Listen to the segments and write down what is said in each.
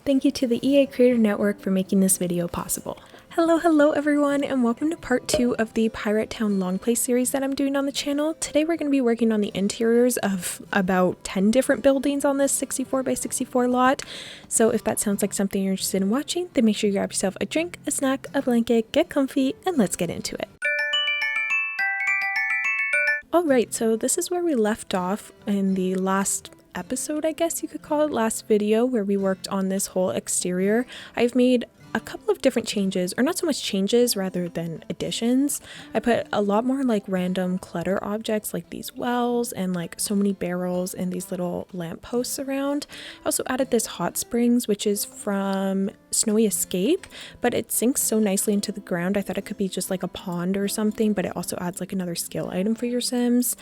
Thank you to the EA Creator Network for making this video possible. Hello everyone, and welcome to part 2 of the Pirate Town long play series that I'm doing on the channel. Today we're going to be working on the interiors of about 10 different buildings on this 64 by 64 lot. So if that sounds like something you're interested in watching, then make sure you grab yourself a drink, a snack, a blanket, get comfy, and let's get into it. Alright, so this is where we left off in the last episode, I guess you could call it, last video, where we worked on this whole exterior. I've made a couple of different changes, or not so much changes rather than additions. I put a lot more like random clutter objects like these wells and like so many barrels and these little lamp posts around. I also added this hot springs, which is from Snowy Escape, but it sinks so nicely into the ground. I thought it could be just like a pond or something, but it also adds like another skill item for your Sims.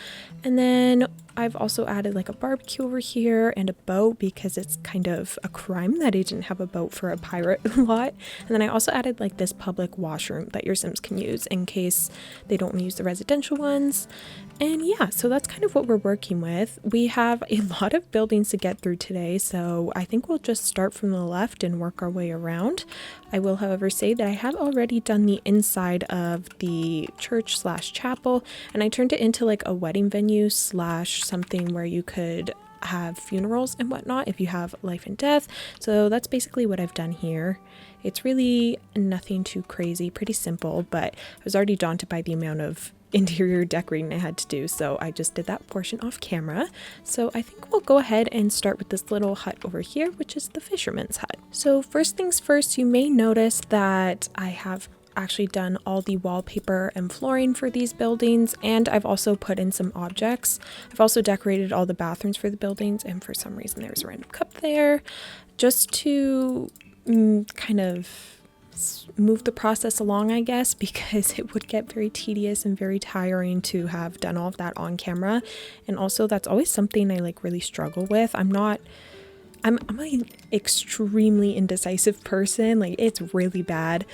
And then I've also added like a barbecue over here and a boat because it's kind of a crime that I didn't have a boat for a pirate lot. And then I also added like this public washroom that your Sims can use in case they don't use the residential ones. And yeah, so that's kind of what we're working with. We have a lot of buildings to get through today, so I think we'll just start from the left and work our way around. I will, however, say that I have already done the inside of the church slash chapel, and I turned it into like a wedding venue slash something where you could have funerals and whatnot if you have life and death. So that's basically what I've done here. It's really nothing too crazy, pretty simple, but I was already daunted by the amount of interior decorating I had to do, so I just did that portion off camera. So I think we'll go ahead and start with this little hut over here, which is the fisherman's hut. So first things first, you may notice that I have actually done all the wallpaper and flooring for these buildings, and I've also put in some objects. I've also decorated all the bathrooms for the buildings, and for some reason there's a random cup there, just to kind of move the process along, I guess, because it would get very tedious and very tiring to have done all of that on camera. And also that's always something I like really struggle with. I'm an extremely indecisive person, like it's really bad.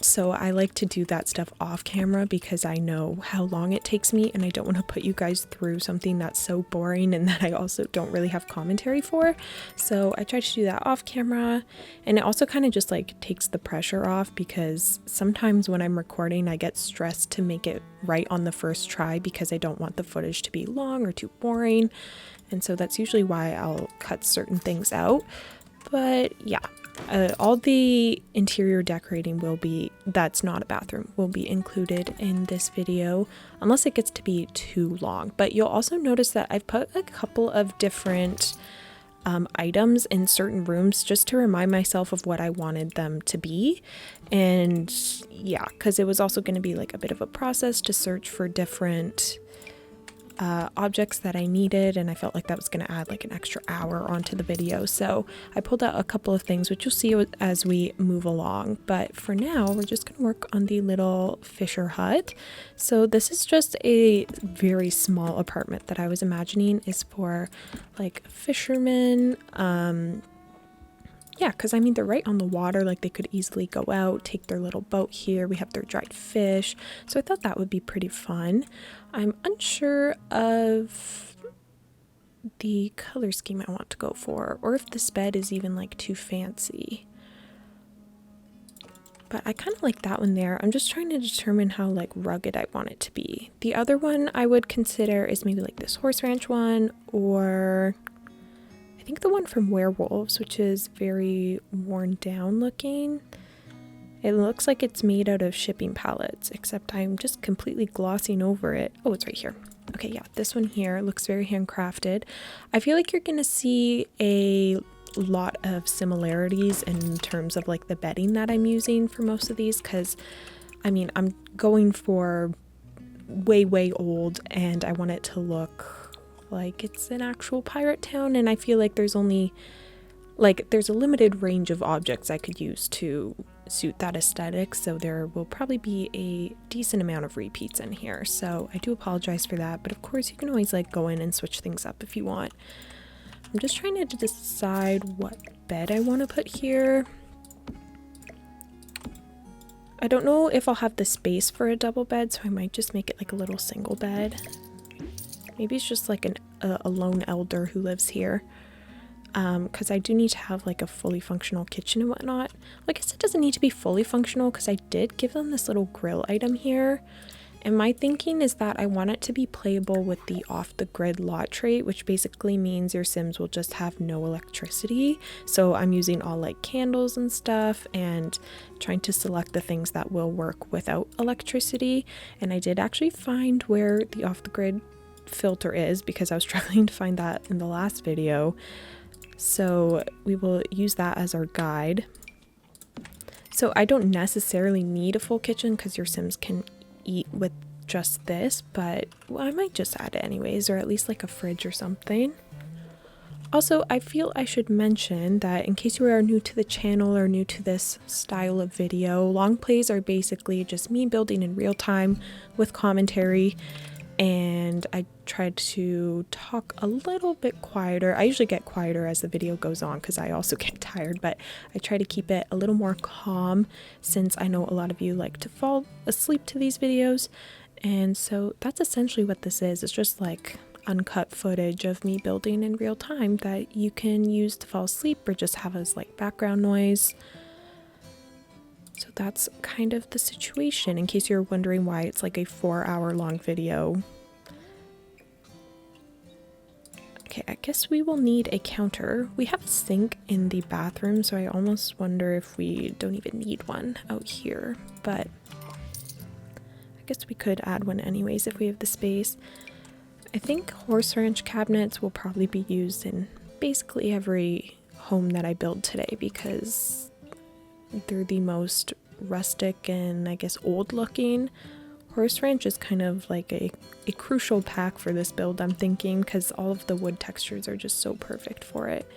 So I like to do that stuff off camera because I know how long it takes me, and I don't want to put you guys through something that's so boring and that I also don't really have commentary for. So I try to do that off camera, and it also kind of just like takes the pressure off, because sometimes when I'm recording I get stressed to make it right on the first try because I don't want the footage to be long or too boring. And so that's usually why I'll cut certain things out. But yeah, all the interior decorating that's not a bathroom, will be included in this video, unless it gets to be too long. But you'll also notice that I've put a couple of different items in certain rooms just to remind myself of what I wanted them to be. And yeah, because it was also going to be like a bit of a process to search for different objects that I needed, and I felt like that was going to add like an extra hour onto the video, so I pulled out a couple of things which you'll see as we move along. But for now we're just going to work on the little fisher hut. So this is just a very small apartment that I was imagining is for like fishermen. Yeah, because I mean, they're right on the water, like they could easily go out, take their little boat here. We have their dried fish, so I thought that would be pretty fun. I'm unsure of the color scheme I want to go for, or if this bed is even like too fancy. But I kind of like that one there. I'm just trying to determine how like rugged I want it to be. The other one I would consider is maybe like this horse ranch one, or I think the one from Werewolves, which is very worn down looking. It looks like it's made out of shipping pallets, except I'm just completely glossing over it. Oh, it's right here. Okay, yeah, this one here looks very handcrafted. I feel like you're gonna see a lot of similarities in terms of like the bedding that I'm using for most of these, because I mean, I'm going for way old, and I want it to look like it's an actual pirate town, and I feel like there's only like there's a limited range of objects I could use to suit that aesthetic, so there will probably be a decent amount of repeats in here, so I do apologize for that. But of course you can always like go in and switch things up if you want. I'm just trying to decide what bed I want to put here. I don't know if I'll have the space for a double bed, so I might just make it like a little single bed. Maybe it's just like a lone elder who lives here. because I do need to have like a fully functional kitchen and whatnot. Well, I guess it doesn't need to be fully functional because I did give them this little grill item here. And my thinking is that I want it to be playable with the off-the-grid lot trait, which basically means your Sims will just have no electricity. So I'm using all like candles and stuff and trying to select the things that will work without electricity. And I did actually find where the off-the-grid filter is because I was struggling to find that in the last video. So we will use that as our guide. So I don't necessarily need a full kitchen because your Sims can eat with just this, but well, I might just add it anyways, or at least like a fridge or something. Also, I feel I should mention that in case you are new to the channel or new to this style of video, long plays are basically just me building in real time with commentary, and I tried to talk a little bit quieter. I usually get quieter as the video goes on because I also get tired, but I try to keep it a little more calm since I know a lot of you like to fall asleep to these videos. And so that's essentially what this is. It's just like uncut footage of me building in real time that you can use to fall asleep or just have as like background noise. So that's kind of the situation, in case you're wondering why it's like a 4-hour long video. Okay, I guess we will need a counter. We have a sink in the bathroom, so I almost wonder if we don't even need one out here, but I guess we could add one anyways if we have the space. I think horse ranch cabinets will probably be used in basically every home that I build today because they're the most rustic and I guess old looking. Horse ranch is kind of like a crucial pack for this build, I'm thinking, because all of the wood textures are just so perfect for it.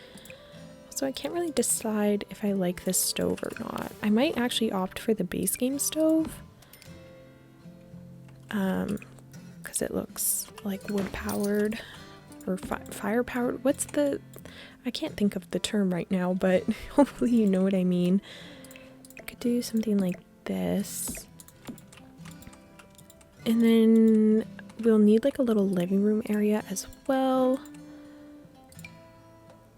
So I can't really decide if I like this stove or not. I might actually opt for the base game stove because it looks like wood powered or fire powered. What's the, I can't think of the term right now, but hopefully you know what I mean. I could do something like this. And then we'll need like a little living room area as well.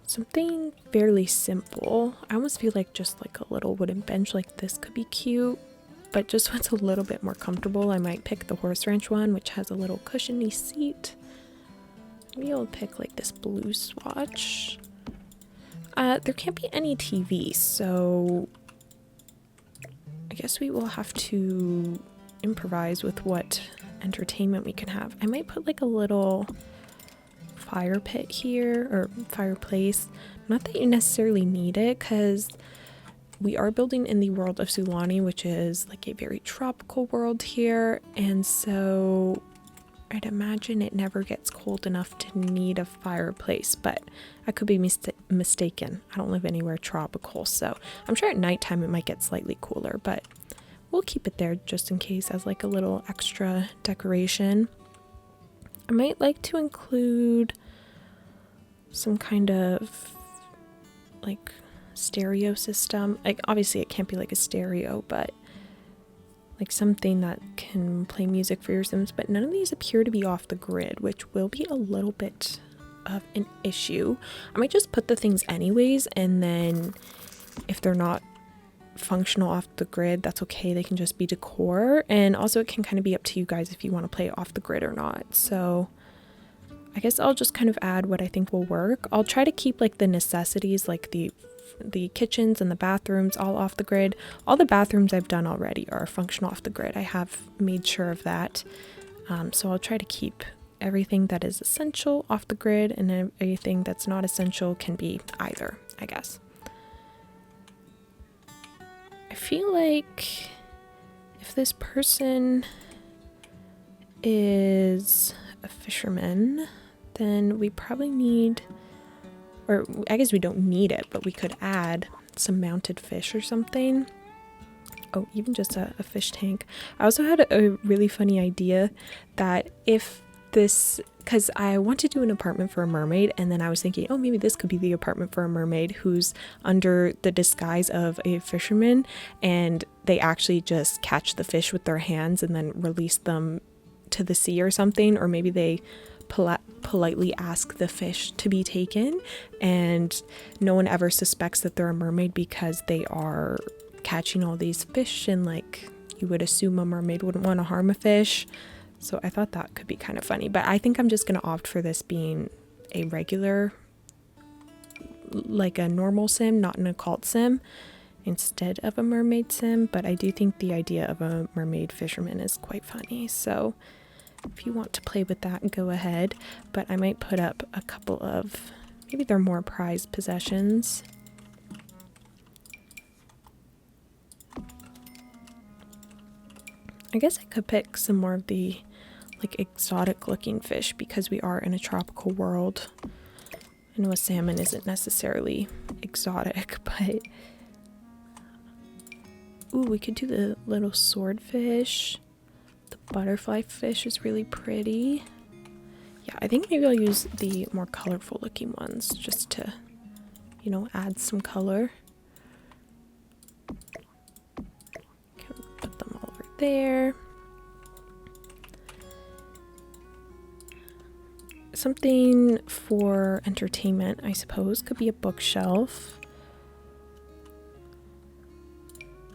Something fairly simple. I almost feel like just like a little wooden bench like this could be cute, but just what's a little bit more comfortable, I might pick the horse ranch one, which has a little cushiony seat. Maybe I'll pick like this blue swatch. There can't be any TV, so I guess we will have to improvise with what entertainment we can have. I might put like a little fire pit here, or fireplace. Not that you necessarily need it, because we are building in the world of Sulani, which is like a very tropical world here, and so I'd imagine it never gets cold enough to need a fireplace, but I could be mistaken. I don't live anywhere tropical, so I'm sure at nighttime it might get slightly cooler, but we'll keep it there just in case as like a little extra decoration. I might like to include some kind of like stereo system. Like obviously it can't be like a stereo, but like something that can play music for your Sims, but none of these appear to be off the grid, which will be a little bit of an issue. I might just put the things anyways, and then if they're not functional off the grid, that's okay, they can just be decor. And also it can kind of be up to you guys if you want to play off the grid or not. So I guess I'll just kind of add what I think will work. I'll try to keep like the necessities, like the kitchens and the bathrooms all off the grid. All the bathrooms I've done already are functional off the grid. I have made sure of that. So I'll try to keep everything that is essential off the grid, and everything that's not essential can be either, I guess. I feel like if this person is a fisherman, then we probably need, or I guess we don't need it, but we could add some mounted fish or something. Oh, even just a fish tank. I also had a really funny idea that if this, because I want to do an apartment for a mermaid, and then I was thinking, oh, maybe this could be the apartment for a mermaid who's under the disguise of a fisherman, and they actually just catch the fish with their hands and then release them to the sea or something, or maybe they pull politely ask the fish to be taken, and no one ever suspects that they're a mermaid because they are catching all these fish, and like you would assume a mermaid wouldn't want to harm a fish. So I thought that could be kind of funny, but I think I'm just going to opt for this being a regular, like a normal sim, not an occult sim, instead of a mermaid sim. But I do think the idea of a mermaid fisherman is quite funny, so if you want to play with that, go ahead. But I might put up a couple of, maybe they're more prized possessions. I guess I could pick some more of the like exotic looking fish because we are in a tropical world. I know a salmon isn't necessarily exotic, but ooh, we could do the little swordfish. The butterfly fish is really pretty. Yeah, I think maybe I'll use the more colorful looking ones just to, you know, add some color. Can put them all over there. Something for entertainment, I suppose, could be a bookshelf.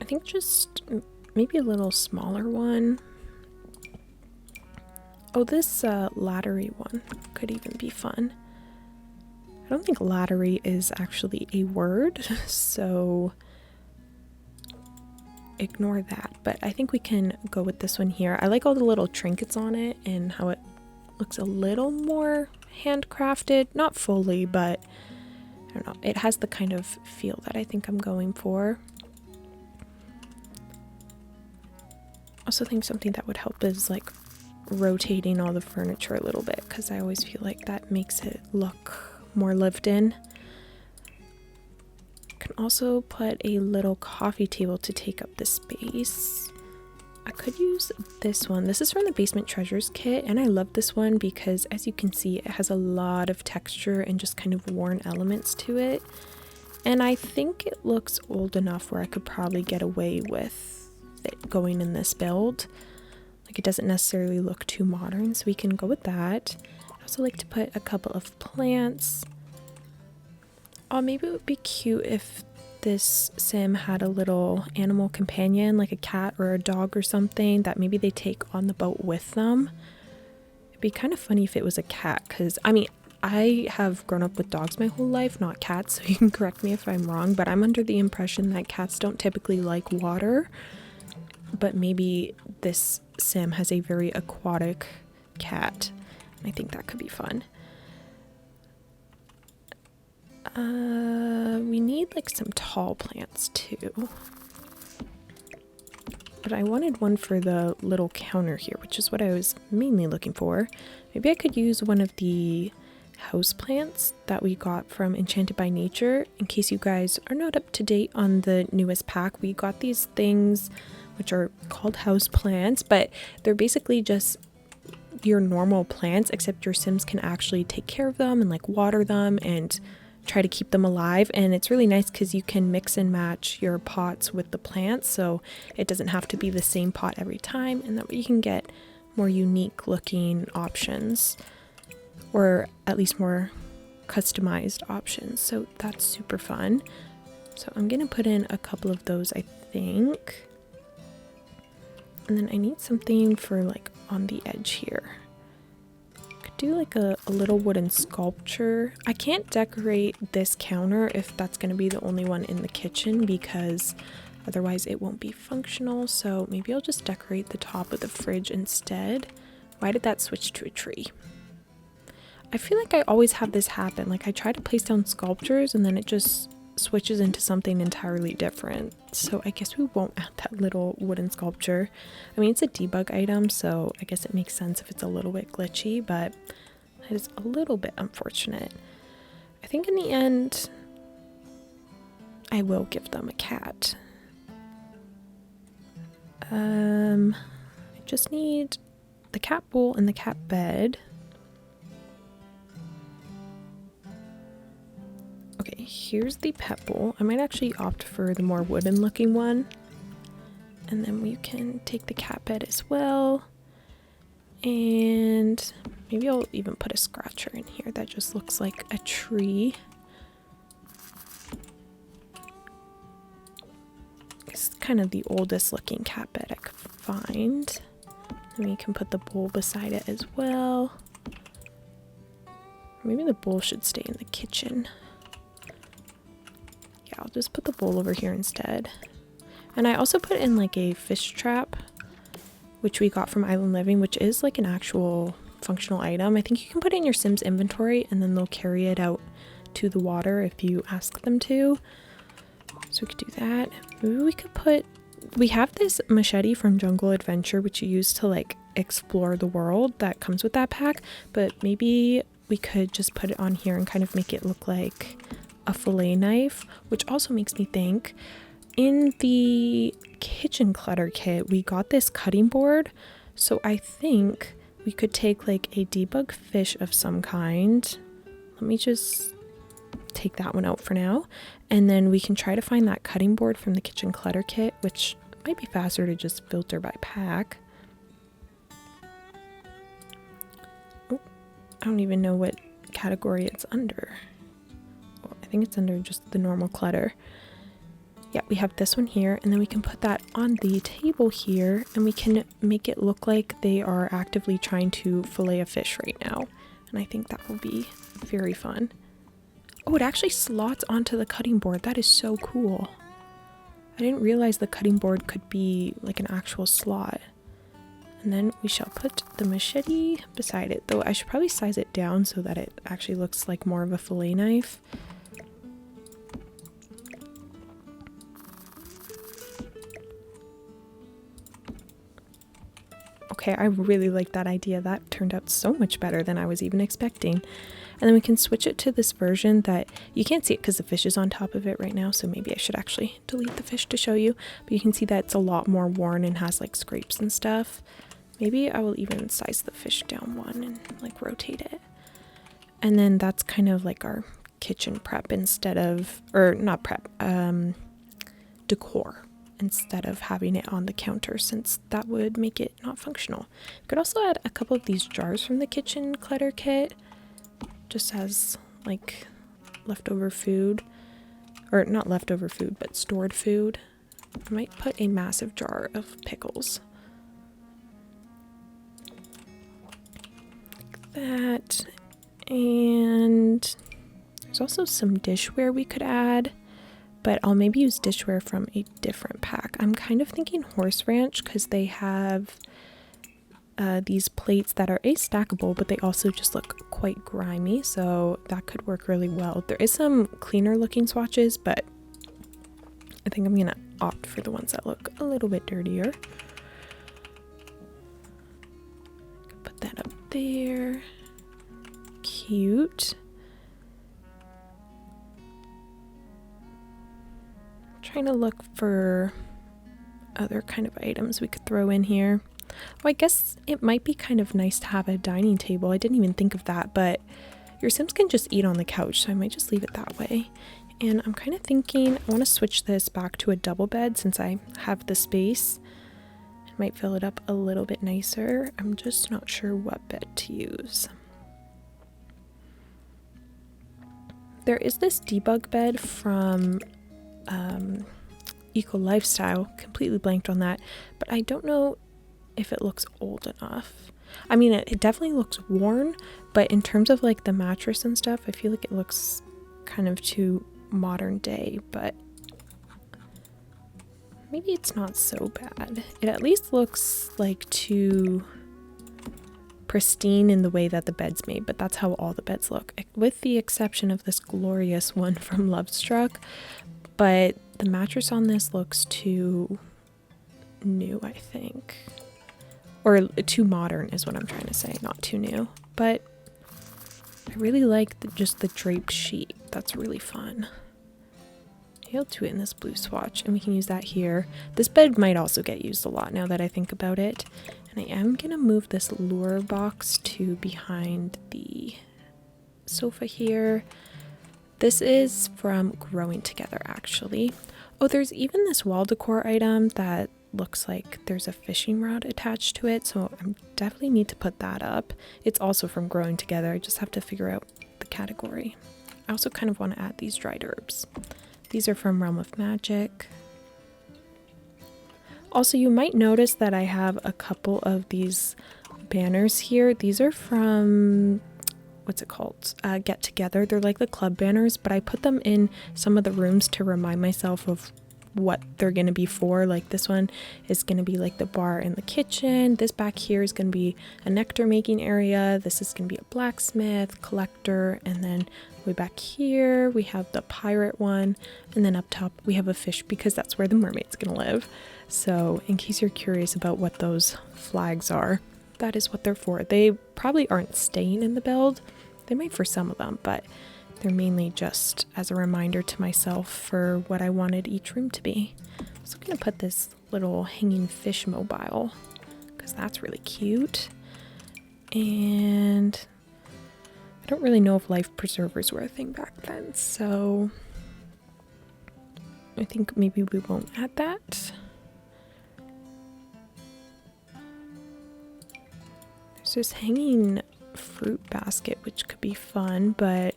I think just maybe a little smaller one. Oh, this laddery one could even be fun. I don't think laddery is actually a word, so ignore that. But I think we can go with this one here. I like all the little trinkets on it and how it looks a little more handcrafted. Not fully, but I don't know. It has the kind of feel that I think I'm going for. Also think something that would help is like rotating all the furniture a little bit, because I always feel like that makes it look more lived in. Can also put a little coffee table to take up the space. I could use this one. This is from the Basement Treasures kit, and I love this one because, as you can see, it has a lot of texture and just kind of worn elements to it. And I think it looks old enough where I could probably get away with it going in this build. Like, it doesn't necessarily look too modern, so we can go with that. I also like to put a couple of plants. Oh, maybe it would be cute if this sim had a little animal companion, like a cat or a dog or something, that maybe they take on the boat with them. It'd be kind of funny if it was a cat, because I mean, I have grown up with dogs my whole life, not cats, so you can correct me if I'm wrong, but I'm under the impression that cats don't typically like water. But maybe this sim has a very aquatic cat. I think that could be fun. We need like some tall plants too. But I wanted one for the little counter here, which is what I was mainly looking for. Maybe I could use one of the house plants that we got from Enchanted by Nature. In case you guys are not up to date on the newest pack, we got these things which are called house plants, but they're basically just your normal plants, except your Sims can actually take care of them and like water them and try to keep them alive. And it's really nice because you can mix and match your pots with the plants, so it doesn't have to be the same pot every time, and that way you can get more unique looking options, or at least more customized options. So that's super fun. So I'm gonna put in a couple of those, I think. And then I need something for like on the edge here. Could do like a little wooden sculpture. I can't decorate this counter if that's going to be the only one in the kitchen, because otherwise it won't be functional. So maybe I'll just decorate the top of the fridge instead. Why did that switch to a tree? I feel like I always have this happen. Like, I try to place down sculptures and then it just switches into something entirely different. So I guess we won't add that little wooden sculpture. I mean, it's a debug item, so I guess it makes sense if it's a little bit glitchy, but that is a little bit unfortunate. I think in the end I will give them a cat. I just need the cat bowl and the cat bed. Okay, here's the pet bowl. I might actually opt for the more wooden looking one. And then we can take the cat bed as well. And maybe I'll even put a scratcher in here that just looks like a tree. It's kind of the oldest looking cat bed I could find. And we can put the bowl beside it as well. Maybe the bowl should stay in the kitchen. Yeah, I'll just put the bowl over here instead. And I also put in like a fish trap, which we got from Island Living, which is like an actual functional item. I think you can put it in your Sims inventory and then they'll carry it out to the water if you ask them to. So we could do that. Maybe we could put, we have this machete from Jungle Adventure, which you use to like explore the world that comes with that pack, but maybe we could just put it on here and kind of make it look like a fillet knife, which also makes me think, in the kitchen clutter kit, we got this cutting board. So I think we could take like a debug fish of some kind. Let me just take that one out for now. And then we can try to find that cutting board from the kitchen clutter kit, which might be faster to just filter by pack. Oh, I don't even know what category it's under. Well, I think it's under just the normal clutter. Yeah, we have this one here, and then we can put that on the table here, and we can make it look like they are actively trying to fillet a fish right now. And I think that will be very fun. Oh, it actually slots onto the cutting board. That is so cool. I didn't realize the cutting board could be like an actual slot. And then we shall put the machete beside it, though I should probably size it down so that it actually looks like more of a fillet knife. Okay, I really like that idea. That turned out so much better than I was even expecting. And then we can switch it to this version that you can't see it because the fish is on top of it right now, so maybe I should actually delete the fish to show you. But you can see that it's a lot more worn and has like scrapes and stuff. Maybe I will even size the fish down one and like rotate it. And then that's kind of like our kitchen prep instead of, or not prep, decor, instead of having it on the counter, since that would make it not functional. You could also add a couple of these jars from the kitchen clutter kit, just as like leftover food, or not leftover food, but stored food. I might put a massive jar of pickles. Like that. And there's also some dishware we could add, but I'll maybe use dishware from a different pack. I'm kind of thinking Horse Ranch because they have these plates that are stackable, but they also just look quite grimy, so that could work really well. There is some cleaner looking swatches, but I think I'm gonna opt for the ones that look a little bit dirtier. Put that up there. Cute. Trying to look for other kind of items we could throw in here. Oh, I guess it might be kind of nice to have a dining table. I didn't even think of that, but your Sims can just eat on the couch, so I might just leave it that way. And I'm kind of thinking I want to switch this back to a double bed since I have the space. I might fill it up a little bit nicer. I'm just not sure what bed to use. There is this debug bed from Eco Lifestyle, completely blanked on that, but I don't know if it looks old enough. I mean, it definitely looks worn, but in terms of like the mattress and stuff, I feel like it looks kind of too modern day, but maybe it's not so bad. It at least looks like too pristine in the way that the bed's made, but that's how all the beds look, with the exception of this glorious one from Lovestruck. But the mattress on this looks too new, I think. Or too modern is what I'm trying to say, not too new. But I really like just the draped sheet. That's really fun. Maybe I'll do it in this blue swatch, and we can use that here. This bed might also get used a lot now that I think about it. And I am going to move this lure box to behind the sofa here. This is from Growing Together, actually. Oh, there's even this wall decor item that looks like there's a fishing rod attached to it, so I definitely need to put that up. It's also from Growing Together. I just have to figure out the category. I also kind of want to add these dried herbs. These are from Realm of Magic. Also, you might notice that I have a couple of these banners here. These are from, what's it called? Get Together. They're like the club banners, but I put them in some of the rooms to remind myself of what they're going to be for. Like this one is going to be like the bar and the kitchen. This back here is going to be a nectar making area. This is going to be a blacksmith, collector, and then way back here we have the pirate one, and then up top we have a fish because that's where the mermaid's going to live. So in case you're curious about what those flags are, that is what they're for. They probably aren't staying in the build. They might for some of them, but they're mainly just as a reminder to myself for what I wanted each room to be. So I'm going to put this little hanging fish mobile because that's really cute. And I don't really know if life preservers were a thing back then, so I think maybe we won't add that. There's this hanging fruit basket, which could be fun, but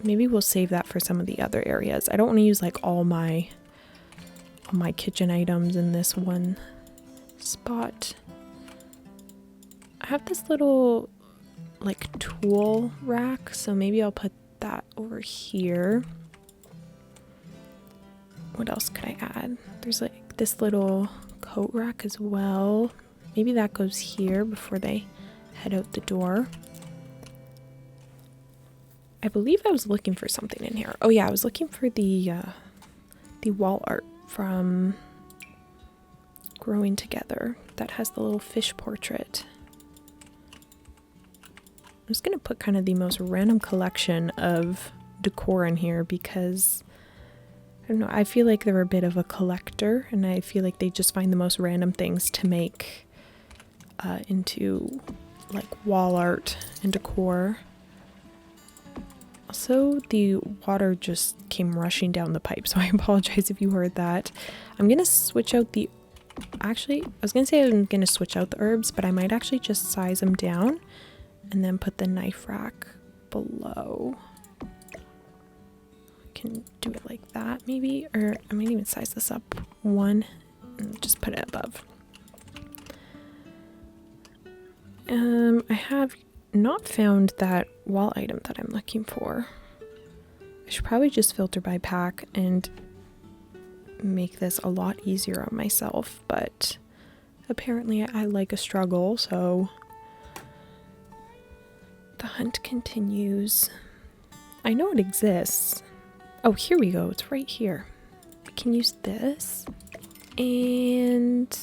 maybe we'll save that for some of the other areas. I don't want to use like all my kitchen items in this one spot. I have this little like tool rack, so maybe I'll put that over here. What else could I add? There's like this little coat rack as well. Maybe that goes here before they head out the door. I believe I was looking for something in here. Oh yeah, I was looking for the wall art from Growing Together that has the little fish portrait. I'm just gonna put kind of the most random collection of decor in here because I don't know, I feel like they're a bit of a collector and I feel like they just find the most random things to make into like wall art and decor. Also, the water just came rushing down the pipe, so I apologize if you heard that. I'm gonna switch out the, actually, I was gonna say I'm gonna switch out the herbs, but I might actually just size them down and then put the knife rack below. I can do it like that maybe, or I might even size this up one and just put it above. I have not found that wall item that I'm looking for. I should probably just filter by pack and make this a lot easier on myself, but apparently I like a struggle, so the hunt continues. I know it exists. Oh, here we go. It's right here. We can use this, and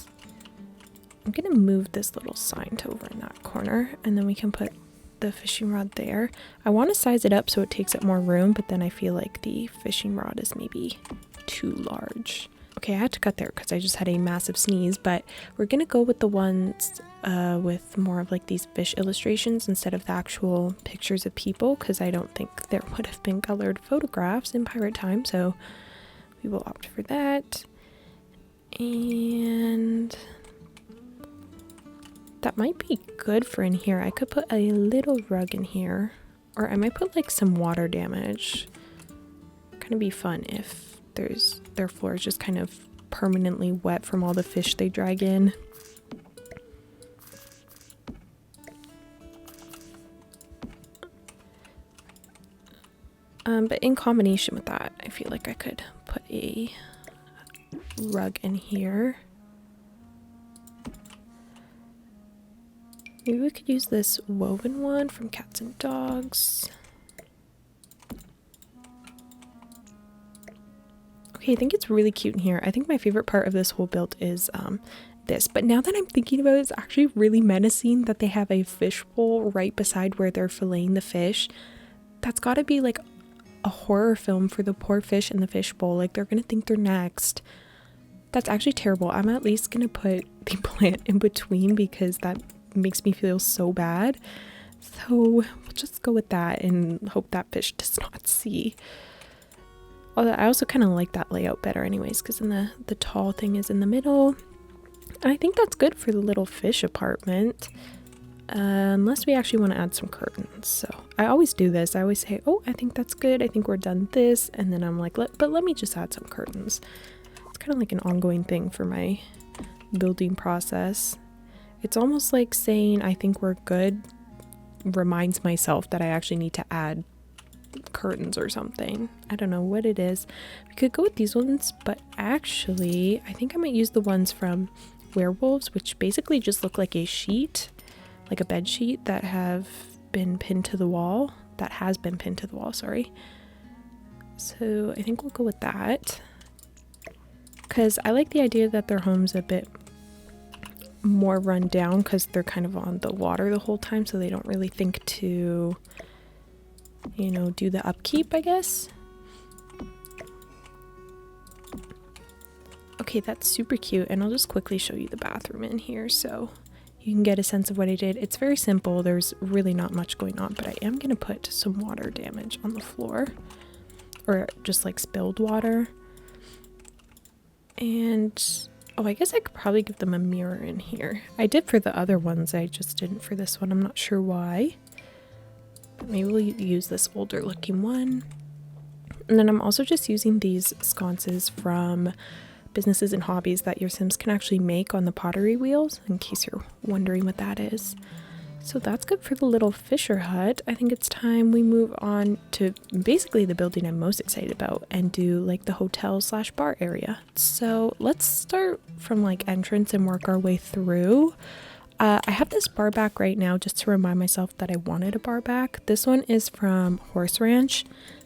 I'm gonna move this little sign to over in that corner, and then we can put the fishing rod there. I want to size it up so it takes up more room, but then I feel like the fishing rod is maybe too large. Okay, I had to cut there because I just had a massive sneeze, but we're gonna go with the ones with more of like these fish illustrations instead of the actual pictures of people, because I don't think there would have been colored photographs in pirate time, so we will opt for that. And that might be good for in here. I could put a little rug in here, or I might put like some water damage. Kind of be fun if their floor is just kind of permanently wet from all the fish they drag in. But in combination with that, I feel like I could put a rug in here. Maybe we could use this woven one from Cats and Dogs. Okay, I think it's really cute in here. I think my favorite part of this whole build is this. But now that I'm thinking about it, it's actually really menacing that they have a fish bowl right beside where they're filleting the fish. That's got to be like a horror film for the poor fish in the fish bowl. Like, they're going to think they're next. That's actually terrible. I'm at least going to put the plant in between because that makes me feel so bad. So we'll just go with that and hope that fish does not see. Although I also kind of like that layout better anyways, because then the tall thing is in the middle. I think that's good for the little fish apartment. Unless we actually want to add some curtains. So I always do this. I always say, oh, I think that's good. I think we're done this. And then I'm like, but let me just add some curtains. It's kind of like an ongoing thing for my building process. It's almost like saying, I think we're good, reminds myself that I actually need to add curtains or something. I don't know what it is. We could go with these ones, but actually, I think I might use the ones from Werewolves, which basically just look like a sheet, like a bed sheet that have been pinned to the wall. That has been pinned to the wall, sorry. So I think we'll go with that. Because I like the idea that their home's a bit more run down because they're kind of on the water the whole time, so they don't really think to, you know, do the upkeep, I guess. Okay, that's super cute, and I'll just quickly show you the bathroom in here so you can get a sense of what I did. It's very simple. There's really not much going on, but I am going to put some water damage on the floor, or just like spilled water. And oh, I guess I could probably give them a mirror in here. I did for the other ones, I just didn't for this one. I'm not sure why. But maybe we'll use this older looking one. And then I'm also just using these sconces from Businesses and Hobbies that your Sims can actually make on the pottery wheels, in case you're wondering what that is. So that's good for the little fisher hut. I think it's time we move on to basically the building I'm most excited about and do like the hotel slash bar area. So let's start from like entrance and work our way through. I have this bar back right now just to remind myself that I wanted a bar back. This one is from Horse Ranch,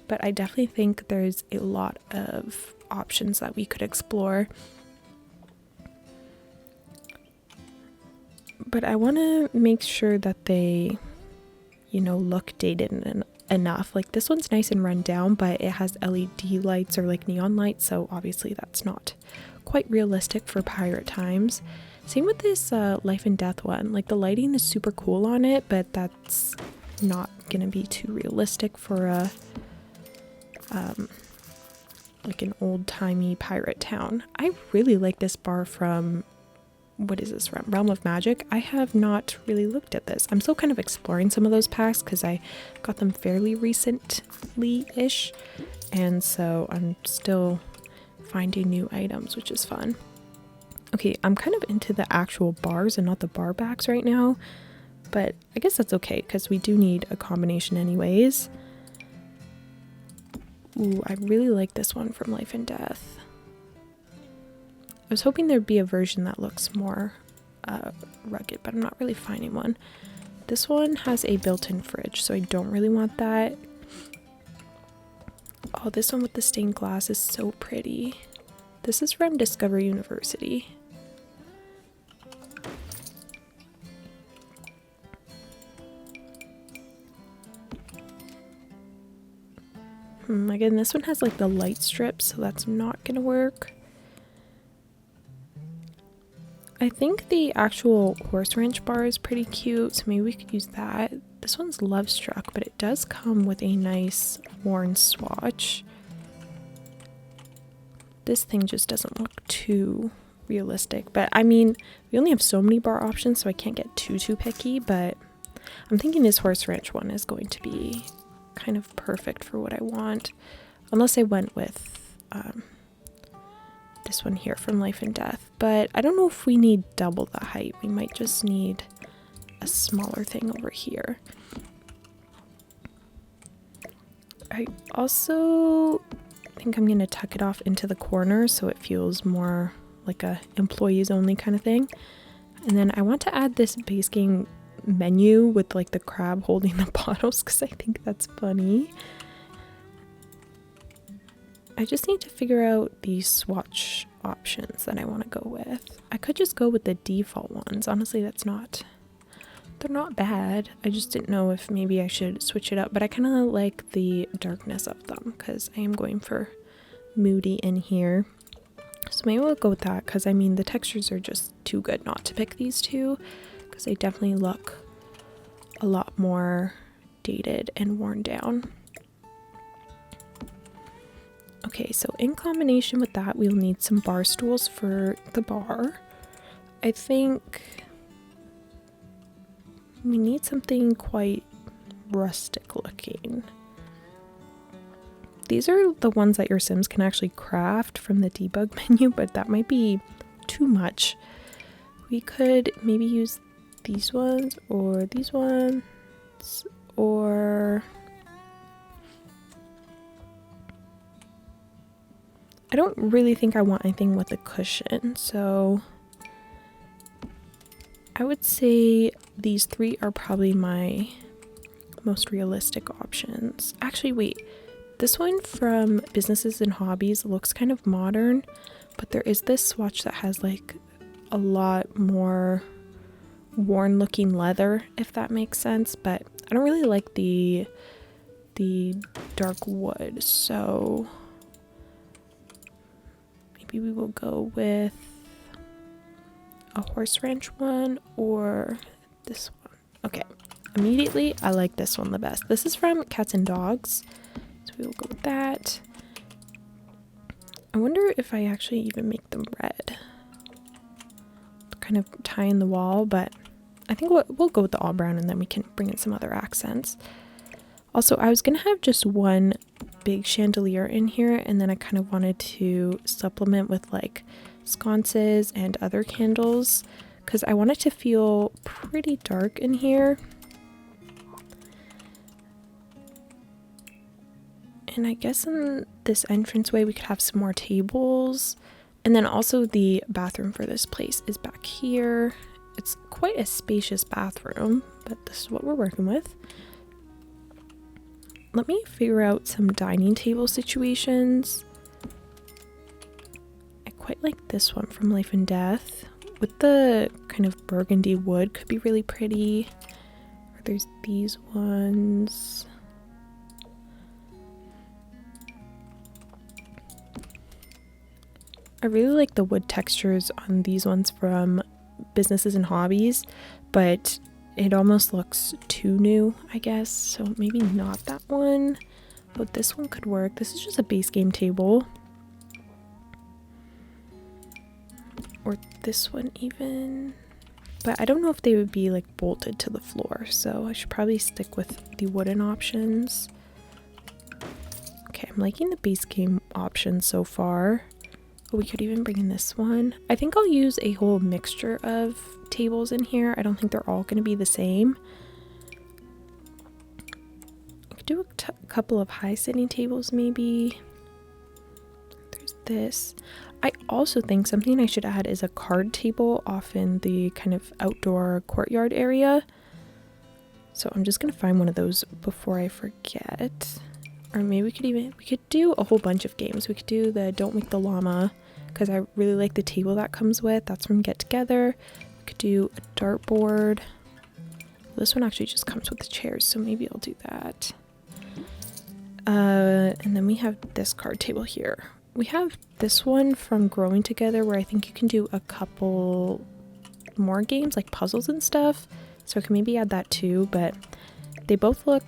but I definitely think there's a lot of options that we could explore. But I want to make sure that they, you know, look dated enough. Like this one's nice and run down, but it has LED lights or like neon lights, so obviously that's not quite realistic for pirate times. Same with this Life and Death one. Like the lighting is super cool on it, but that's not gonna be too realistic for a like an old-timey pirate town. I really like this bar from, what is this from? Realm of Magic. I have not really looked at this. I'm still kind of exploring some of those packs because I got them fairly recently-ish, and so I'm still finding new items, which is fun. Okay, I'm kind of into the actual bars and not the bar backs right now, but I guess that's okay because we do need a combination anyways. Ooh, I really like this one from Life and Death. I was hoping there'd be a version that looks more rugged, but I'm not really finding one. This one has a built-in fridge, so I don't really want that. Oh, this one with the stained glass is so pretty. This is from Discover University. Again, this one has like the light strips, so that's not gonna work. I think the actual Horse Ranch bar is pretty cute, so maybe we could use that. This one's Love Struck, but it does come with a nice worn swatch. This thing just doesn't look too realistic, but I mean, we only have so many bar options, so I can't get too picky, but I'm thinking this Horse Ranch one is going to be kind of perfect for what I want, unless I went with this one here from Life and Death. But I don't know if we need double the height. We might just need a smaller thing over here. I also think I'm going to tuck it off into the corner so it feels more like a employees only kind of thing. And then I want to add this base game menu with like the crab holding the bottles because I think that's funny. I just need to figure out the swatch options that I want to go with. I could just go with the default ones. Honestly, they're not bad. I just didn't know if maybe I should switch it up, but I kind of like the darkness of them because I am going for moody in here. So maybe we'll go with that because I mean the textures are just too good not to pick these two because they definitely look a lot more dated and worn down. Okay, so in combination with that, we'll need some bar stools for the bar. I think we need something quite rustic looking. These are the ones that your Sims can actually craft from the debug menu, but that might be too much. We could maybe use these ones, or these ones, or I don't really think I want anything with a cushion, so I would say these three are probably my most realistic options. Actually, wait, this one from Businesses and Hobbies looks kind of modern, but there is this swatch that has like a lot more worn looking leather, if that makes sense, but I don't really like the dark wood, so maybe we will go with a horse ranch one or this one. Okay, immediately I like this one the best. This is from Cats and Dogs, so we will go with that. I wonder if I actually even make them red, kind of tie in the wall, but I think we'll go with the all brown, and then we can bring in some other accents. Also, I was gonna have just one big chandelier in here, and then I kind of wanted to supplement with like sconces and other candles because I want it to feel pretty dark in here. And I guess in this entranceway we could have some more tables, and then also the bathroom for this place is back here. It's quite a spacious bathroom, but this is what we're working with. Let me figure out some dining table situations. I quite like this one from Life and Death with the kind of burgundy wood, could be really pretty. Or there's these ones. I really like the wood textures on these ones from Businesses and Hobbies, but it almost looks too new, I guess, so maybe not that one, but this one could work. This is just a base game table, or this one even, but I don't know if they would be like bolted to the floor, so I should probably stick with the wooden options. Okay, I'm liking the base game options so far. We could even bring in this one. I think I'll use a whole mixture of tables in here. I don't think they're all going to be the same. I could do a couple of high sitting tables maybe. There's this. I also think something I should add is a card table off in the kind of outdoor courtyard area. So I'm just going to find one of those before I forget. Or maybe we could do a whole bunch of games. We could do the Don't Wake the Llama, because I really like the table that comes with. That's from Get Together. We could do a dartboard. This one actually just comes with the chairs, so maybe I'll do that. And then we have this card table here. We have this one from Growing Together where I think you can do a couple more games, like puzzles and stuff. So I can maybe add that too, but they both look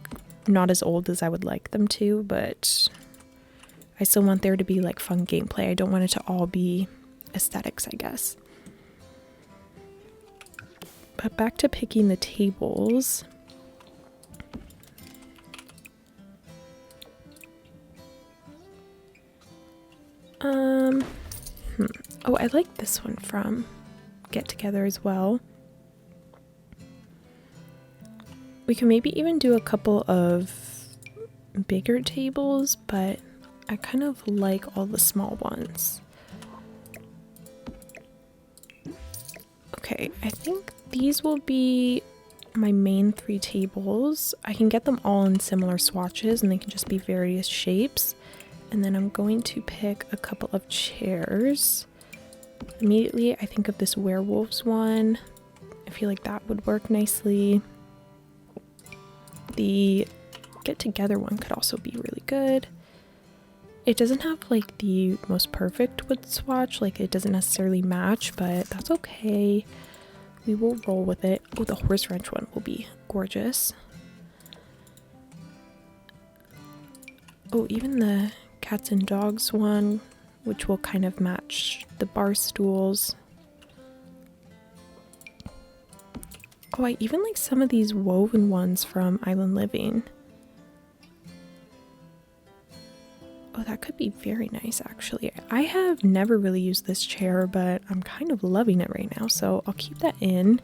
not as old as I would like them to, but I still want there to be like fun gameplay. I don't want it to all be aesthetics, I guess. But back to picking the tables. Oh, I like this one from Get Together as well. We can maybe even do a couple of bigger tables, but I kind of like all the small ones. Okay, I think these will be my main 3 tables. I can get them all in similar swatches and they can just be various shapes. And then I'm going to pick a couple of chairs. Immediately I think of this werewolves one. I feel like that would work nicely. The Get Together one could also be really good. It doesn't have like the most perfect wood swatch, like it doesn't necessarily match, but that's okay. We will roll with it. Oh, the horse ranch one will be gorgeous. Oh, even the Cats and Dogs one, which will kind of match the bar stools. Oh, I even like some of these woven ones from Island Living. Oh, that could be very nice actually. I have never really used this chair, but I'm kind of loving it right now, so I'll keep that in.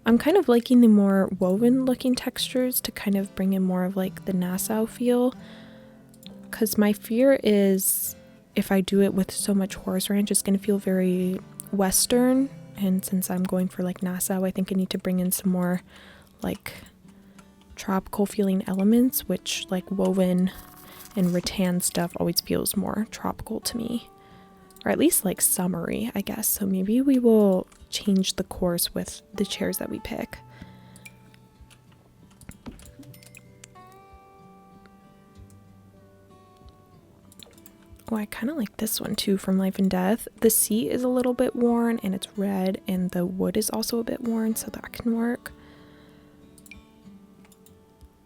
I'm kind of liking the more woven looking textures to kind of bring in more of like the Nassau feel, because my fear is if I do it with so much horse ranch, it's going to feel very Western, and since I'm going for like Nassau, I think I need to bring in some more like tropical feeling elements, which like woven and rattan stuff always feels more tropical to me, or at least like summery, I guess. So maybe we will change the course with the chairs that we pick. Oh, I kind of like this one too from Life and Death. The seat is a little bit worn and it's red, and the wood is also a bit worn, so that can work.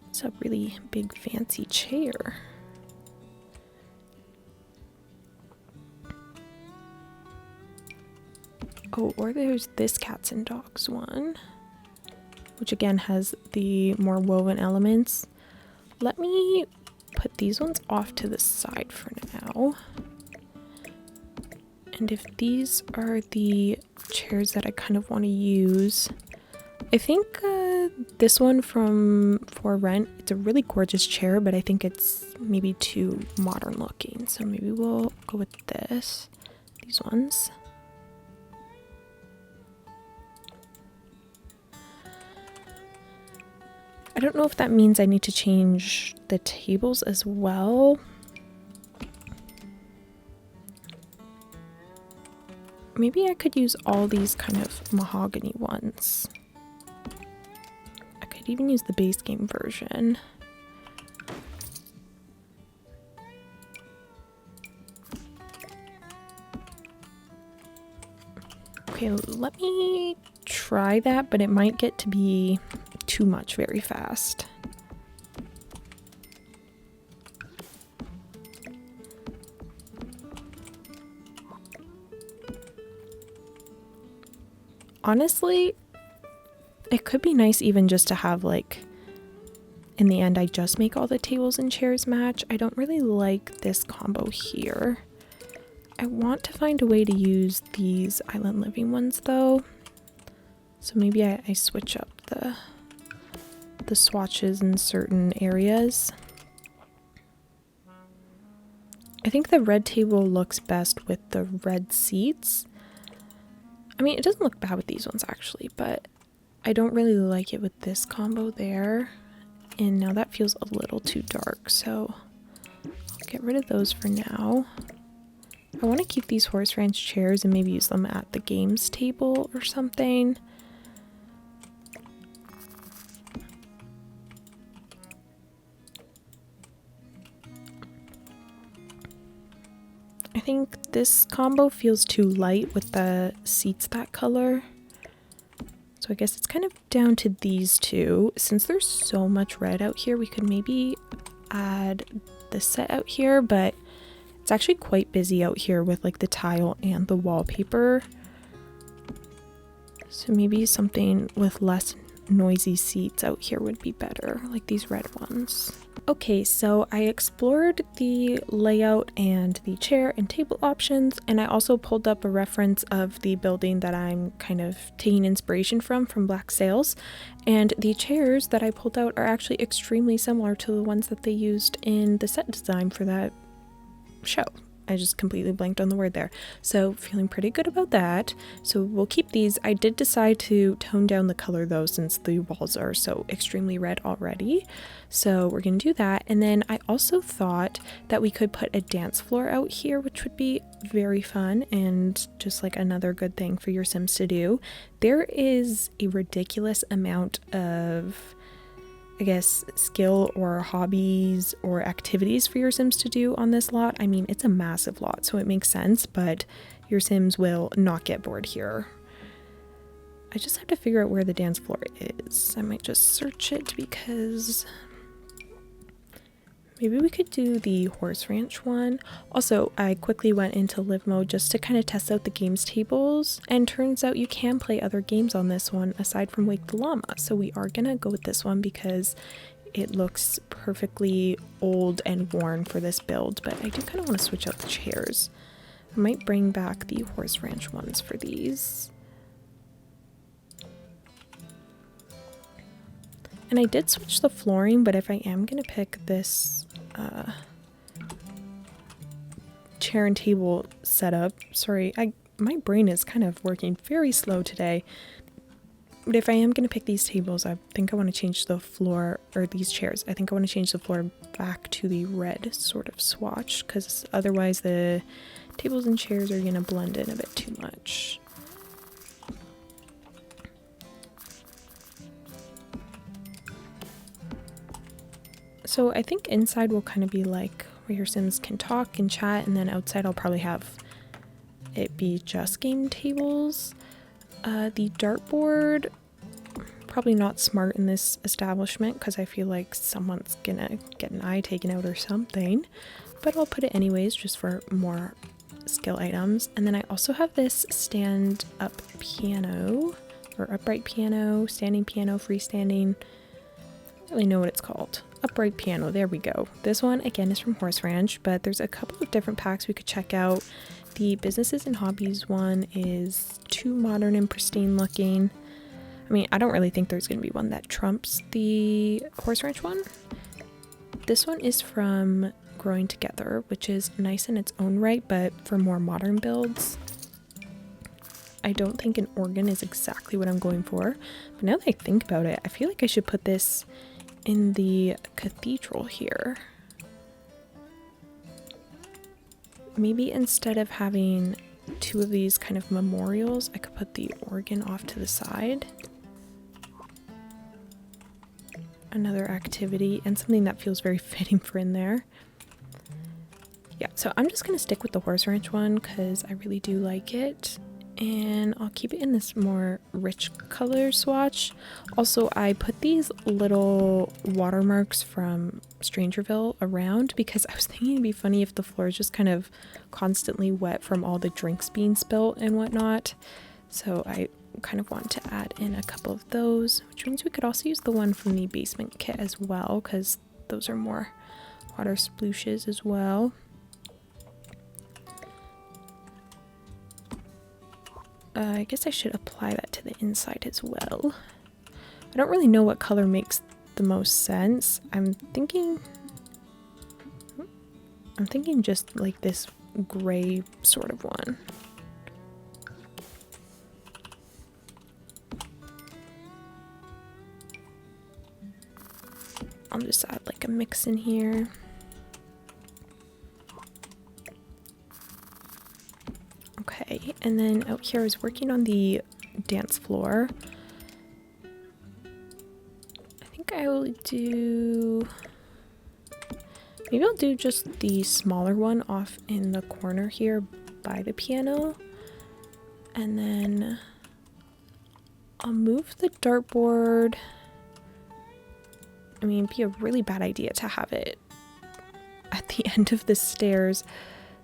It's a really big fancy chair. Oh, or there's this cats and dogs one, which again has the more woven elements. Let me put these ones off to the side for now. And if these are the chairs that I kind of want to use, I think this one from For Rent, it's a really gorgeous chair, but I think it's maybe too modern looking. So maybe we'll go with these ones. I don't know if that means I need to change the tables as well. Maybe I could use all these kind of mahogany ones. I could even use the base game version. Okay, let me try that, but it might get to be too much very fast. Honestly, it could be nice even just to have like, in the end I just make all the tables and chairs match. I don't really like this combo here. I want to find a way to use these Island Living ones though. So maybe I switch up the swatches in certain areas. I think the red table looks best with the red seats. I mean, it doesn't look bad with these ones actually, but I don't really like it with this combo there. And now that feels a little too dark, so I'll get rid of those for now. I want to keep these horse ranch chairs and maybe use them at the games table or something. I think this combo feels too light with the seats that color. So I guess it's kind of down to these two. Since there's so much red out here, we could maybe add this set out here, but it's actually quite busy out here with like the tile and the wallpaper. So maybe something with less noisy seats out here would be better, like these red ones. Okay, so I explored the layout and the chair and table options, and I also pulled up a reference of the building that I'm kind of taking inspiration from Black Sails, and the chairs that I pulled out are actually extremely similar to the ones that they used in the set design for that show. I just completely blanked on the word there. So feeling pretty good about that. So we'll keep these. I did decide to tone down the color though, since the walls are so extremely red already. So we're going to do that. And then I also thought that we could put a dance floor out here, which would be very fun and just like another good thing for your Sims to do. There is a ridiculous amount of, I guess, skill or hobbies or activities for your Sims to do on this lot. I mean, it's a massive lot, so it makes sense, but your Sims will not get bored here. I just have to figure out where the dance floor is. I might just search it because Maybe we could do the horse ranch one. Also, I quickly went into live mode just to kind of test out the games tables, and turns out you can play other games on this one aside from Wake the Llama. So we are gonna go with this one because it looks perfectly old and worn for this build, but I do kind of want to switch out the chairs. I might bring back the horse ranch ones for these. And I did switch the flooring, but if I am going to pick this chair and table setup, sorry, my brain is kind of working very slow today. But if I am going to pick these tables, I think I want to change the floor, or these chairs, I think I want to change the floor back to the red sort of swatch, because otherwise the tables and chairs are going to blend in a bit too much. So I think inside will kind of be like where your Sims can talk and chat, and then outside I'll probably have it be just game tables. The dartboard, probably not smart in this establishment because I feel like someone's gonna get an eye taken out or something, but I'll put it anyways just for more skill items. And then I also have this stand up piano, or upright piano, standing piano, freestanding, I don't really know what it's called. Upright piano, there we go. This one again is from Horse Ranch, but there's a couple of different packs we could check out. The businesses and hobbies one is too modern and pristine looking. I mean, I don't really think there's going to be one that trumps the Horse Ranch one. This one is from Growing Together, which is nice in its own right, but for more modern builds, I don't think an organ is exactly what I'm going for. But now that I think about it, I feel like I should put this in the cathedral here. Maybe instead of having two of these kind of memorials, I could put the organ off to the side. Another activity and something that feels very fitting for in there. Yeah, so I'm just gonna stick with the Horse Ranch one because I really do like it, and I'll keep it in this more rich color swatch. Also, I put these little watermarks from Strangerville around because I was thinking it'd be funny if the floor is just kind of constantly wet from all the drinks being spilt and whatnot. So I kind of want to add in a couple of those, which means we could also use the one from the basement kit as well because those are more water splooshes as well. I guess I should apply that to the inside as well. I don't really know what color makes the most sense. I'm thinking just like this gray sort of one. I'll just add like a mix in here. Okay, and then out here I was working on the dance floor. I think I will do... maybe I'll do just the smaller one off in the corner here by the piano. And then I'll move the dartboard. I mean, it'd be a really bad idea to have it at the end of the stairs.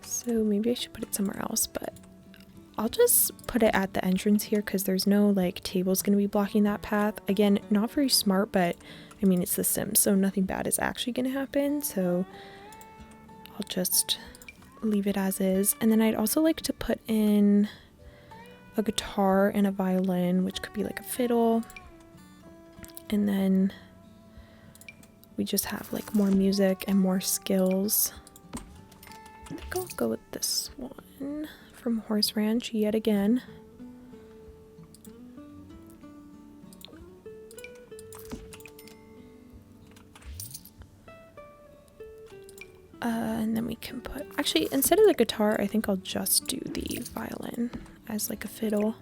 So maybe I should put it somewhere else, but I'll just put it at the entrance here because there's no like tables going to be blocking that path. Again, not very smart, but I mean, it's The Sims, so nothing bad is actually going to happen. So I'll just leave it as is. And then I'd also like to put in a guitar and a violin, which could be like a fiddle. And then we just have like more music and more skills. I think I'll go with this one from Horse Ranch yet again. And then we can put, actually, instead of the guitar, I think I'll just do the violin as like a fiddle.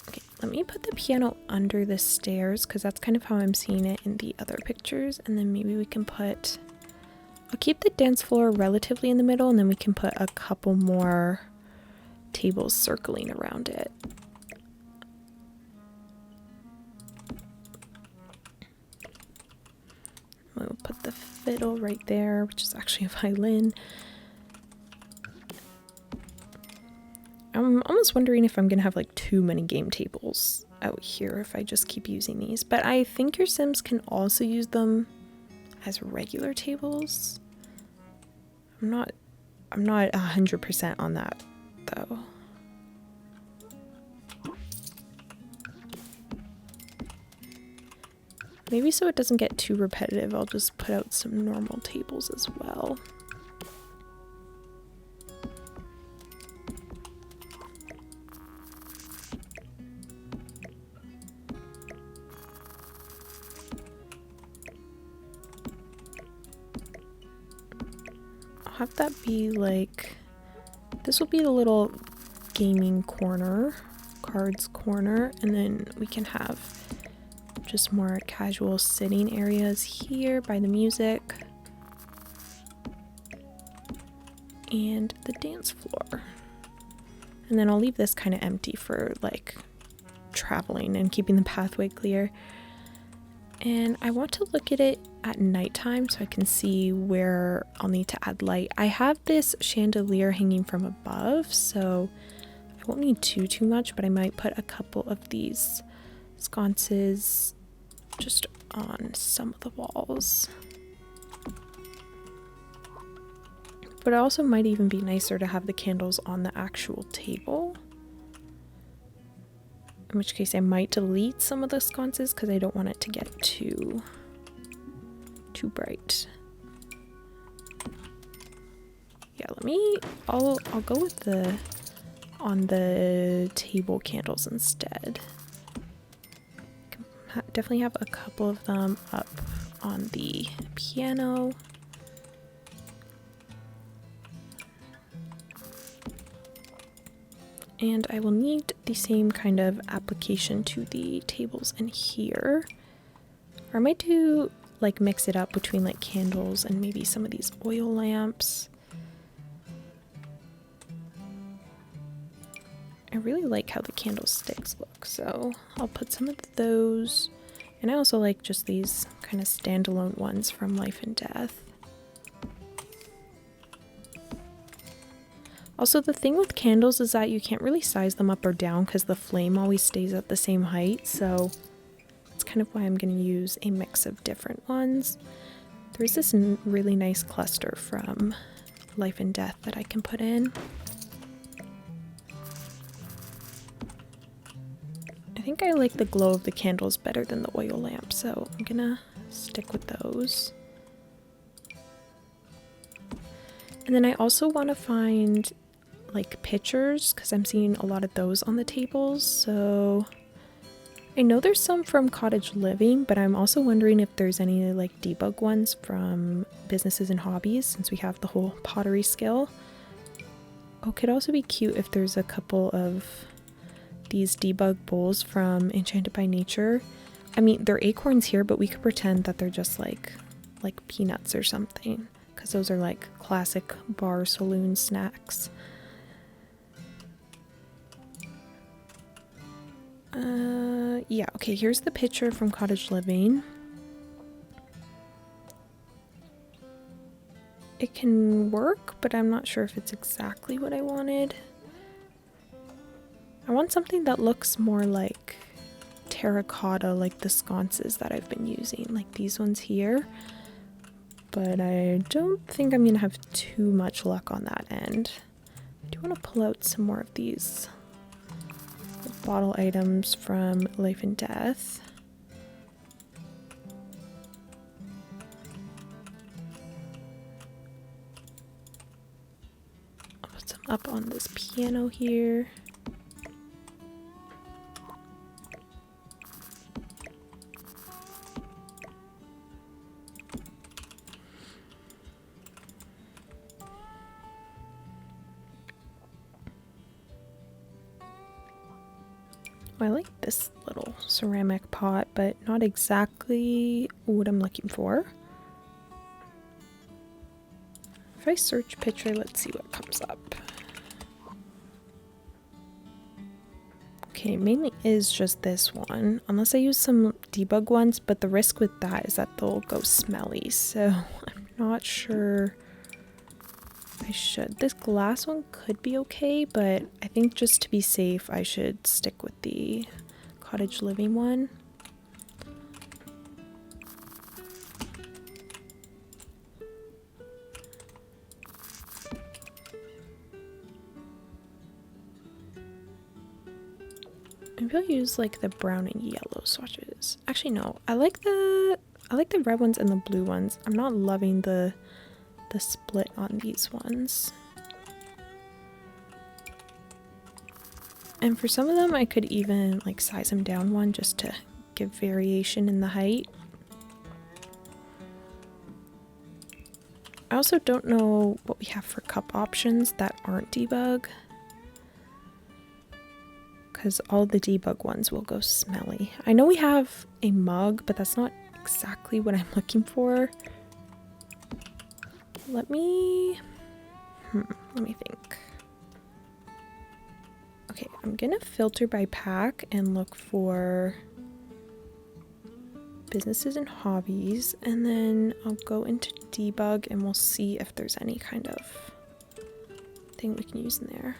Okay, let me put the piano under the stairs because that's kind of how I'm seeing it in the other pictures. And then maybe we can put, I'll keep the dance floor relatively in the middle, and then we can put a couple more tables circling around it. We'll put the fiddle right there, which is actually a violin. I'm almost wondering if I'm gonna have like too many game tables out here if I just keep using these, but I think your Sims can also use them as regular tables. I'm not 100% on that though. Maybe so it doesn't get too repetitive, I'll just put out some normal tables as well. I'll have that be like, this will be the little gaming corner, cards corner, and then we can have just more casual sitting areas here by the music and the dance floor. And then I'll leave this kind of empty for like traveling and keeping the pathway clear. And I want to look at it at nighttime so I can see where I'll need to add light. I have this chandelier hanging from above, so I won't need too much, but I might put a couple of these sconces just on some of the walls. But it also might even be nicer to have the candles on the actual table. In which case I might delete some of the sconces because I don't want it to get too bright. Yeah, I'll go with the on the table candles instead. Definitely have a couple of them up on the piano. And I will need the same kind of application to the tables in here. Or I might do like mix it up between like candles and maybe some of these oil lamps. I really like how the candlesticks look, so I'll put some of those. And I also like just these kind of standalone ones from Life and Death. Also, the thing with candles is that you can't really size them up or down because the flame always stays at the same height, so that's kind of why I'm going to use a mix of different ones. There's this really nice cluster from Life and Death that I can put in. I think I like the glow of the candles better than the oil lamp, so I'm gonna stick with those. And then I also want to find like pictures because I'm seeing a lot of those on the tables, so I know there's some from Cottage Living, but I'm also wondering if there's any like debug ones from Businesses and Hobbies since we have the whole pottery skill. Oh, it could also be cute if there's a couple of these debug bowls from Enchanted by Nature. I mean, they're acorns here, but we could pretend that they're just like peanuts or something, because those are like classic bar saloon snacks. Yeah, okay, here's the picture from Cottage Living. It can work, but I'm not sure if it's exactly what I wanted. I want something that looks more like terracotta, like the sconces that I've been using, like these ones here. But I don't think I'm gonna have too much luck on that end. I do want to pull out some more of these bottle items from Life and Death. I'll put some up on this piano here. I like this little ceramic pot, but not exactly what I'm looking for. If I search picture, let's see what comes up. Okay, Okay, mainly is just this one, unless I use some debug ones, but the risk with that is that they'll go smelly, so I'm not sure I should. This glass one could be okay, but I think just to be safe, I should stick with the cottage living one. Maybe I'll use like the brown and yellow swatches. Actually, no, I like the red ones and the blue ones. I'm not loving the split on these ones. And for some of them, I could even like size them down one just to give variation in the height. I also don't know what we have for cup options that aren't debug, because all the debug ones will go smelly. I know we have a mug, but that's not exactly what I'm looking for. Let me think. Okay, I'm gonna filter by pack and look for businesses and hobbies, and then I'll go into debug and we'll see if there's any kind of thing we can use in there.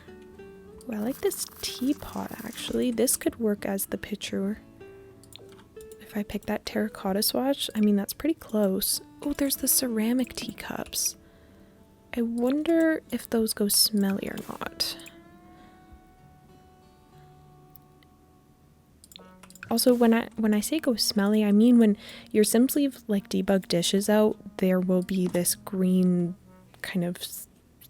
Oh, I like this teapot actually. This could work as the picture. If I pick that terracotta swatch, I mean, that's pretty close. Oh, there's the ceramic teacups. I wonder if those go smelly or not. Also, when I say go smelly, I mean when your Sims leave like debug dishes out, there will be this green kind of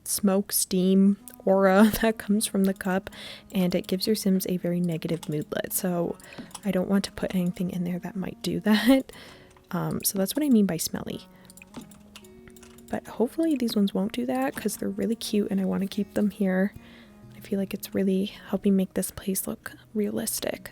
smoke, steam aura that comes from the cup, and it gives your Sims a very negative moodlet. So I don't want to put anything in there that might do that. So that's what I mean by smelly. But hopefully these ones won't do that because they're really cute and I want to keep them here. I feel like it's really helping make this place look realistic.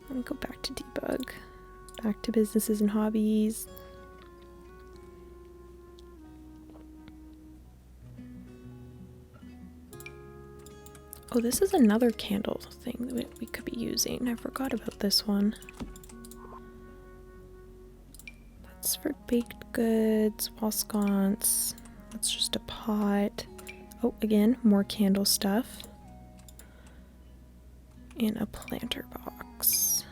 Let me go back to debug, back to businesses and hobbies. Oh, this is another candle thing that we could be using. I forgot about this one. That's for baked goods, wall sconce. That's just a pot. Oh, again, more candle stuff. And a planter box.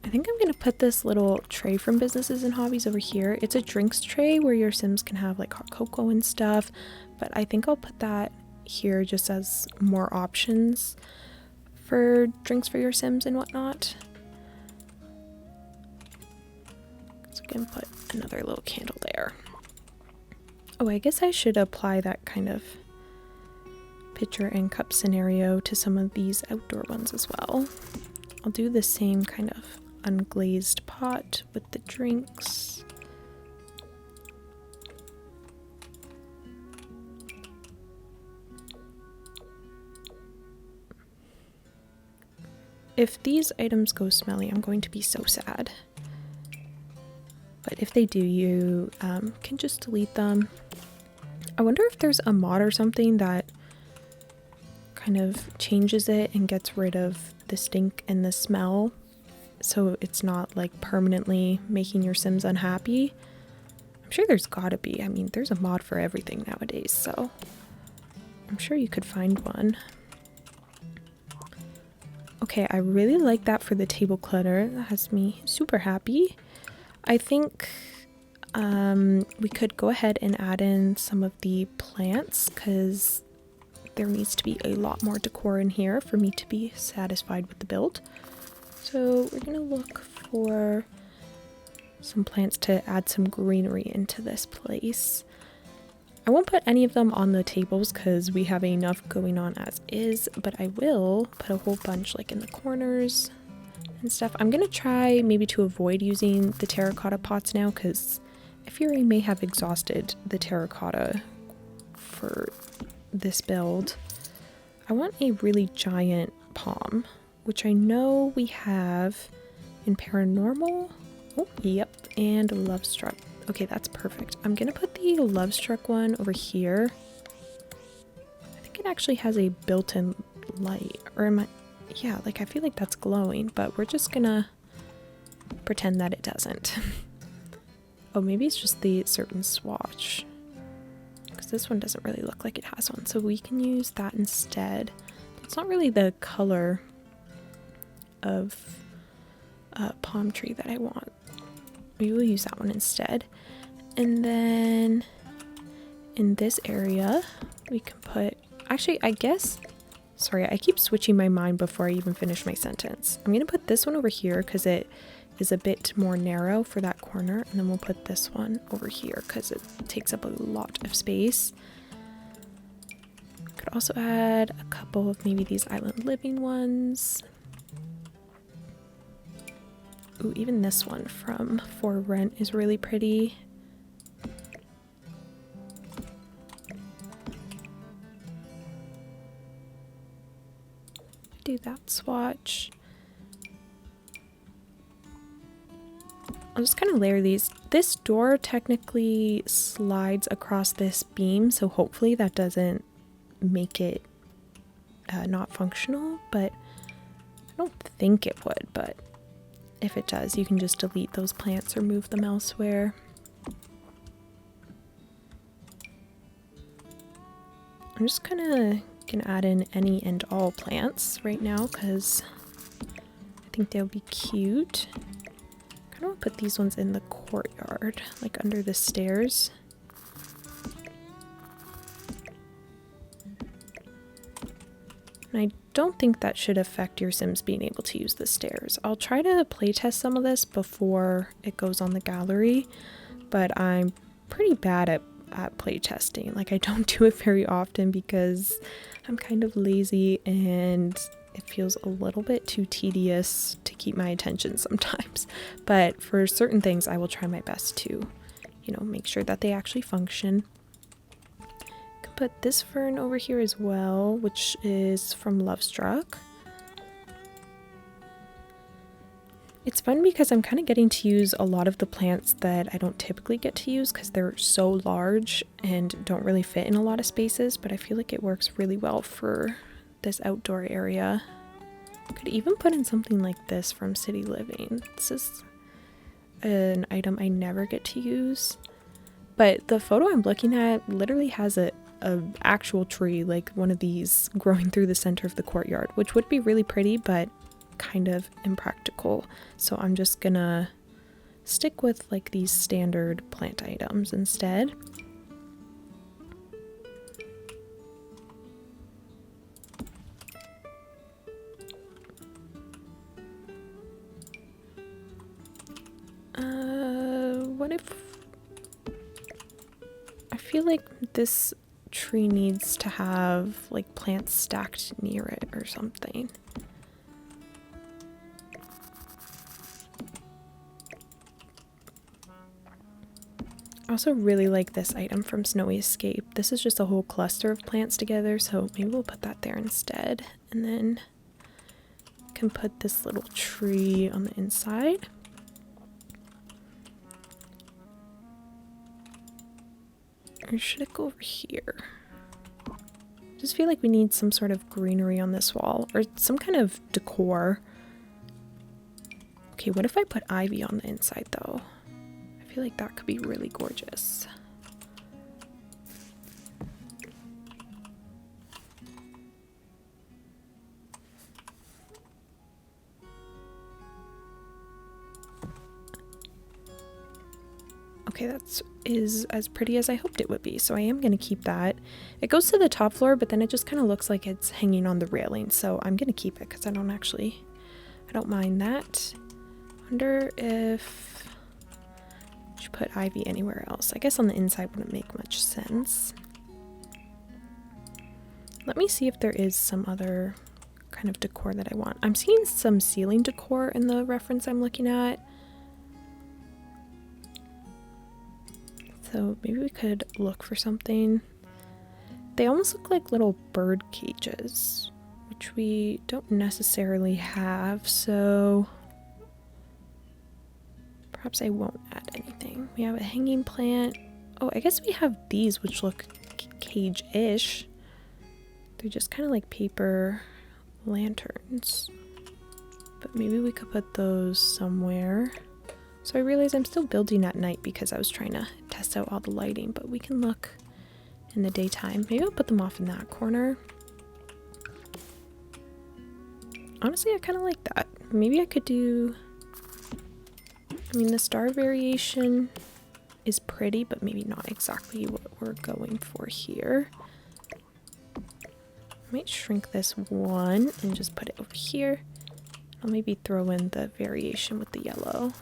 I think I'm going to put this little tray from businesses and hobbies over here. It's a drinks tray where your Sims can have like hot cocoa and stuff, but I think I'll put that here just as more options for drinks for your Sims and whatnot. So I can put another little candle there. Oh, I guess I should apply that kind of pitcher and cup scenario to some of these outdoor ones as well. I'll do the same kind of unglazed pot with the drinks. If these items go smelly, I'm going to be so sad. But if they do, you can just delete them. I wonder if there's a mod or something that kind of changes it and gets rid of the stink and the smell, so it's not like permanently making your Sims unhappy. I'm sure there's gotta be. I mean, there's a mod for everything nowadays, so I'm sure you could find one. Okay, I really like that for the table clutter. That has me super happy. I think we could go ahead and add in some of the plants because there needs to be a lot more decor in here for me to be satisfied with the build. So we're gonna look for some plants to add some greenery into this place. I won't put any of them on the tables because we have enough going on as is, but I will put a whole bunch like in the corners and stuff. I'm gonna try maybe to avoid using the terracotta pots now because I fear I may have exhausted the terracotta for this build. I want a really giant palm, which I know we have in paranormal. Oh, yep, and love struck. Okay, that's perfect. I'm gonna put the love struck one over here. I think it actually has a built-in light, or am I? Yeah, like I feel like that's glowing, but we're just gonna pretend that it doesn't. Oh, maybe it's just the certain swatch, because this one doesn't really look like it has one, so we can use that instead. It's not really the color of palm tree that I want. We will use that one instead. And then in this area we can put, actually I guess, sorry, I keep switching my mind before I even finish my sentence. I'm gonna put this one over here because it is a bit more narrow for that corner, and then we'll put this one over here because it takes up a lot of space. Could also add a couple of maybe these island living ones. Ooh, even this one from For Rent is really pretty. Do that swatch. I'll just kind of layer these. This door technically slides across this beam, so hopefully that doesn't make it not functional, but I don't think it would, but if it does, you can just delete those plants or move them elsewhere. I'm just kind of gonna add in any and all plants right now because I think they'll be cute. I kind of want to put these ones in the courtyard, like under the stairs. And I don't think that should affect your Sims being able to use the stairs. I'll try to playtest some of this before it goes on the gallery, but I'm pretty bad at playtesting. Like, I don't do it very often because I'm kind of lazy and it feels a little bit too tedious to keep my attention sometimes. But for certain things, I will try my best to, you know, make sure that they actually function. Put this fern over here as well, which is from Love Struck. It's fun because I'm kind of getting to use a lot of the plants that I don't typically get to use because they're so large and don't really fit in a lot of spaces, but I feel like it works really well for this outdoor area. I could even put in something like this from City Living. This is an item I never get to use, but the photo I'm looking at literally has a actual tree, like one of these, growing through the center of the courtyard, which would be really pretty but kind of impractical. So I'm just gonna stick with like these standard plant items instead. What if I feel like this tree needs to have like plants stacked near it or something. I also really like this item from Snowy Escape. This is just a whole cluster of plants together, so maybe we'll put that there instead. And then can put this little tree on the inside. Or should it go over here? I just feel like we need some sort of greenery on this wall, or some kind of decor. Okay, what if I put ivy on the inside though? I feel like that could be really gorgeous. Okay, that is as pretty as I hoped it would be, so I am going to keep that. It goes to the top floor, but then it just kind of looks like it's hanging on the railing, so I'm going to keep it because I don't mind that. Wonder if I should put ivy anywhere else. I guess on the inside wouldn't make much sense. Let me see if there is some other kind of decor that I want. I'm seeing some ceiling decor in the reference I'm looking at. So maybe we could look for something. They almost look like little bird cages, which we don't necessarily have, so perhaps I won't add anything. We have a hanging plant. Oh, I guess we have these, which look cage-ish. They're just kind of like paper lanterns. But maybe we could put those somewhere. So I realize I'm still building at night because I was trying to test out all the lighting, but we can look in the daytime. Maybe I'll put them off in that corner. Honestly, I kind of like that. Maybe I could do... I mean, the star variation is pretty, but maybe not exactly what we're going for here. I might shrink this one and just put it over here. I'll maybe throw in the variation with the yellow.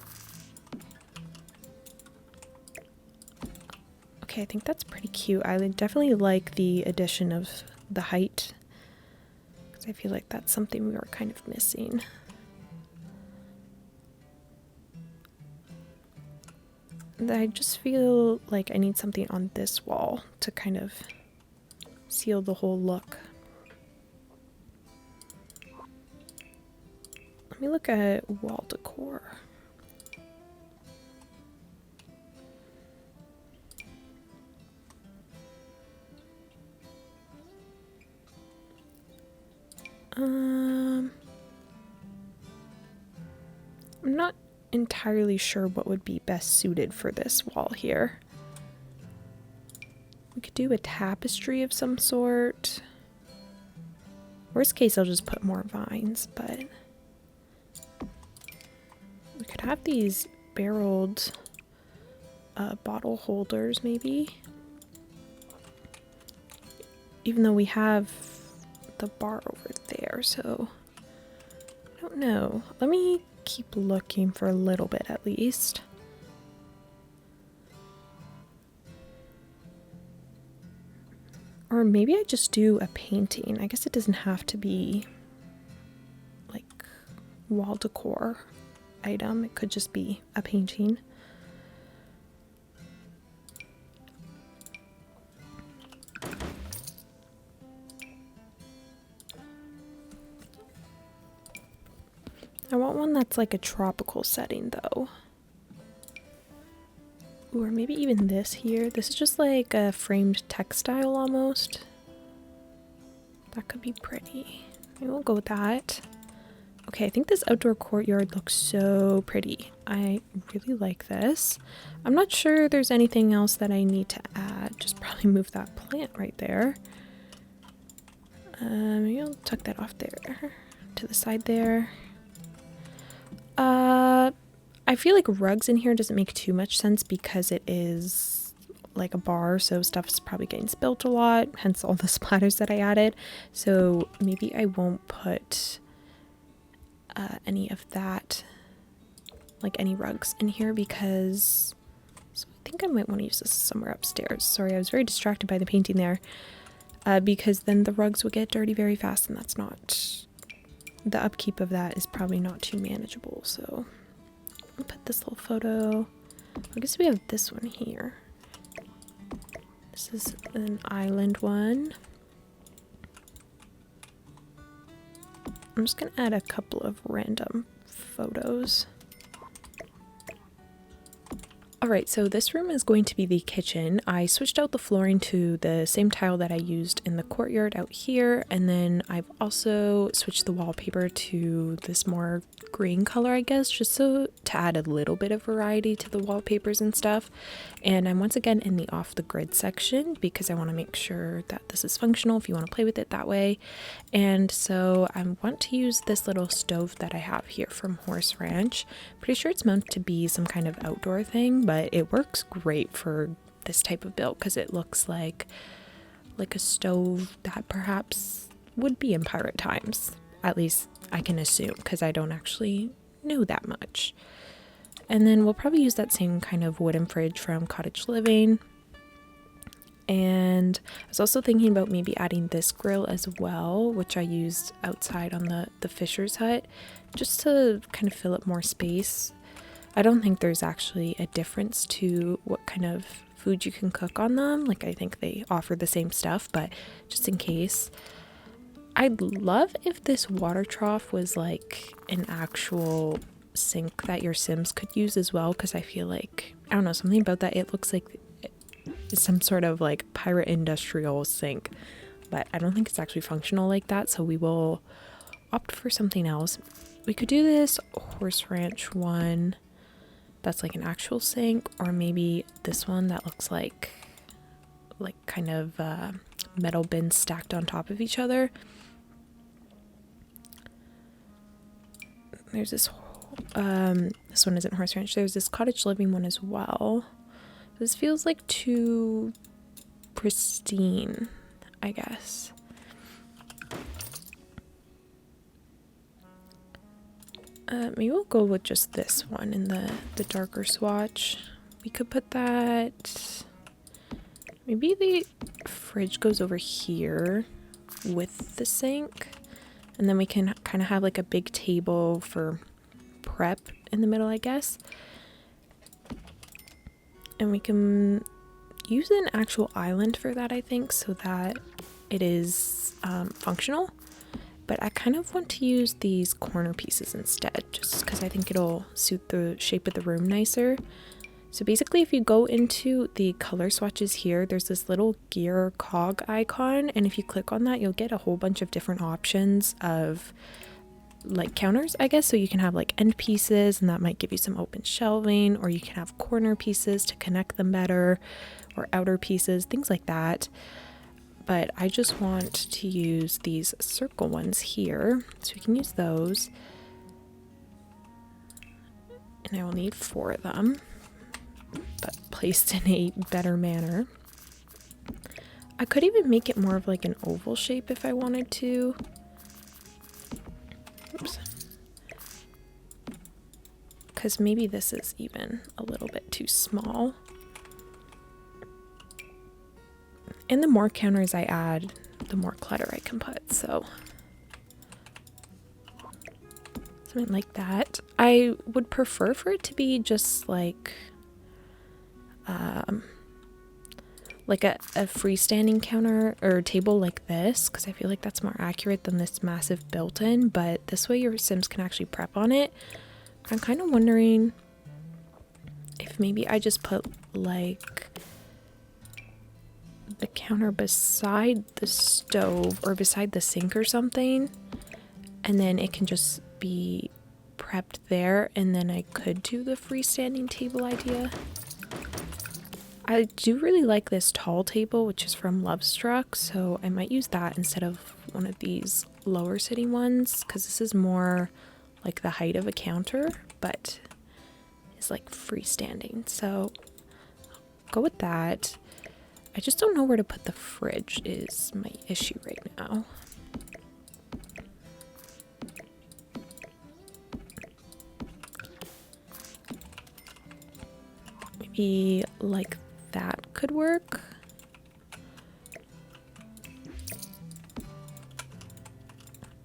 Okay, I think that's pretty cute. I definitely like the addition of the height, because I feel like that's something we were kind of missing. I just feel like I need something on this wall to kind of seal the whole look. Let me look at wall decor. I'm not entirely sure what would be best suited for this wall here. We could do a tapestry of some sort. Worst case, I'll just put more vines, but we could have these barreled bottle holders maybe. Even though we have the bar over there, so I don't know. Let me keep looking for a little bit at least. Or maybe I just do a painting. I guess it doesn't have to be like wall decor item. It could just be a painting. I want one that's like a tropical setting though. Or maybe even this here. This is just like a framed textile almost. That could be pretty. Maybe we'll go with that. Okay, I think this outdoor courtyard looks so pretty. I really like this. I'm not sure there's anything else that I need to add. Just probably move that plant right there. Maybe I'll tuck that off there. To the side there. I feel like rugs in here doesn't make too much sense because it is like a bar, so stuff's probably getting spilt a lot, hence all the splatters that I added. So maybe I won't put any of that, like any rugs in here, because so I think I might want to use this somewhere upstairs. Sorry, I was very distracted by the painting there, because then the rugs would get dirty very fast, and that's not... The upkeep of that is probably not too manageable, so I'll put this little photo. I guess we have this one here. This is an island one. I'm just gonna add a couple of random photos. Alright, so this room is going to be the kitchen. I switched out the flooring to the same tile that I used in the courtyard out here, and then I've also switched the wallpaper to this more green color, I guess, just so to add a little bit of variety to the wallpapers and stuff. And I'm once again in the off the grid section because I want to make sure that this is functional if you want to play with it that way. And so I want to use this little stove that I have here from Horse Ranch. Pretty sure it's meant to be some kind of outdoor thing, but it works great for this type of build because it looks like a stove that perhaps would be in pirate times. At least I can assume, because I don't actually know that much. And then we'll probably use that same kind of wooden fridge from Cottage Living. And I was also thinking about maybe adding this grill as well, which I used outside on the fisher's hut, just to kind of fill up more space. I don't think there's actually a difference to what kind of food you can cook on them. Like, I think they offer the same stuff, but just in case. I'd love if this water trough was like an actual sink that your Sims could use as well, because I feel like, I don't know, something about that, it looks like some sort of like pirate industrial sink, but I don't think it's actually functional like that, so we will opt for something else. We could do this horse ranch one that's like an actual sink, or maybe this one that looks like kind of metal bins stacked on top of each other. There's this this one isn't horse ranch. There's this cottage living one as well. This feels like too pristine, I guess. Maybe we'll go with just this one in the darker swatch. We could put that, maybe the fridge goes over here with the sink, and then we can kind of have like a big table for prep in the middle, I guess. And we can use an actual island for that, I think, so that it is functional. But I kind of want to use these corner pieces instead, just because I think it'll suit the shape of the room nicer. So basically, if you go into the color swatches here, there's this little gear cog icon, and if you click on that, you'll get a whole bunch of different options of like counters, I guess. So you can have like end pieces, and that might give you some open shelving, or you can have corner pieces to connect them better, or outer pieces, things like that. But I just want to use these circle ones here, so we can use those. And I will need 4 of them, but placed in a better manner. I could even make it more of like an oval shape if I wanted to. Oops. Because maybe this is even a little bit too small. And the more counters I add, the more clutter I can put, so something like that. I would prefer for it to be just like a freestanding counter or table like this, because I feel like that's more accurate than this massive built-in, but this way your Sims can actually prep on it. I'm kind of wondering if maybe I just put like the counter beside the stove or beside the sink or something, and then it can just be prepped there, and then I could do the freestanding table idea. I do really like this tall table, which is from Lovestruck, so I might use that instead of one of these lower sitting ones, because this is more like the height of a counter, but it's like freestanding, so I'll go with that. I just don't know where to put the fridge is my issue right now. Maybe like that could work.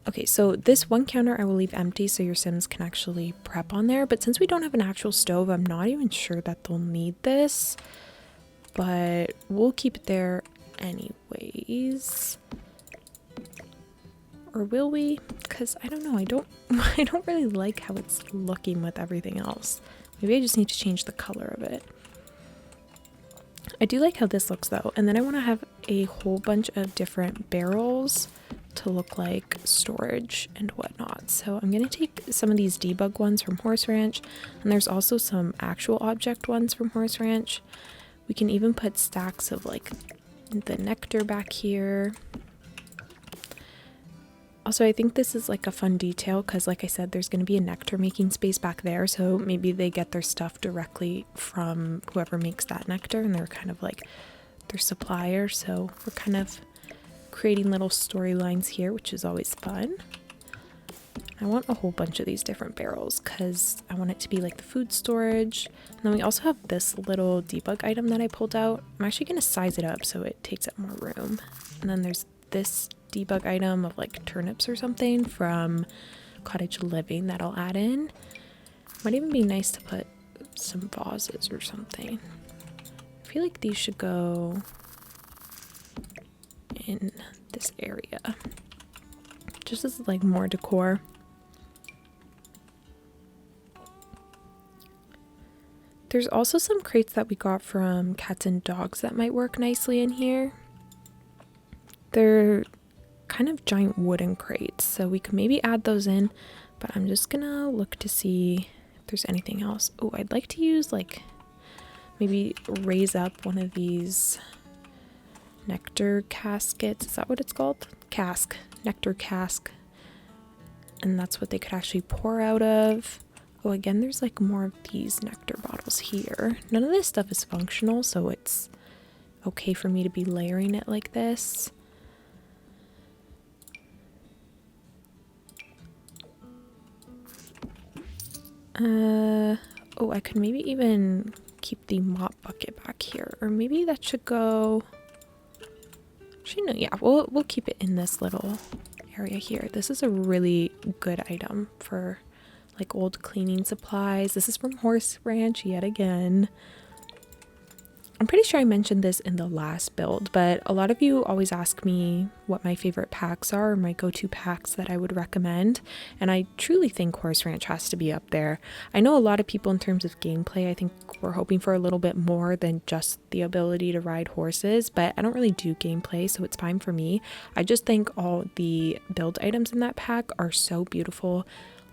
Okay, so this one counter I will leave empty so your Sims can actually prep on there, but since we don't have an actual stove, I'm not even sure that they'll need this, but we'll keep it there anyways. Or will we? Because I don't know, I don't really like how it's looking with everything else. Maybe I just need to change the color of it. I do like how this looks though, and then I want to have a whole bunch of different barrels to look like storage and whatnot. So I'm going to take some of these debug ones from Horse Ranch, and there's also some actual object ones from Horse Ranch. We can even put stacks of like the nectar back here. Also, I think this is like a fun detail because, like I said, there's going to be a nectar making space back there, so maybe they get their stuff directly from whoever makes that nectar, and they're kind of like their supplier, so we're kind of creating little storylines here, which is always fun. I want a whole bunch of these different barrels because I want it to be like the food storage. And then we also have this little debug item that I pulled out. I'm actually going to size it up so it takes up more room. And then there's this debug item of like turnips or something from Cottage Living that I'll add in. Might even be nice to put some vases or something. I feel like these should go in this area. just as like more decor. There's also some crates that we got from cats and dogs that might work nicely in here. They're kind of giant wooden crates, so we could maybe add those in, but I'm just gonna look to see if there's anything else. Oh, I'd like to use like maybe raise up one of these nectar caskets. Is that what it's called? Cask. Nectar cask. And that's what they could actually pour out of. Oh, again, there's like more of these nectar bottles here. None of this stuff is functional, so it's okay for me to be layering it like this. Oh, I could maybe even keep the mop bucket back here, or maybe that should go. Actually, no, yeah, we'll keep it in this little area here. This is a really good item for like old cleaning supplies. This is from Horse Ranch yet again. I'm pretty sure I mentioned this in the last build, but a lot of you always ask me what my favorite packs are, or my go-to packs that I would recommend, and I truly think Horse Ranch has to be up there. I know a lot of people in terms of gameplay, I think we're hoping for a little bit more than just the ability to ride horses, but I don't really do gameplay, so it's fine for me. I just think all the build items in that pack are so beautiful.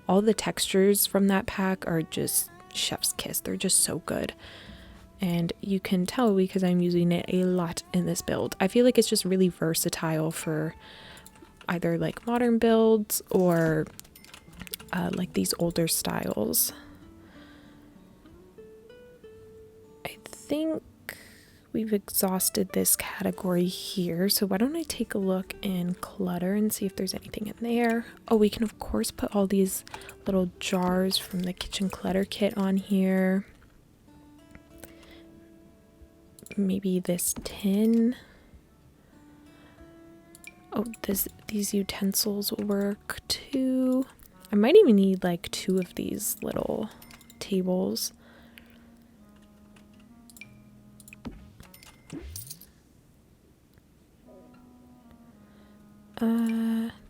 All the textures from that pack are just chef's kiss. They're just so good. And you can tell because I'm using it a lot in this build. I feel like it's just really versatile for either like modern builds or like these older styles. I think we've exhausted this category here, so why don't I take a look in clutter and see if there's anything in there. Oh, we can of course put all these little jars from the kitchen clutter kit on here. Maybe this tin. Oh, these utensils will work too. I might even need like 2 of these little tables.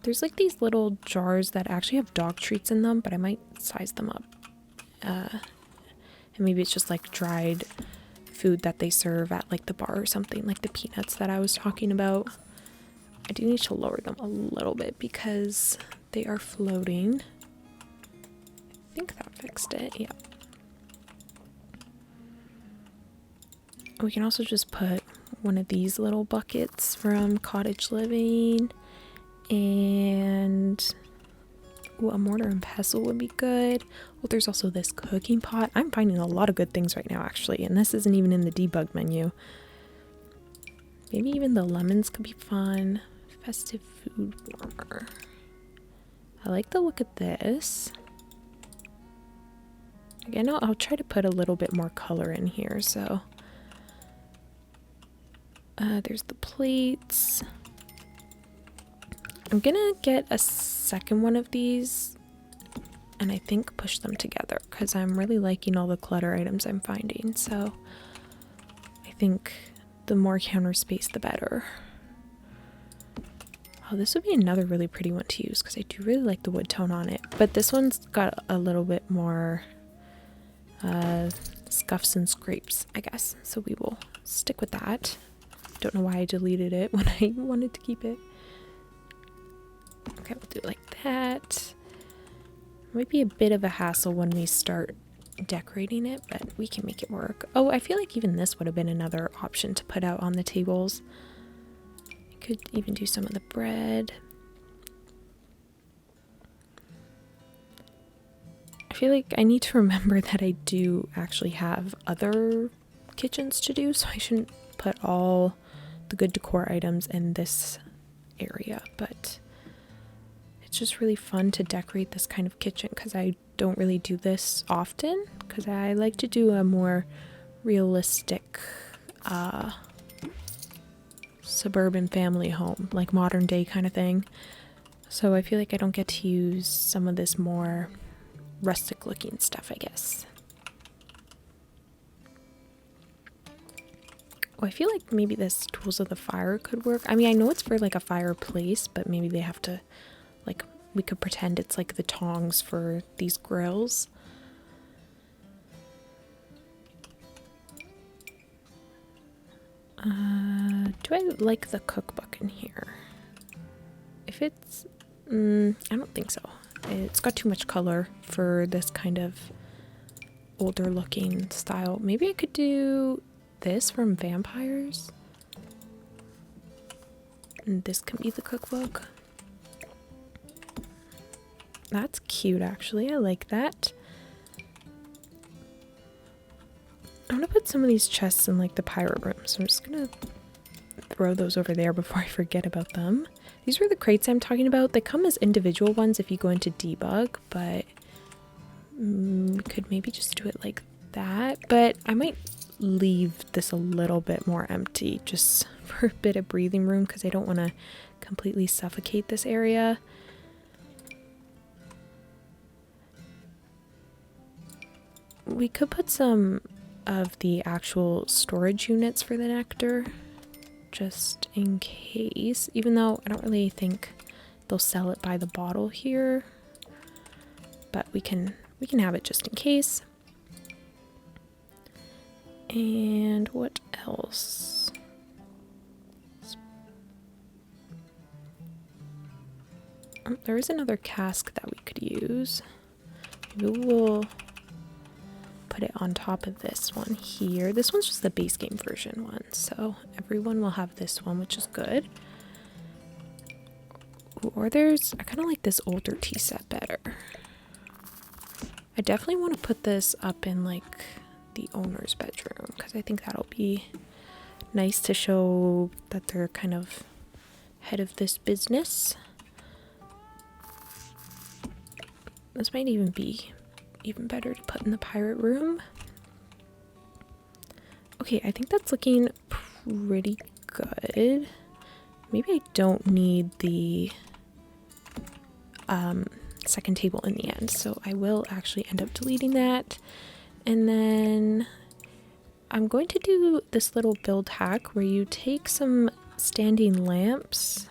There's like these little jars that actually have dog treats in them, but I might size them up. And maybe it's just like dried food that they serve at like the bar or something, like the peanuts that I was talking about. I do need to lower them a little bit because they are floating. I think that fixed it, yeah. We can also just put one of these little buckets from Cottage Living, and ooh, a mortar and pestle would be good. Well, there's also this cooking pot. I'm finding a lot of good things right now, actually, and this isn't even in the debug menu. Maybe even the lemons could be fun. Festive food warmer. I like the look of this. Again, I'll try to put a little bit more color in here, so. There's the plates. I'm gonna get a second one of these and I think push them together because I'm really liking all the clutter items I'm finding. So I think the more counter space, the better. Oh, this would be another really pretty one to use because I do really like the wood tone on it. But this one's got a little bit more scuffs and scrapes, I guess. So we will stick with that. Don't know why I deleted it when I wanted to keep it. Okay, we'll do it like that. Might be a bit of a hassle when we start decorating it, but we can make it work. Oh, I feel like even this would have been another option to put out on the tables. I could even do some of the bread. I feel like I need to remember that I do actually have other kitchens to do, so I shouldn't put all the good decor items in this area, but it's just really fun to decorate this kind of kitchen because I don't really do this often because I like to do a more realistic suburban family home, like modern day kind of thing. So I feel like I don't get to use some of this more rustic looking stuff, I guess. Oh, I feel like maybe this tools of the fire could work. I mean, I know it's for like a fireplace, but maybe they have to Like, we could pretend it's like the tongs for these grills. Do I like the cookbook in here? If it's... I don't think so. It's got too much color for this kind of older looking style. Maybe I could do this from Vampires. And this can be the cookbook. That's cute, actually. I like that. I'm gonna put some of these chests in like the pirate room, so I'm just gonna throw those over there before I forget about them. These were the crates I'm talking about. They come as individual ones if you go into debug, but we could maybe just do it like that. But I might leave this a little bit more empty just for a bit of breathing room because I don't want to completely suffocate this area. We could put some of the actual storage units for the nectar just in case, even though I don't really think they'll sell it by the bottle here, but we can have it just in case. And what else? Oh, there is another cask that we could use. Maybe we'll put it on top of this one here. This one's just the base game version one, so everyone will have this one, which is good. Ooh, or there's, I kind of like this older tea set better. I definitely want to put this up in like the owner's bedroom because I think that'll be nice to show that they're kind of head of this business. This might even be even better to put in the pirate room. Okay, I think that's looking pretty good. Maybe I don't need the second table in the end, so I will actually end up deleting that. And then I'm going to do this little build hack where you take some standing lamps.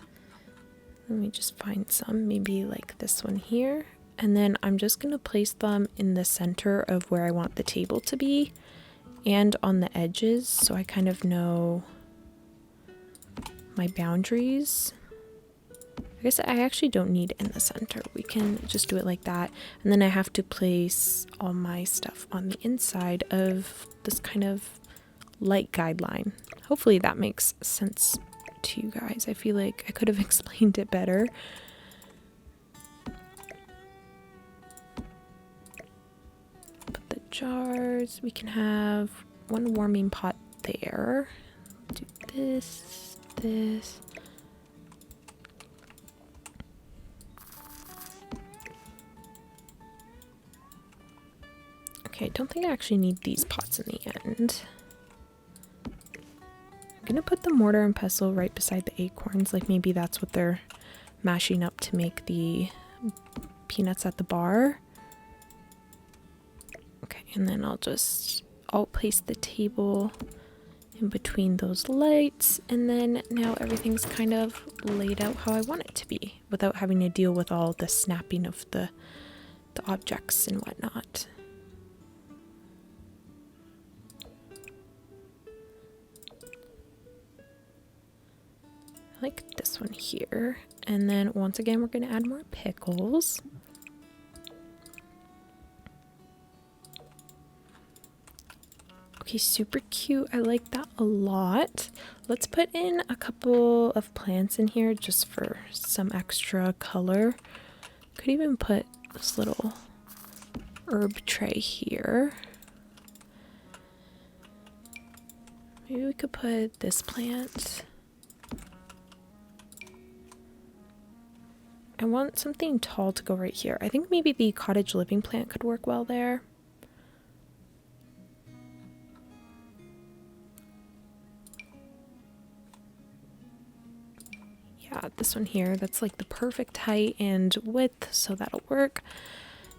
Let me just find some, maybe like this one here. And then I'm just going to place them in the center of where I want the table to be and on the edges so I kind of know my boundaries. I guess I actually don't need it in the center. We can just do it like that. And then I have to place all my stuff on the inside of this kind of light guideline. Hopefully that makes sense to you guys. I feel like I could have explained it better. Jars, we can have one warming pot there. Do this. Okay, I don't think I actually need these pots in the end. I'm gonna put the mortar and pestle right beside the acorns, like maybe that's what they're mashing up to make the peanuts at the bar. Okay, and then I'll place the table in between those lights, and then now everything's kind of laid out how I want it to be without having to deal with all the snapping of the objects and whatnot. I like this one here, and then once again we're going to add more pickles. Okay, super cute. I like that a lot. Let's put in a couple of plants in here just for some extra color. Could even put this little herb tray here. Maybe we could put this plant. I want something tall to go right here. I think maybe the cottage living plant could work well there. This one here, that's like the perfect height and width, so that'll work.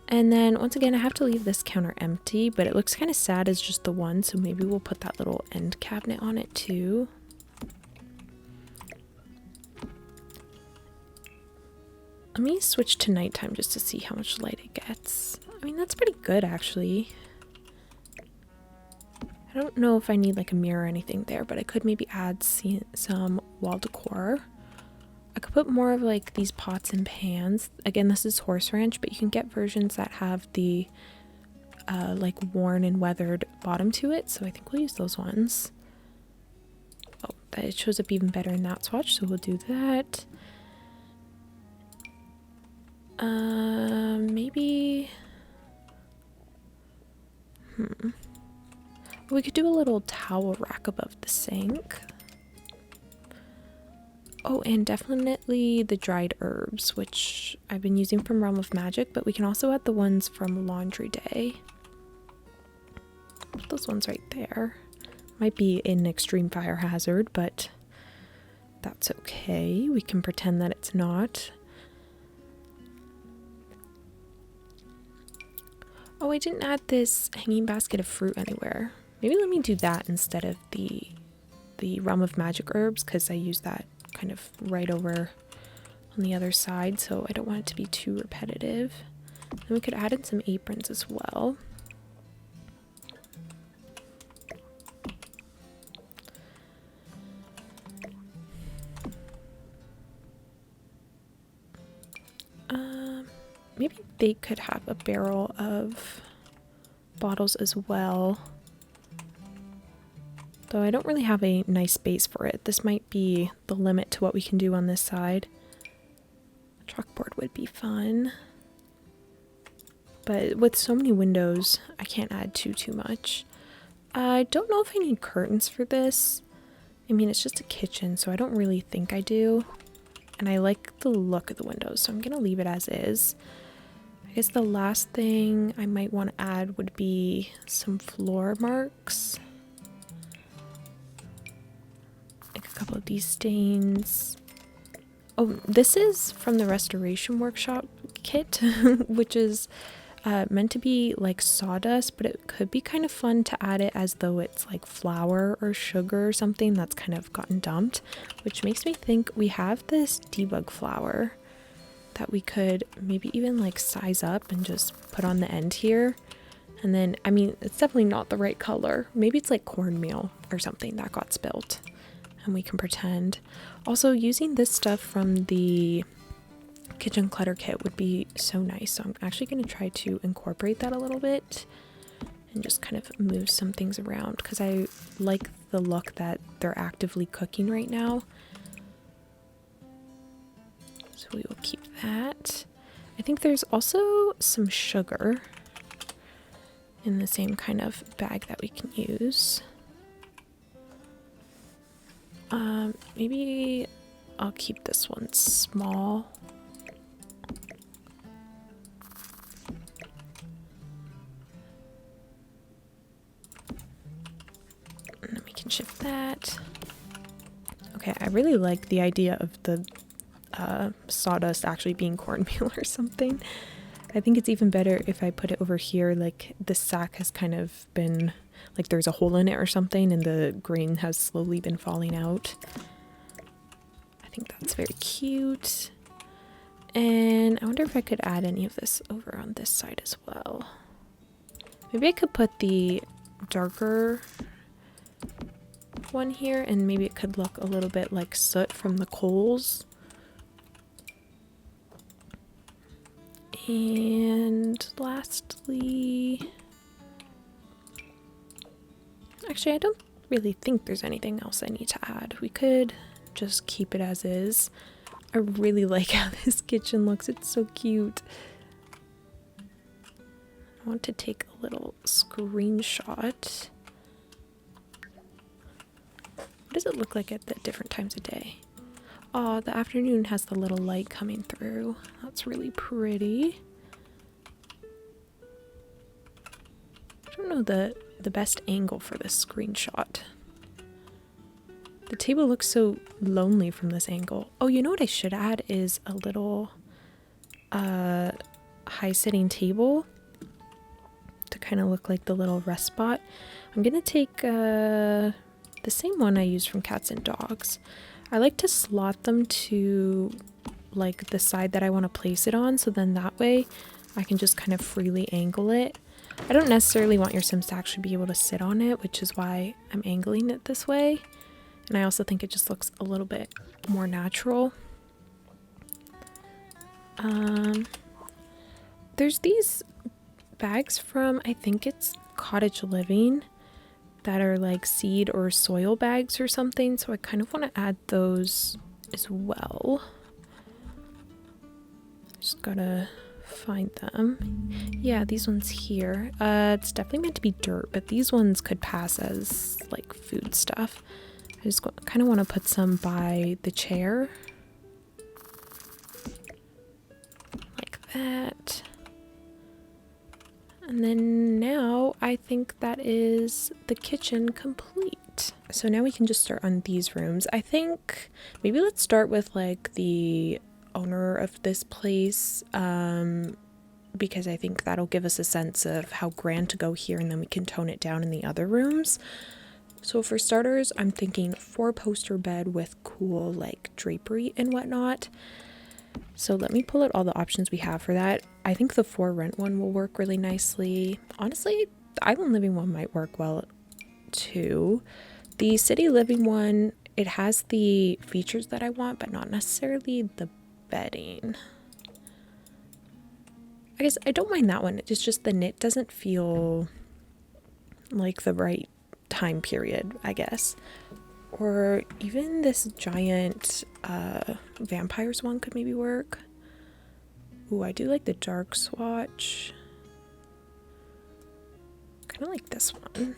And then once again I have to leave this counter empty, but it looks kind of sad as just the one, so maybe we'll put that little end cabinet on it too. Let me switch to nighttime just to see how much light it gets. I mean, that's pretty good actually. I don't know if I need like a mirror or anything there, but I could maybe add some wall decor. I could put more of like these pots and pans. Again, this is Horse Ranch, but you can get versions that have the like worn and weathered bottom to it, so I think we'll use those ones. Oh, it shows up even better in that swatch, so we'll do that. Maybe we could do a little towel rack above the sink. Oh, and definitely the dried herbs, which I've been using from Realm of Magic, but we can also add the ones from Laundry Day. Put those ones right there. Might be an extreme fire hazard, but that's okay. We can pretend that it's not. Oh, I didn't add this hanging basket of fruit anywhere. Maybe let me do that instead of the Realm of Magic herbs, because I use that kind of right over on the other side, so I don't want it to be too repetitive. Then we could add in some aprons as well. Maybe they could have a barrel of bottles as well. Though I don't really have a nice base for it. This might be the limit to what we can do on this side. Chalkboard would be fun. But with so many windows, I can't add too much. I don't know if I need curtains for this. I mean, it's just a kitchen, so I don't really think I do. And I like the look of the windows, so I'm going to leave it as is. I guess the last thing I might want to add would be some floor marks. Like a couple of these stains. Oh, this is from the Restoration Workshop kit, which is meant to be like sawdust, but it could be kind of fun to add it as though it's like flour or sugar or something that's kind of gotten dumped, which makes me think we have this debug flour that we could maybe even like size up and just put on the end here. And then, I mean, it's definitely not the right color. Maybe it's like cornmeal or something that got spilt, and we can pretend. Also, using this stuff from the kitchen clutter kit would be so nice, so I'm actually going to try to incorporate that a little bit and just kind of move some things around, because I like the look that they're actively cooking right now. So we will keep that. I think there's also some sugar in the same kind of bag that we can use. Maybe I'll keep this one small. And then we can shift that. Okay, I really like the idea of the sawdust actually being cornmeal or something. I think it's even better if I put it over here, like the sack has kind of been, like there's a hole in it or something and the grain has slowly been falling out. I think that's very cute. And I wonder if I could add any of this over on this side as well. Maybe I could put the darker one here, and maybe it could look a little bit like soot from the coals. And lastly, actually I don't really think there's anything else I need to add. We could just keep it as is. I really like how this kitchen looks. It's so cute. I want to take a little screenshot. What does it look like at the different times of day? Oh, the afternoon has the little light coming through. That's really pretty. I don't know the best angle for this screenshot. The table looks so lonely from this angle. Oh, you know what I should add is a little high-sitting table to kind of look like the little rest spot. I'm gonna take the same one I used from Cats and Dogs. I like to slot them to like the side that I want to place it on, so then that way I can just kind of freely angle it. I don't necessarily want your Sims to actually be able to sit on it, which is why I'm angling it this way. And I also think it just looks a little bit more natural. There's these bags from, I think it's Cottage Living, that are like seed or soil bags or something, so I kind of want to add those as well. Just gotta find them. Yeah, these ones here. It's definitely meant to be dirt, but these ones could pass as like food stuff. I just kind of want to put some by the chair. Like that. And then now I think that is the kitchen complete. So now we can just start on these rooms. I think maybe let's start with like the owner of this place, because I think that'll give us a sense of how grand to go here, and then we can tone it down in the other rooms. So for starters, I'm thinking 4-poster bed with cool like drapery and whatnot. So let me pull out all the options we have for that. I think the for rent one will work really nicely. Honestly, the island living one might work well too. The city living one, it has the features that I want, but not necessarily the bedding. I guess I don't mind that one. It's just the knit doesn't feel like the right time period, I guess. Or even this giant vampires one could maybe work. Ooh, I do like the dark swatch. Kind of like this one.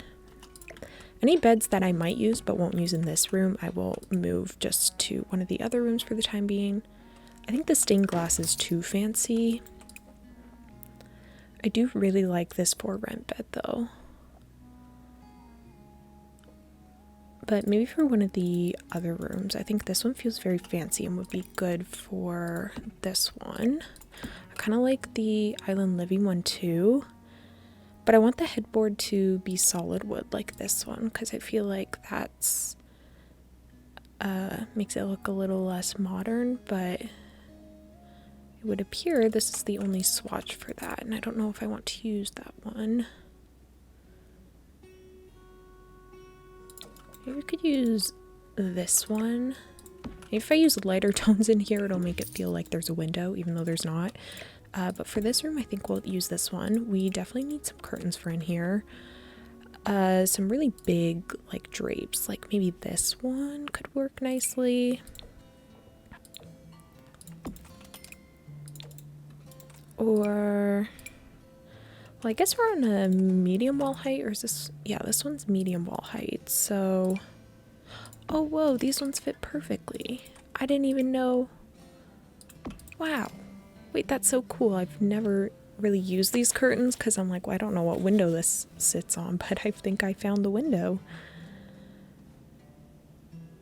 Any beds that I might use but won't use in this room, I will move just to one of the other rooms for the time being. I think the stained glass is too fancy. I do really like this for rent bed though. But maybe for one of the other rooms, I think this one feels very fancy and would be good for this one. I kind of like the island living one too, but I want the headboard to be solid wood like this one, because I feel like that's makes it look a little less modern, but it would appear this is the only swatch for that, and I don't know if I want to use that one. Maybe we could use this one. If I use lighter tones in here, it'll make it feel like there's a window, even though there's not. But for this room, I think we'll use this one. We definitely need some curtains for in here. Some really big, like, drapes. Like, maybe this one could work nicely. Or... well, I guess we're on a medium wall height, or is this... yeah, this one's medium wall height, so... oh, whoa, these ones fit perfectly. I didn't even know... wow. Wait, that's so cool. I've never really used these curtains, because I'm like, well, I don't know what window this sits on, but I think I found the window.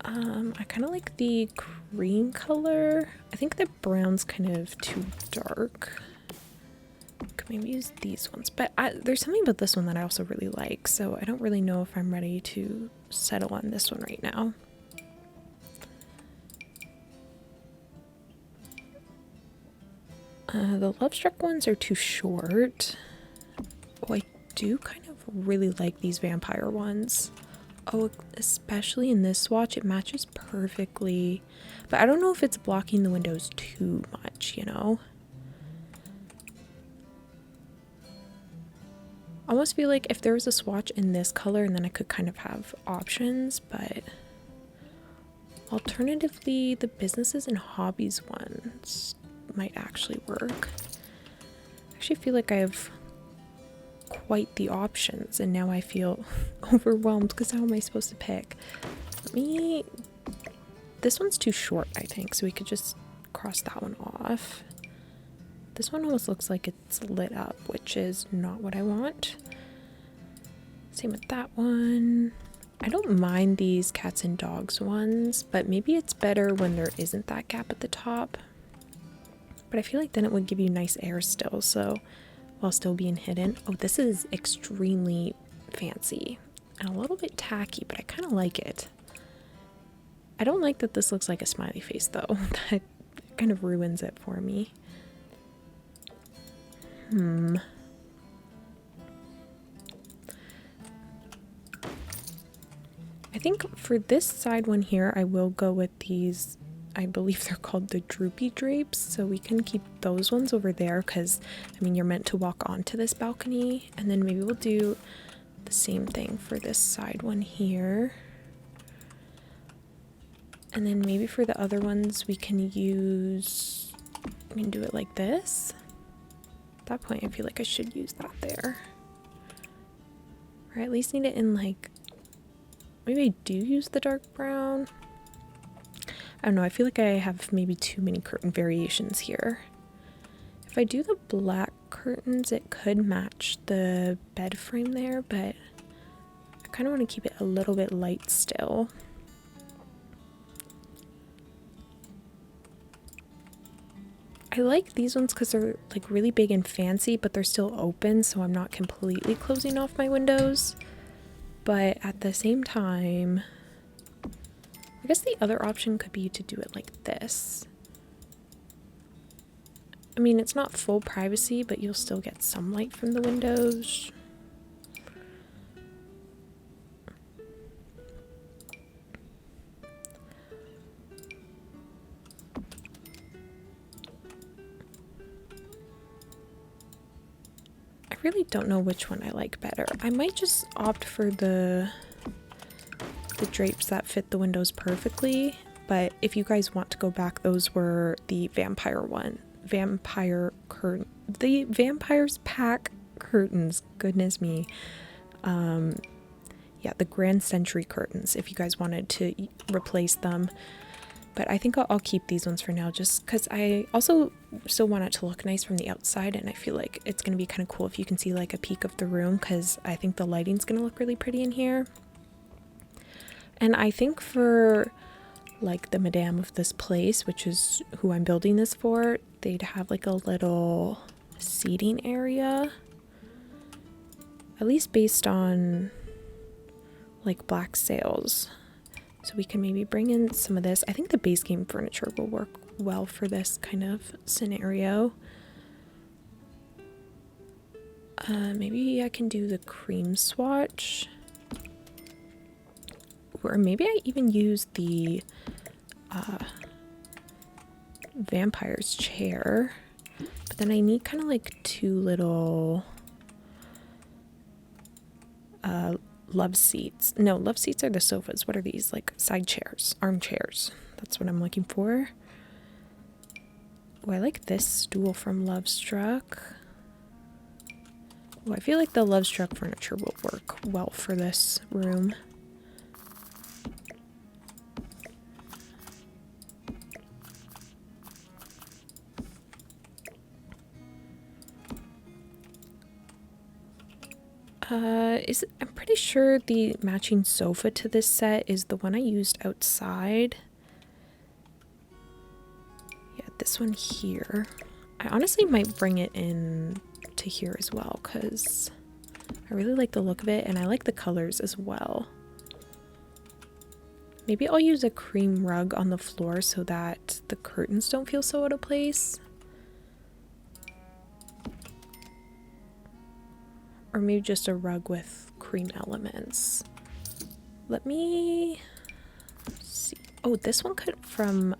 I kind of like the cream color. I think the brown's kind of too dark. Could maybe use these ones, but there's something about this one that I also really like, so I don't really know if I'm ready to settle on this one right now. The Love Struck ones are too short. Oh, I do kind of really like these vampire ones. Oh, especially in this swatch, it matches perfectly, but I don't know if it's blocking the windows too much, you know? I almost feel like if there was a swatch in this color, and then I could kind of have options, but alternatively, the businesses and hobbies ones might actually work. I actually feel like I have quite the options, and now I feel overwhelmed because how am I supposed to pick? This one's too short, I think, so we could just cross that one off. This one almost looks like it's lit up, which is not what I want. Same with that one. I don't mind these cats and dogs ones, but maybe it's better when there isn't that gap at the top. But I feel like then it would give you nice air still, so while still being hidden. Oh, this is extremely fancy and a little bit tacky, but I kind of like it. I don't like that this looks like a smiley face though. That kind of ruins it for me. I think for this side one here, I will go with these, I believe they're called the droopy drapes, so we can keep those ones over there because, I mean, you're meant to walk onto this balcony. And then maybe we'll do the same thing for this side one here. And then maybe for the other ones, we can do it like this. At that point, I feel like I should use that there. Or at least need it in like, maybe I do use the dark brown. I don't know, I feel like I have maybe too many curtain variations here. If I do the black curtains, it could match the bed frame there, but I kind of want to keep it a little bit light still. I like these ones because they're like really big and fancy, but they're still open, so I'm not completely closing off my windows. But at the same time, I guess the other option could be to do it like this. I mean, it's not full privacy, but you'll still get some light from the windows. I really don't know which one I like better. I might just opt for the drapes that fit the windows perfectly, but if you guys want to go back, those were the the Vampire's Pack curtains. Goodness me. Yeah, the Grand Century curtains, if you guys wanted to replace them. But I think I'll keep these ones for now, just because I also still want it to look nice from the outside, and I feel like it's going to be kind of cool if you can see like a peek of the room, because I think the lighting's going to look really pretty in here. And I think for like the madame of this place, which is who I'm building this for, they'd have like a little seating area, at least based on like black sails. So we can maybe bring in some of this. I think the base game furniture will work well for this kind of scenario. Maybe I can do the cream swatch. Or maybe I even use the vampire's chair. But then I need kind of like two little love seats. No, love seats are the sofas. What are these? Like side chairs, armchairs. That's what I'm looking for. Oh, I like this stool from Lovestruck. Oh, I feel like the Lovestruck furniture will work well for this room. I'm pretty sure the matching sofa to this set is the one I used outside. Yeah, this one here. I honestly might bring it in to here as well, because I really like the look of it and I like the colors as well. Maybe I'll use a cream rug on the floor so that the curtains don't feel so out of place. Or maybe just a rug with cream elements. Let me see. Oh, this one could from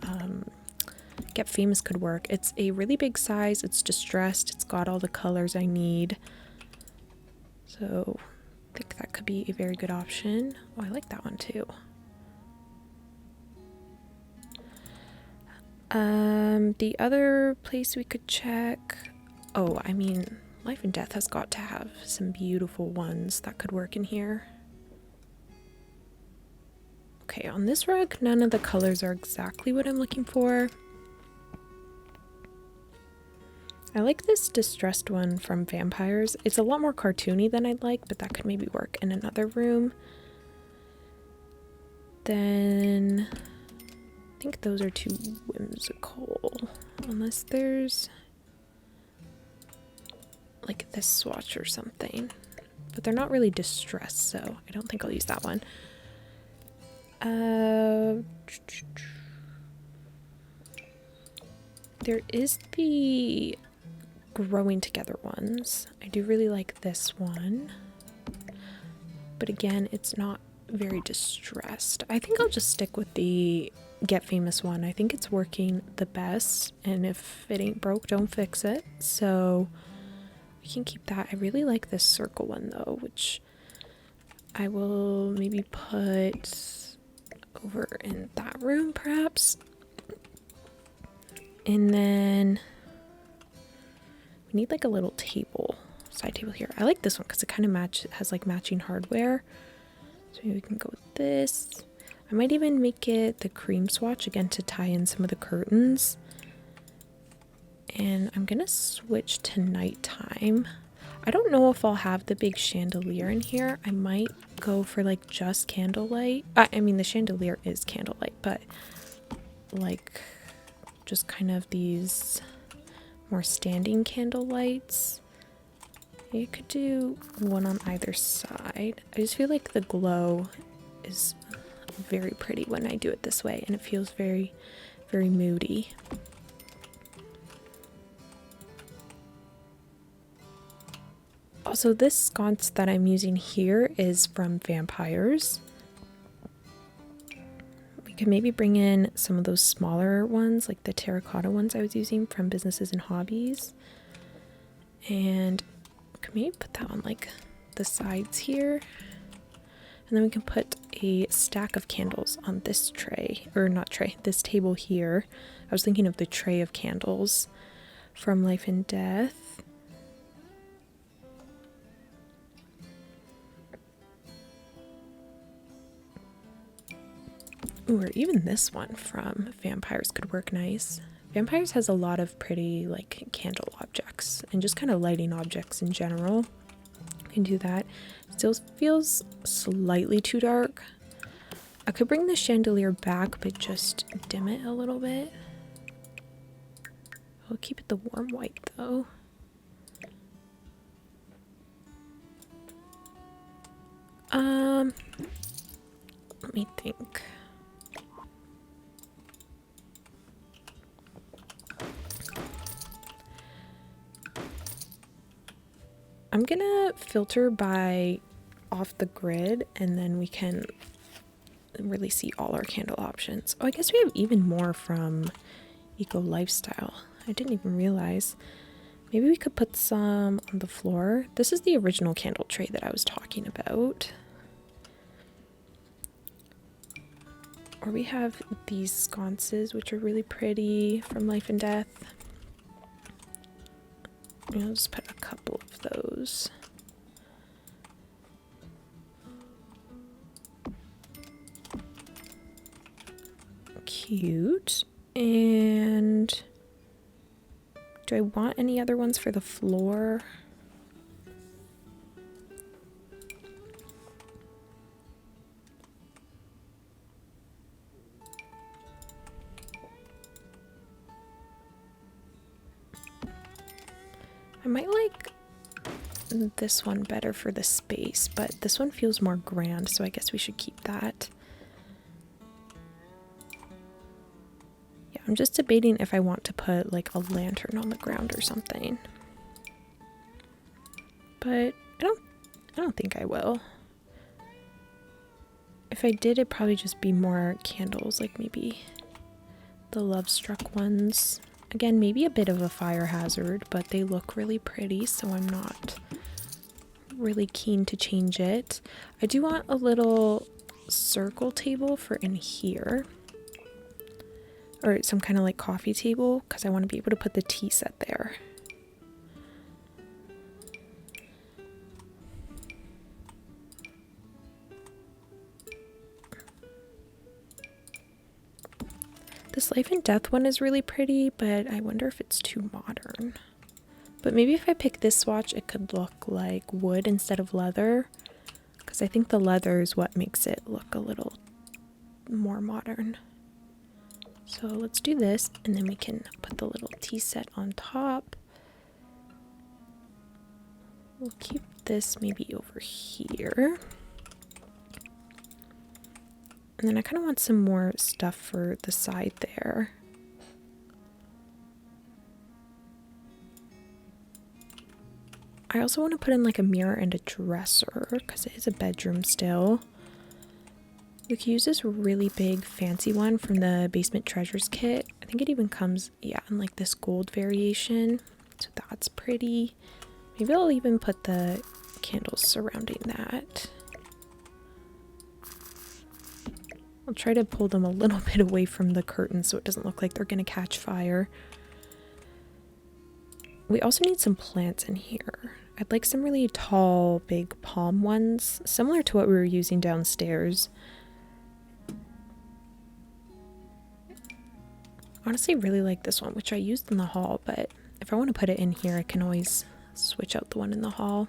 Get Famous could work. It's a really big size. It's distressed. It's got all the colors I need. So I think that could be a very good option. Oh, I like that one too. The other place we could check. Oh, I mean, Life and Death has got to have some beautiful ones that could work in here. Okay, on this rug, none of the colors are exactly what I'm looking for. I like this distressed one from Vampires. It's a lot more cartoony than I'd like, but that could maybe work in another room. Then I think those are too whimsical, unless there's like this swatch or something, but they're not really distressed, so I don't think I'll use that one. There is the growing together ones. I do really like this one. But again, it's not very distressed. I think I'll just stick with the Get Famous one. I think it's working the best, and if it ain't broke, don't fix it. So we can keep that. I really like this circle one though, which I will maybe put over in that room perhaps. And then we need like a little table, side table here. I like this one because it kind of has like matching hardware. So maybe we can go with this. I might even make it the cream swatch again to tie in some of the curtains. And I'm gonna switch to nighttime. I don't know if I'll have the big chandelier in here. I might go for like just candlelight. I mean the chandelier is candlelight, but like just kind of these more standing candle lights. You could do one on either side. I just feel like the glow is very pretty when I do it this way, and it feels very, very moody. Also, this sconce that I'm using here is from Vampires. We could maybe bring in some of those smaller ones, like the terracotta ones I was using from Businesses and Hobbies. And can maybe put that on like the sides here, and then we can put a stack of candles on this tray, or not tray, this table here. I was thinking of the tray of candles from Life and Death. Ooh, or even this one from Vampires could work nice. Vampires has a lot of pretty like candle objects and just kind of lighting objects in general. You can do that. Still feels slightly too dark. I could bring the chandelier back but just dim it a little bit. I'll keep it the warm white though. Let me think. I'm gonna filter by off the grid, and then we can really see all our candle options. Oh, I guess we have even more from Eco Lifestyle. I didn't even realize. Maybe we could put some on the floor. This is the original candle tray that I was talking about. Or we have these sconces, which are really pretty from Life and Death. I'll just put a couple of those. Cute. And do I want any other ones for the floor? I might like this one better for the space, but this one feels more grand, so I guess we should keep that. Yeah, I'm just debating if I want to put like a lantern on the ground or something. But I don't think I will. If I did, it'd probably just be more candles, like maybe the Love Struck ones. Again, maybe a bit of a fire hazard, but they look really pretty, so I'm not really keen to change it. I do want a little circle table for in here, or some kind of like coffee table, because I want to be able to put the tea set there. This Life and Death one is really pretty, but I wonder if it's too modern. But maybe if I pick this swatch, it could look like wood instead of leather, because I think the leather is what makes it look a little more modern. So let's do this, and then we can put the little tea set on top. We'll keep this maybe over here. And then I kind of want some more stuff for the side there. I also want to put in like a mirror and a dresser because it is a bedroom still. We could use this really big fancy one from the Basement Treasures kit. I think it even comes, yeah, in like this gold variation. So that's pretty. Maybe I'll even put the candles surrounding that. I'll try to pull them a little bit away from the curtains so it doesn't look like they're going to catch fire. We also need some plants in here. I'd like some really tall, big palm ones, similar to what we were using downstairs. Honestly, really like this one, which I used in the hall, but if I want to put it in here, I can always switch out the one in the hall.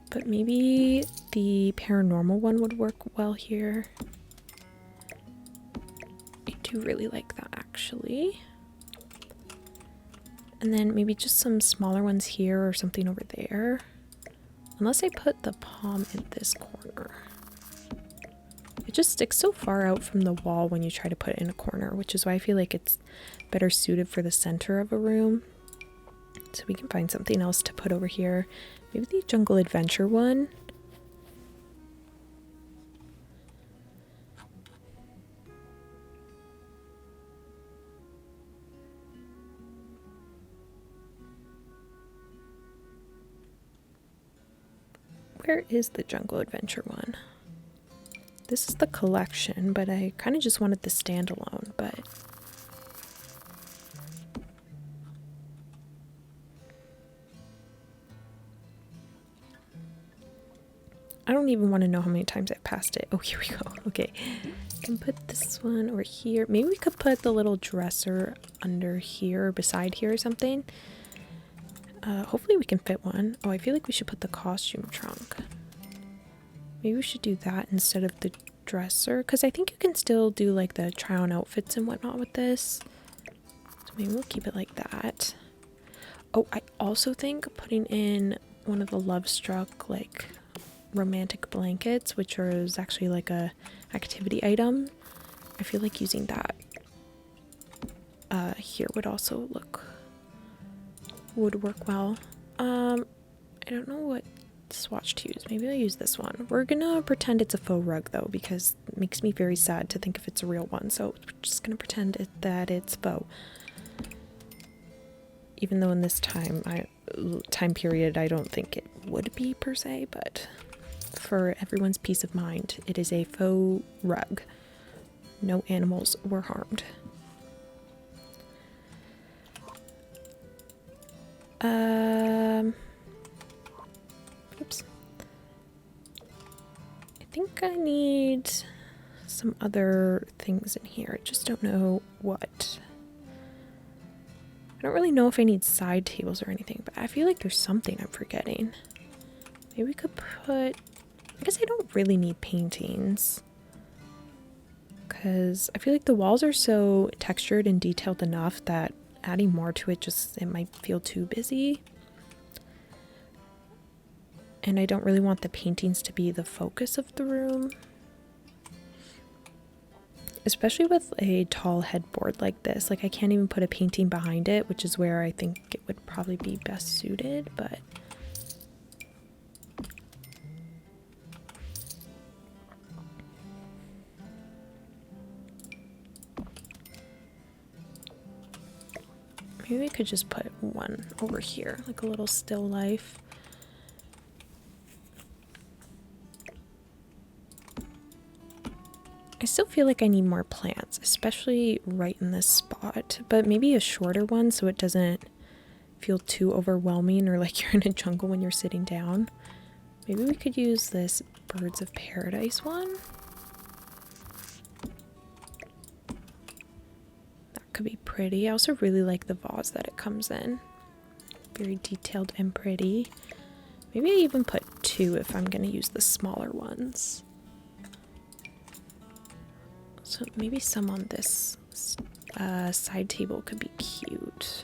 But maybe the paranormal one would work well here. I do really like that, actually. And then maybe just some smaller ones here or something over there. Unless I put the palm in this corner. It just sticks so far out from the wall when you try to put it in a corner, which is why I feel like it's better suited for the center of a room. So we can find something else to put over here. Maybe the Jungle Adventure one. Where is the Jungle Adventure one? This is the collection, but I kind of just wanted the standalone, but I don't even want to know how many times I've passed it. Oh, here we go. Okay. I can put this one over here. Maybe we could put the little dresser under here or beside here or something. Hopefully we can fit one. Oh, I feel like we should put the costume trunk. Maybe we should do that instead of the dresser, because I think you can still do like the try on outfits and whatnot with this. So maybe we'll keep it like that. Oh, I also think putting in one of the Love Struck like romantic blankets, which is actually like a activity item. I feel like using that here would also would work well. I don't know what swatch to use. Maybe I'll use this one. We're gonna pretend it's a faux rug though, because it makes me very sad to think if it's a real one, so we're just gonna pretend that it's faux. Even though in this time period I don't think it would be per se, but for everyone's peace of mind, it is a faux rug. No animals were harmed. Oops. I think I need some other things in here. I just don't know what. I don't really know if I need side tables or anything, but I feel like there's something I'm forgetting. Maybe we could put, I guess I don't really need paintings, because I feel like the walls are so textured and detailed enough that adding more to it it might feel too busy. And I don't really want the paintings to be the focus of the room. Especially with a tall headboard like this. Like I can't even put a painting behind it, which is where I think it would probably be best suited, but maybe we could just put one over here, like a little still life. I still feel like I need more plants, especially right in this spot, but maybe a shorter one so it doesn't feel too overwhelming or like you're in a jungle when you're sitting down. Maybe we could use this Birds of Paradise one. That could be pretty. I also really like the vase that it comes in. Very detailed and pretty. Maybe I even put two if I'm going to use the smaller ones. So maybe some on this side table could be cute.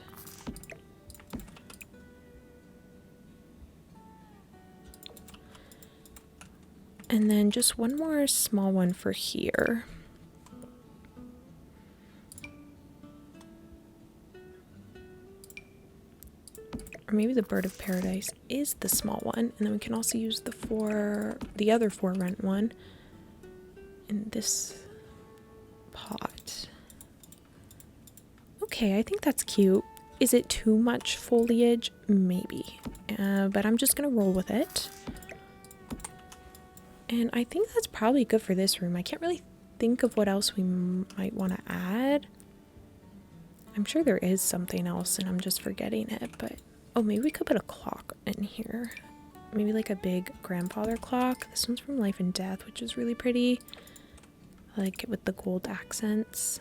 And then just one more small one for here. Or Or maybe the bird of paradise is the small one. And then we can also use the other 4 rent one in this pot. Okay, I think that's cute. Is it too much foliage? Maybe. But I'm just gonna roll with it. And I think that's probably good for this room. I can't really think of what else we might want to add. I'm sure there is something else and I'm just forgetting it, but oh, maybe we could put a clock in here. Maybe like a big grandfather clock. This one's from Life and Death, which is really pretty. I like it with the gold accents.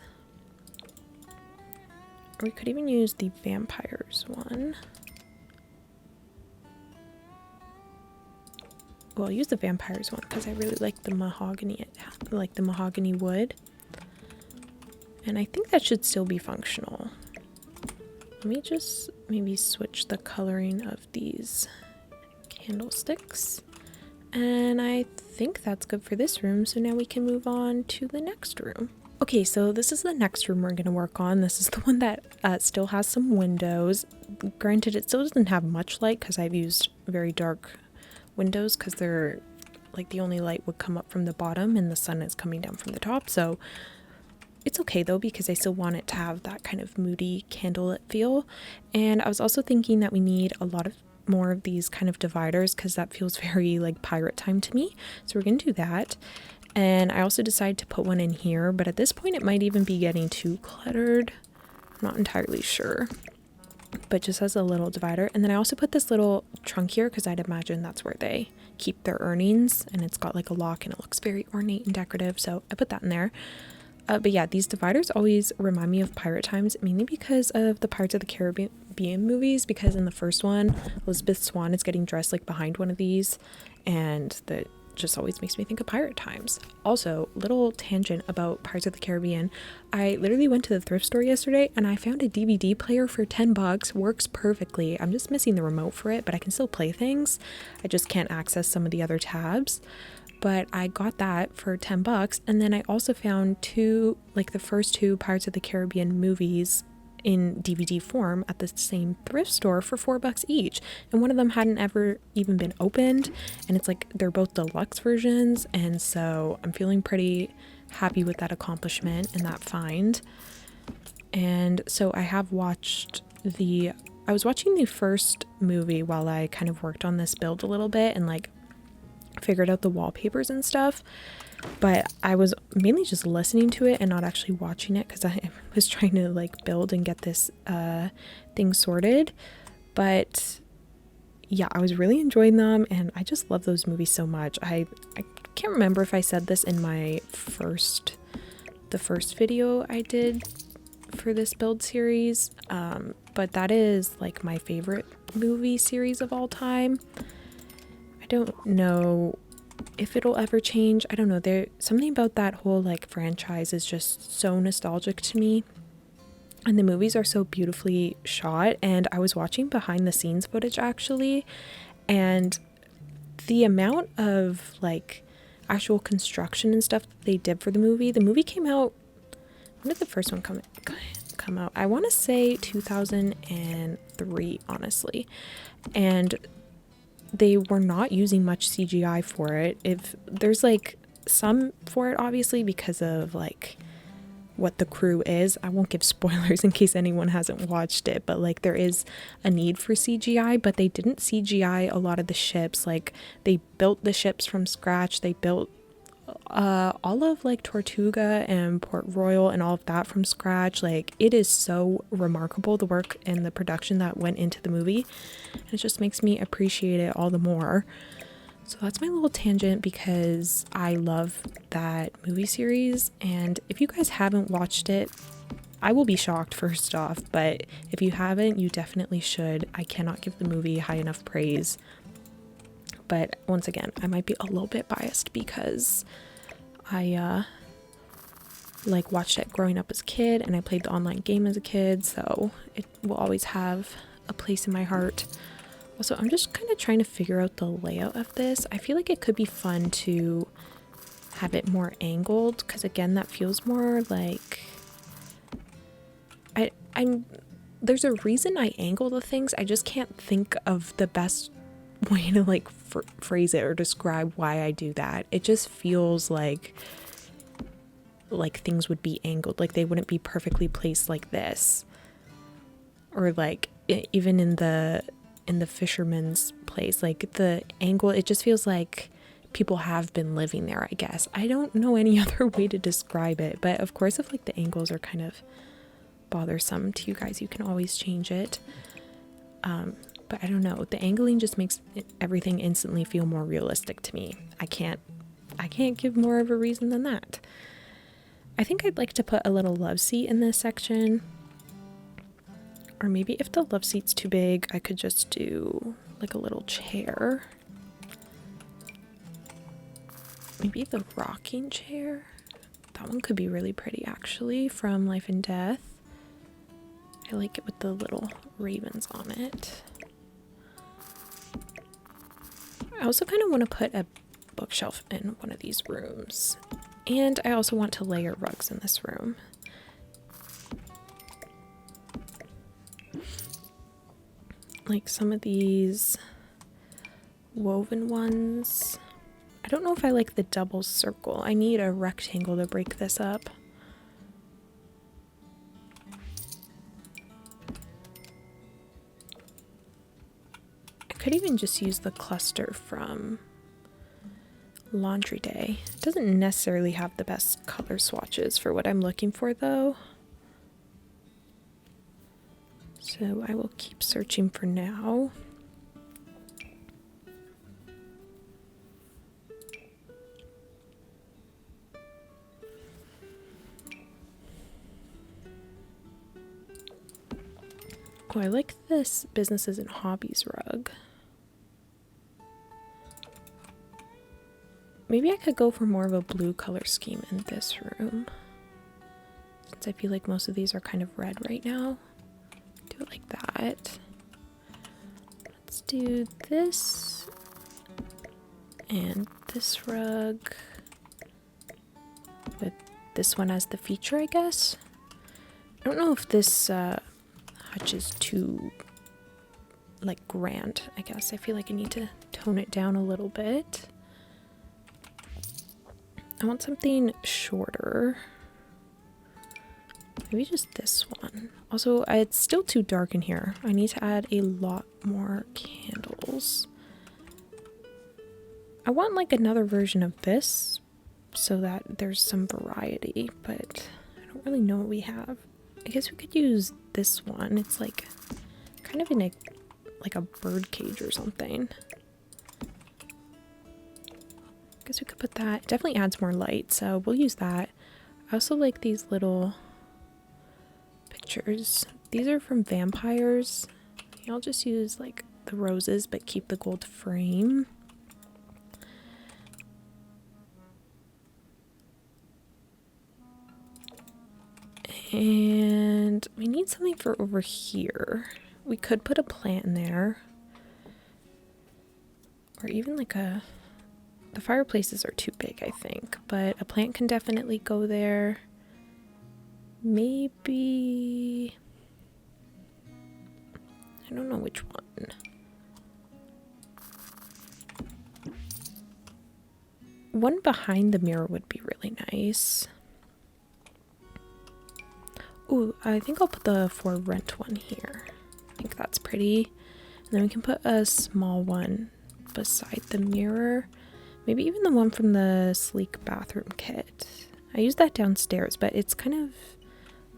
Or we could even use the vampires one. Well, I'll use the vampires one because I really like the mahogany, wood. And I think that should still be functional. Let me just maybe switch the coloring of these candlesticks. And I think that's good for this room. So now we can move on to the next room. Okay, so this is the next room we're going to work on. This is the one that still has some windows. Granted, it still doesn't have much light because I've used very dark windows because they're like the only light would come up from the bottom and the sun is coming down from the top. So it's okay though, because I still want it to have that kind of moody candlelit feel. And I was also thinking that we need a lot of more of these kind of dividers because that feels very like pirate time to me. So we're going to do that. And I also decided to put one in here, but at this point it might even be getting too cluttered. I'm not entirely sure, but just as a little divider. And then I also put this little trunk here because I'd imagine that's where they keep their earnings, and it's got like a lock and it looks very ornate and decorative, so I put that in there. But yeah, these dividers always remind me of pirate times, mainly because of the Pirates of the Caribbean movies, because in the first one Elizabeth Swann is getting dressed like behind one of these, and that just always makes me think of pirate times. Also, little tangent about Pirates of the Caribbean, I literally went to the thrift store yesterday and I found a DVD player for 10 bucks. Works perfectly. I'm just missing the remote for it, but I can still play things. I just can't access some of the other tabs. But I got that for 10 bucks, and then I also found the first 2 Pirates of the Caribbean movies in DVD form at the same thrift store for 4 bucks each, and one of them hadn't ever even been opened, and it's like they're both deluxe versions, and so I'm feeling pretty happy with that accomplishment and that find. And so I have watched I was watching the first movie while I kind of worked on this build a little bit and like figured out the wallpapers and stuff, but I was mainly just listening to it and not actually watching it because I was trying to like build and get this thing sorted. But yeah, I was really enjoying them, and I just love those movies so much. I can't remember if I said this in the first video I did for this build series, but that is like my favorite movie series of all time. I don't know if it'll ever change. I don't know. There's something about that whole like franchise is just so nostalgic to me. And the movies are so beautifully shot. And I was watching behind the scenes footage actually, and the amount of like actual construction and stuff that they did for the movie came out, when did the first one come out? I want to say 2003, honestly. And they were not using much CGI for it. If there's like some for it, obviously, because of like what the crew is. I won't give spoilers in case anyone hasn't watched it, but like there is a need for CGI, but they didn't CGI a lot of the ships. Like they built the ships from scratch. They built all of like Tortuga and Port Royal and all of that from scratch. Like it is so remarkable, the work and the production that went into the movie, and it just makes me appreciate it all the more. So that's my little tangent because I love that movie series, and if you guys haven't watched it, I will be shocked first off, but if you haven't, you definitely should. I cannot give the movie high enough praise. But once again, I might be a little bit biased because I like watched it growing up as a kid, and I played the online game as a kid, so it will always have a place in my heart. Also, I'm just kind of trying to figure out the layout of this. I feel like it could be fun to have it more angled, because again, that feels more like I'm there's a reason I angle the things. I just can't think of the best way to like phrase it or describe why I do that. It just feels like things would be angled, like they wouldn't be perfectly placed like this, or like even in the fisherman's place, like the angle, it just feels like people have been living there, I guess. I don't know any other way to describe it, but of course if like the angles are kind of bothersome to you guys, you can always change it. But I don't know, the angling just makes everything instantly feel more realistic to me. I can't give more of a reason than that. I think I'd like to put a little love seat in this section. Or maybe if the love seat's too big, I could just do like a little chair. Maybe the rocking chair. That one could be really pretty actually, from Life and Death. I like it with the little ravens on it. I also kind of want to put a bookshelf in one of these rooms. And I also want to layer rugs in this room. Like some of these woven ones. I don't know if I like the double circle. I need a rectangle to break this up. I could even just use the cluster from Laundry Day. It doesn't necessarily have the best color swatches for what I'm looking for though. So I will keep searching for now. Oh, I like this businesses and hobbies rug. Maybe I could go for more of a blue color scheme in this room, since I feel like most of these are kind of red right now. Do it like that. Let's do this and this rug with this one as the feature, I guess. I don't know if this hutch is too like grand, I guess. I feel like I need to tone it down a little bit. I want something shorter. Maybe just this one. Also, it's still too dark in here. I need to add a lot more candles. I want like another version of this so that there's some variety, but I don't really know what we have. I guess we could use this one. It's like kind of in a like a bird cage or something. I guess we could put that. It definitely adds more light, so we'll use that. I also like these little pictures. These are from vampires. I'll just use like the roses but keep the gold frame. And we need something for over here. We could put a plant in there. Or even like a... The fireplaces are too big, I think. But a plant can definitely go there. Maybe... I don't know which one. One behind the mirror would be really nice. Ooh, I think I'll put the for rent one here. I think that's pretty. And then we can put a small one beside the mirror. Maybe even the one from the sleek bathroom kit. I use that downstairs, but it's kind of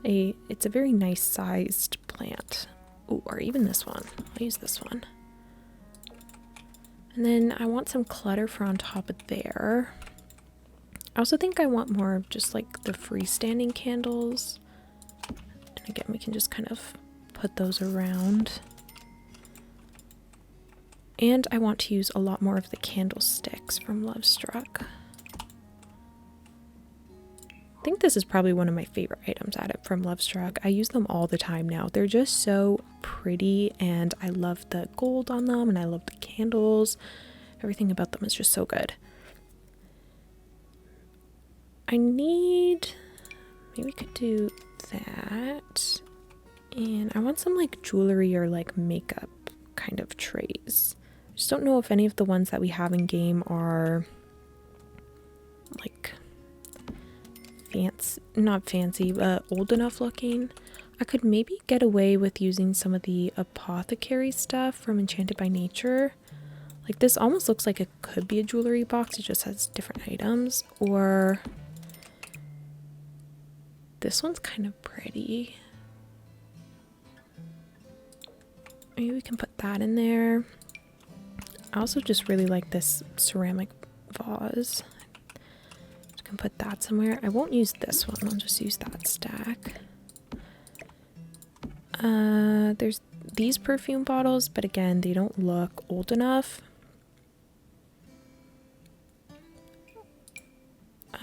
it's a very nice sized plant. Ooh, or even this one. I'll use this one. And then I want some clutter for on top of there. I also think I want more of just like the freestanding candles. And again, we can just kind of put those around. And I want to use a lot more of the candlesticks from Lovestruck. I think this is probably one of my favorite items from Lovestruck. I use them all the time now. They're just so pretty and I love the gold on them and I love the candles. Everything about them is just so good. Maybe we could do that. And I want some like jewelry or like makeup kind of trays. I just don't know if any of the ones that we have in game are like fancy, not fancy, but old enough looking. I could maybe get away with using some of the apothecary stuff from Enchanted by Nature. Like this almost looks like it could be a jewelry box, it just has different items. Or this one's kind of pretty. Maybe we can put that in there. I also just really like this ceramic vase. Just can put that somewhere. I won't use this one, I'll just use that stack. There's these perfume bottles, but again, they don't look old enough.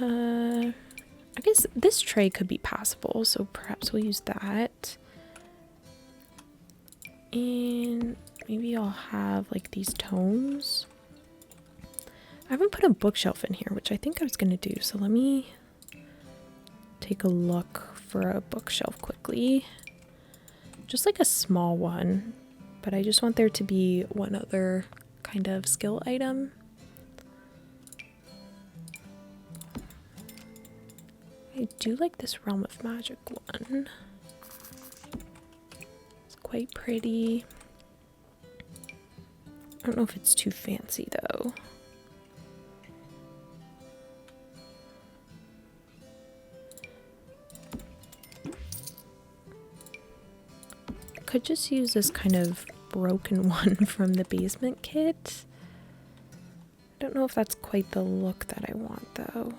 I guess this tray could be passable, so perhaps we'll use that. And maybe I'll have like these tomes. I haven't put a bookshelf in here, which I think I was gonna do, so let me take a look for a bookshelf quickly. Just like a small one, but I just want there to be one other kind of skill item. I do like this Realm of Magic one. It's quite pretty. I don't know if it's too fancy though. I could just use this kind of broken one from the basement kit. I don't know if that's quite the look that I want though.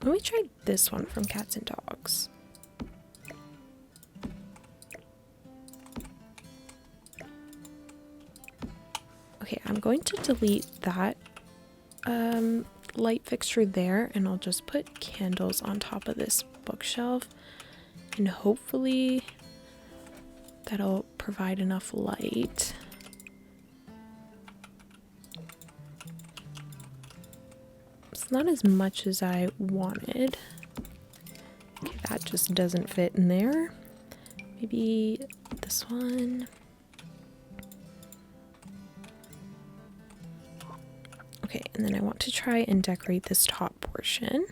Let me try this one from Cats and Dogs. Okay, I'm going to delete that light fixture there, and I'll just put candles on top of this bookshelf, and hopefully that'll provide enough light. It's not as much as I wanted. Okay, that just doesn't fit in there. Maybe this one. Okay, and then I want to try and decorate this top portion.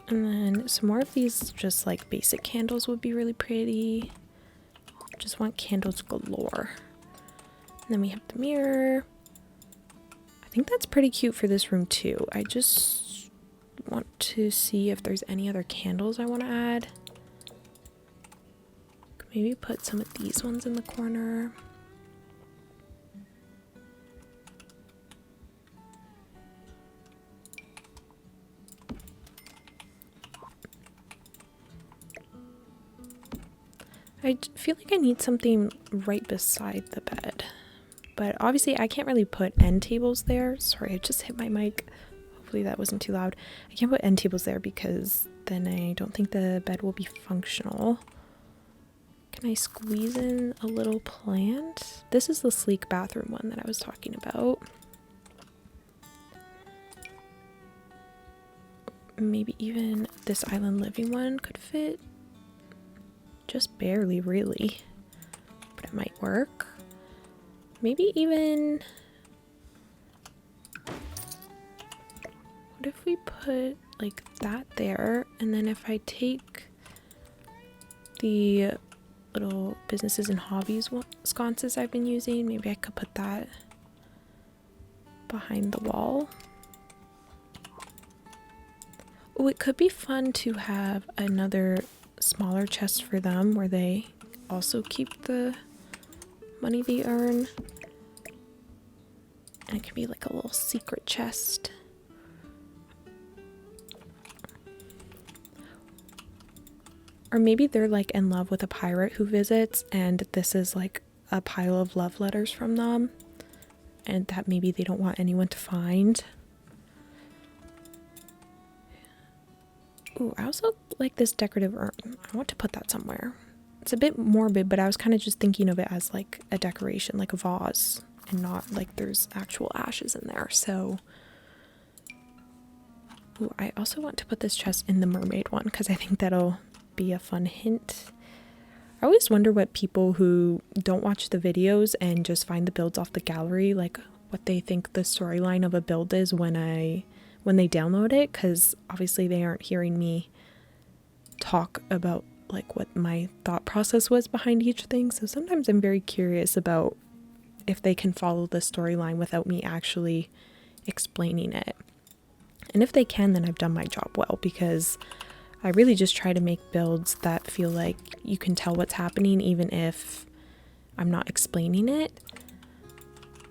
And then some more of these just like basic candles would be really pretty. Just want candles galore. And then we have the mirror. I think that's pretty cute for this room too. I just want to see if there's any other candles I want to add. Maybe put some of these ones in the corner. I feel like I need something right beside the bed, but obviously I can't really put end tables there. Sorry, I just hit my mic. Hopefully that wasn't too loud. I can't put end tables there because then I don't think the bed will be functional. Can I squeeze in a little plant? This is the sleek bathroom one that I was talking about. Maybe even this island living one could fit. Just barely, really, but it might work. Maybe even, what if we put like that there, and then if I take the little businesses and hobbies sconces I've been using, maybe I could put that behind the wall. Oh, it could be fun to have another smaller chest for them where they also keep the money they earn, and it can be like a little secret chest. Or maybe they're like in love with a pirate who visits, and this is like a pile of love letters from them, and that maybe they don't want anyone to find. Ooh, I also like this decorative urn. I want to put that somewhere. It's a bit morbid, but I was kind of just thinking of it as like a decoration, like a vase, and not like there's actual ashes in there. So, ooh, I also want to put this chest in the mermaid one because I think that'll be a fun hint. I always wonder what people who don't watch the videos and just find the builds off the gallery, like what they think the storyline of a build is when they download it, because obviously they aren't hearing me talk about like what my thought process was behind each thing. So sometimes I'm very curious about if they can follow the storyline without me actually explaining it. And if they can, then I've done my job well, because I really just try to make builds that feel like you can tell what's happening even if I'm not explaining it.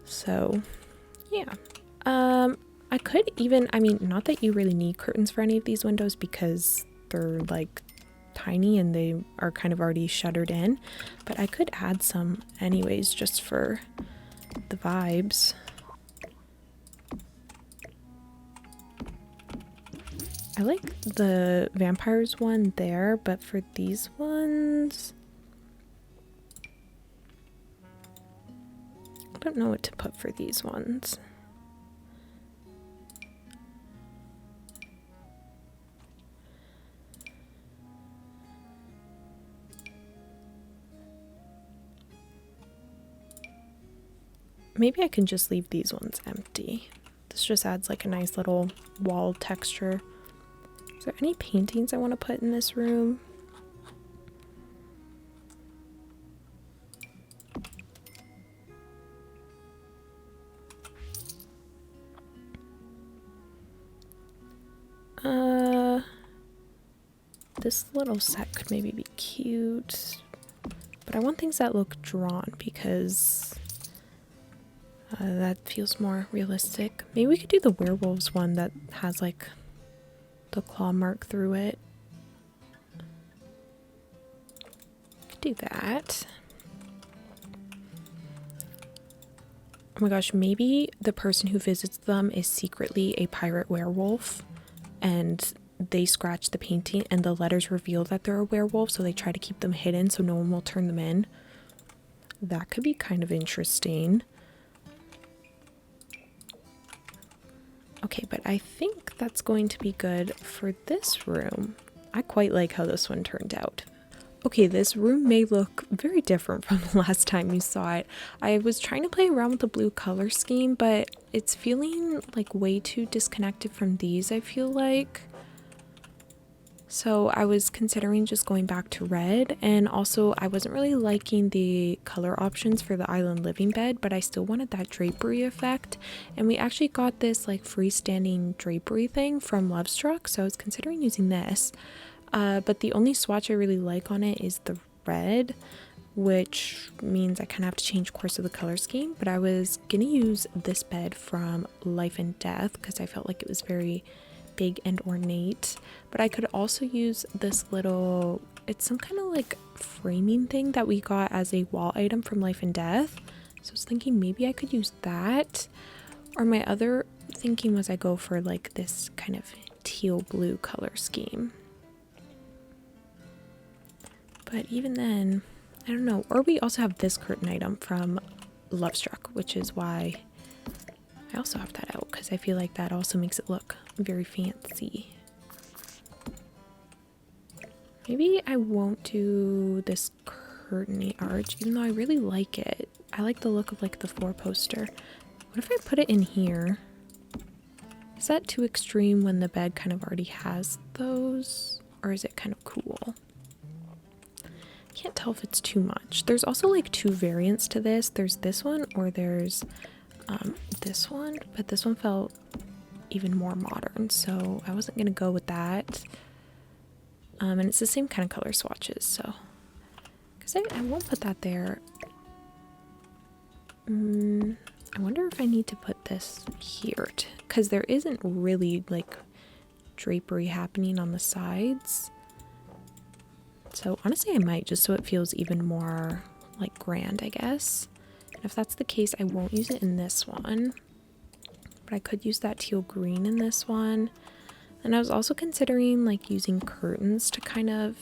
So yeah. I could even, I mean, not that you really need curtains for any of these windows because they're like tiny and they are kind of already shuttered in, but I could add some anyways just for the vibes. I like the vampires one there, but for these ones, I don't know what to put for these ones. Maybe I can just leave these ones empty. This just adds like a nice little wall texture. Is there any paintings I want to put in this room? This little set could maybe be cute, but I want things that look drawn because that feels more realistic. Maybe we could do the werewolves one that has like the claw mark through it. Could do that. Oh my gosh, maybe the person who visits them is secretly a pirate werewolf and they scratch the painting and the letters reveal that they're a werewolf, so they try to keep them hidden so no one will turn them in. That could be kind of interesting. Okay, but I think that's going to be good for this room. I quite like how this one turned out. Okay, this room may look very different from the last time you saw it. I was trying to play around with the blue color scheme, but it's feeling like way too disconnected from these, I feel like. So I was considering just going back to red, and also I wasn't really liking the color options for the island living bed, but I still wanted that drapery effect. And we actually got this like freestanding drapery thing from Lovestruck, so I was considering using this. But the only swatch I really like on it is the red, which means I kind of have to change course of the color scheme. But I was gonna use this bed from Life and Death because I felt like it was very big and ornate, but I could also use this little, it's some kind of like framing thing that we got as a wall item from Life and Death. So I was thinking maybe I could use that, or my other thinking was I go for like this kind of teal blue color scheme. But even then, I don't know. Or we also have this curtain item from Lovestruck, which is why I also have that out, because I feel like that also makes it look very fancy. Maybe I won't do this curtainy arch, even though I really like it. I like the look of like the 4-poster. What if I put it in here? Is that too extreme when the bed kind of already has those? Or is it kind of cool? Can't tell if it's too much. There's also like 2 variants to this. There's this one, or there's this one, but this one felt even more modern, so I wasn't gonna go with that. And it's the same kind of color swatches, so because I won't put that there. I wonder if I need to put this here, because there isn't really like drapery happening on the sides. So honestly I might, just so it feels even more like grand, I guess. And if that's the case, I won't use it in this one. But I could use that teal green in this one. And I was also considering like using curtains to kind of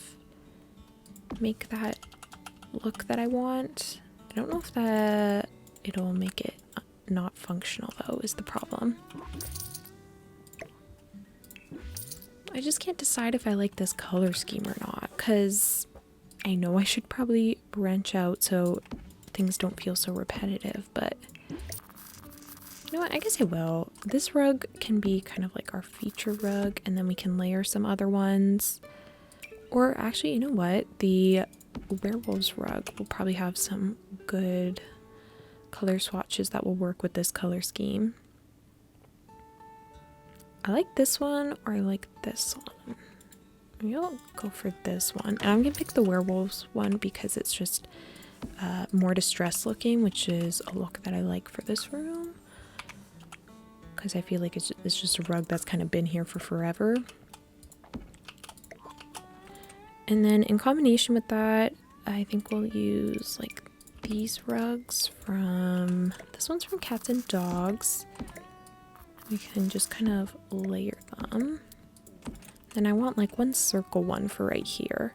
make that look that I want. I don't know if that it'll make it not functional though, is the problem. I just can't decide if I like this color scheme or not, because I know I should probably branch out so things don't feel so repetitive, but you know what, I guess I will. This rug can be kind of like our feature rug, and then we can layer some other ones. Or actually, you know what, the werewolves rug will probably have some good color swatches that will work with this color scheme. I like this one, or I like this one. Maybe I'll go for this one. And I'm gonna pick the werewolves one because it's just more distressed looking, which is a look that I like for this room. Because I feel like it's just a rug that's kind of been here for forever. And then in combination with that, I think we'll use like these rugs from, this one's from Cats and Dogs. We can just kind of layer them. And I want like one circle one for right here.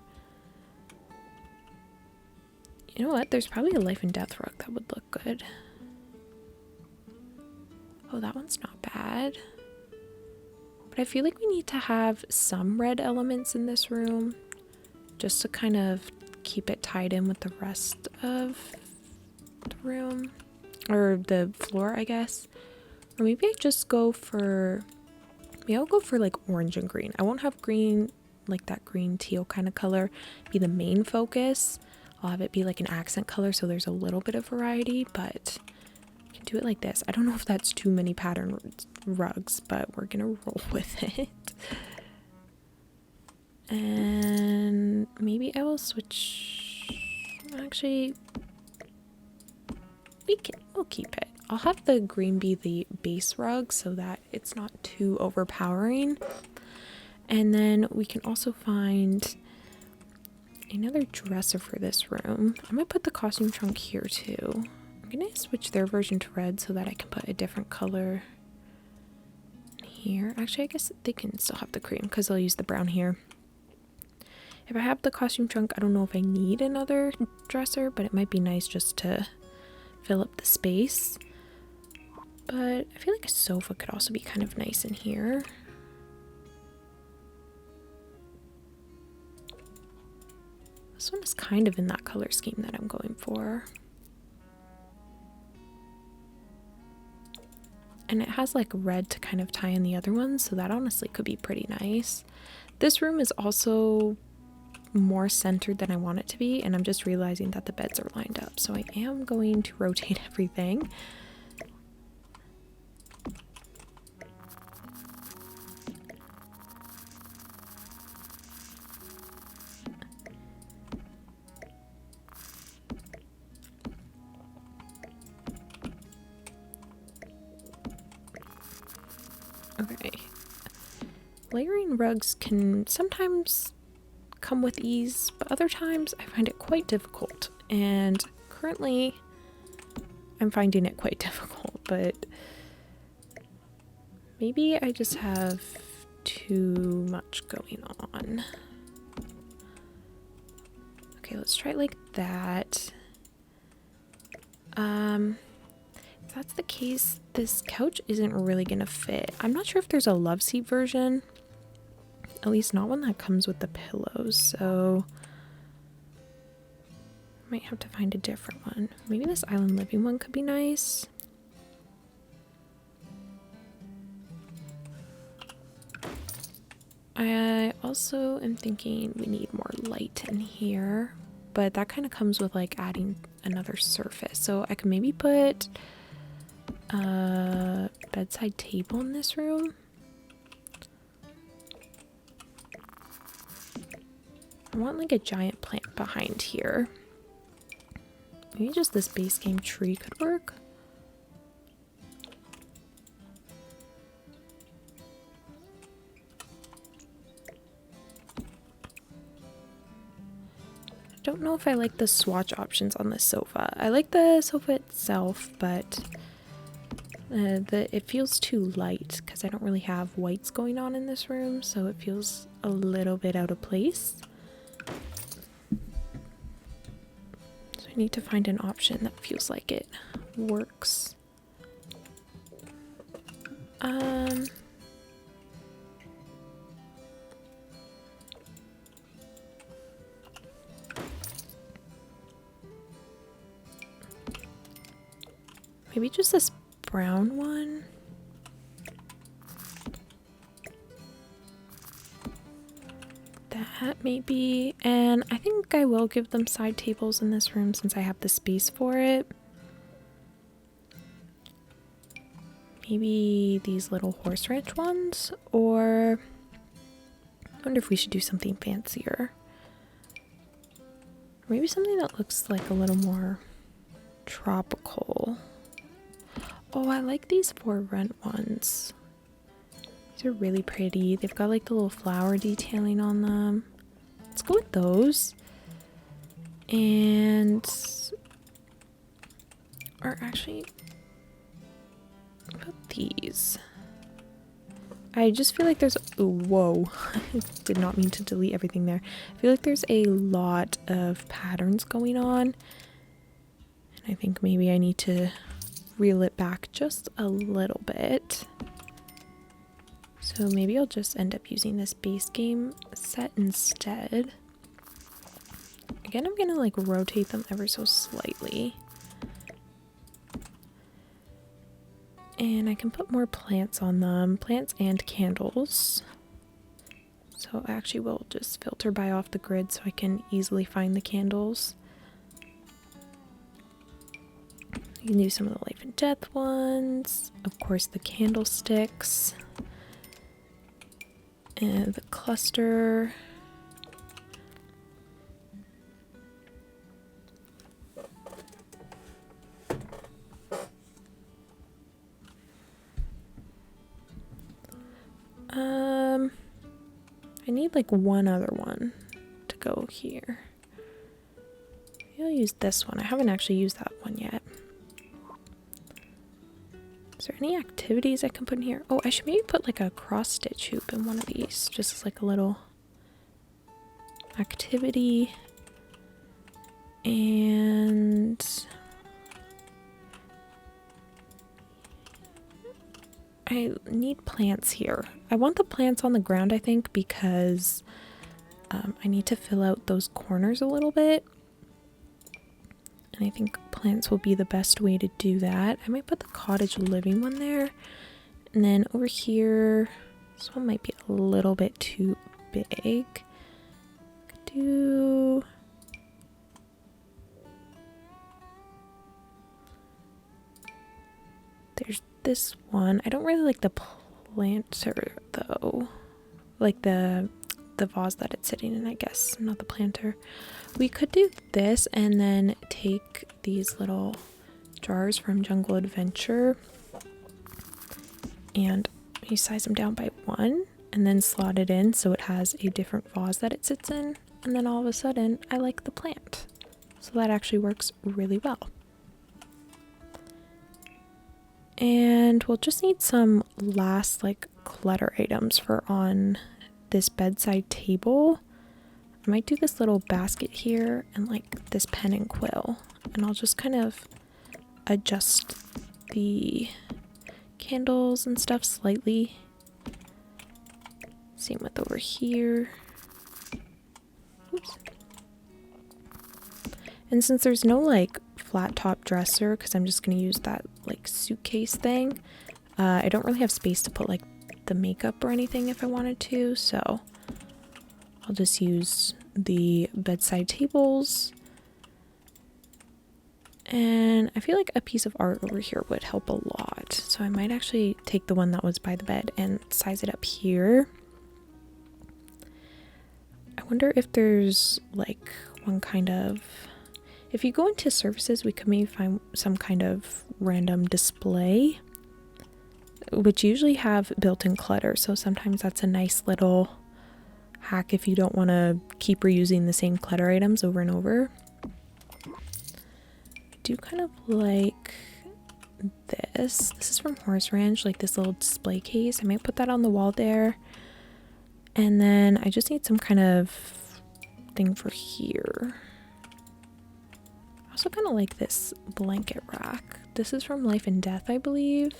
You know what? There's probably a life and death rug that would look good. Oh, that one's not bad. But I feel like we need to have some red elements in this room just to kind of keep it tied in with the rest of the room. Or the floor, I guess. Or maybe I just go for, maybe I'll go for like orange and green. I won't have green, like that green teal kind of color, be the main focus. I'll have it be like an accent color so there's a little bit of variety, but I can do it like this. I don't know if that's too many pattern rugs, but we're gonna roll with it. And maybe I will switch, actually, we'll keep it. I'll have the green be the base rug so that it's not too overpowering. And then we can also find another dresser for this room. I'm gonna put the costume trunk here too. I'm gonna switch their version to red so that I can put a different color here. Actually, I guess they can still have the cream because I'll use the brown here. If I have the costume trunk, I don't know if I need another dresser, but it might be nice just to fill up the space. But I feel like a sofa could also be kind of nice in here. This one is kind of in that color scheme that I'm going for. And it has like red to kind of tie in the other ones, so that honestly could be pretty nice. This room is also more centered than I want it to be, and I'm just realizing that the beds are lined up, so I am going to rotate everything. Okay. Layering rugs can sometimes come with ease, but other times I find it quite difficult, and currently I'm finding it quite difficult, but maybe I just have too much going on. Okay, let's try it like that. If that's the case, this couch isn't really gonna fit. I'm not sure if there's a love seat version. At least not one that comes with the pillows, so I might have to find a different one. Maybe this island living one could be nice. I also am thinking we need more light in here, but that kind of comes with like adding another surface. So I could maybe put a bedside table in this room. I want like a giant plant behind here. Maybe just this base game tree could work. I don't know if I like the swatch options on this sofa. I like the sofa itself, but it feels too light because I don't really have whites going on in this room, so it feels a little bit out of place. So I need to find an option that feels like it works. Maybe just this brown one. That maybe. And I think I will give them side tables in this room since I have the space for it. Maybe these little horse ranch ones, or I wonder if we should do something fancier. Maybe something that looks like a little more tropical. Oh, I like these for rent ones. These are really pretty. They've got like the little flower detailing on them. Let's go with those. And, or actually, what about these? I just feel like there's, ooh, whoa, I did not mean to delete everything there. I feel like there's a lot of patterns going on. And I think maybe I need to reel it back just a little bit. So maybe I'll just end up using this base game set instead. Again, I'm gonna like rotate them ever so slightly. And I can put more plants on them, plants and candles. So I actually will just filter by off the grid so I can easily find the candles. You can do some of the life and death ones, of course the candlesticks, and the cluster. I need like one other one to go here. Maybe I'll use this one. I haven't actually used that one yet. Is there any activities I can put in here? Oh, I should maybe put like a cross stitch hoop in one of these, just as like a little activity. And I need plants here. I want the plants on the ground, I think, because I need to fill out those corners a little bit. And I think plants will be the best way to do that. I might put the cottage living one there. And then over here, this one might be a little bit too big. Could do... There's this one. I don't really like the planter though. Like the vase that it's sitting in, I guess, not the planter. We could do this and then take these little jars from Jungle Adventure and you size them down by 1 and then slot it in so it has a different vase that it sits in, and then all of a sudden I like the plant. So that actually works really well. And we'll just need some last like clutter items for on this bedside table. I might do this little basket here and like this pen and quill, and I'll just kind of adjust the candles and stuff slightly. Same with over here. Oops. And since there's no like flat top dresser, because I'm just going to use that like suitcase thing, I don't really have space to put like the makeup or anything if I wanted to, so I'll just use the bedside tables. And I feel like a piece of art over here would help a lot, so I might actually take the one that was by the bed and size it up here. I wonder if there's like one kind of... If you go into services, we could maybe find some kind of random display, which usually have built-in clutter. So sometimes that's a nice little hack if you don't want to keep reusing the same clutter items over and over. do kind of like this. This is from Horse Ranch, like this little display case. I might put that on the wall there. And then I just need some kind of thing for here. I also kind of like this blanket rack. This is from Life and Death, I believe.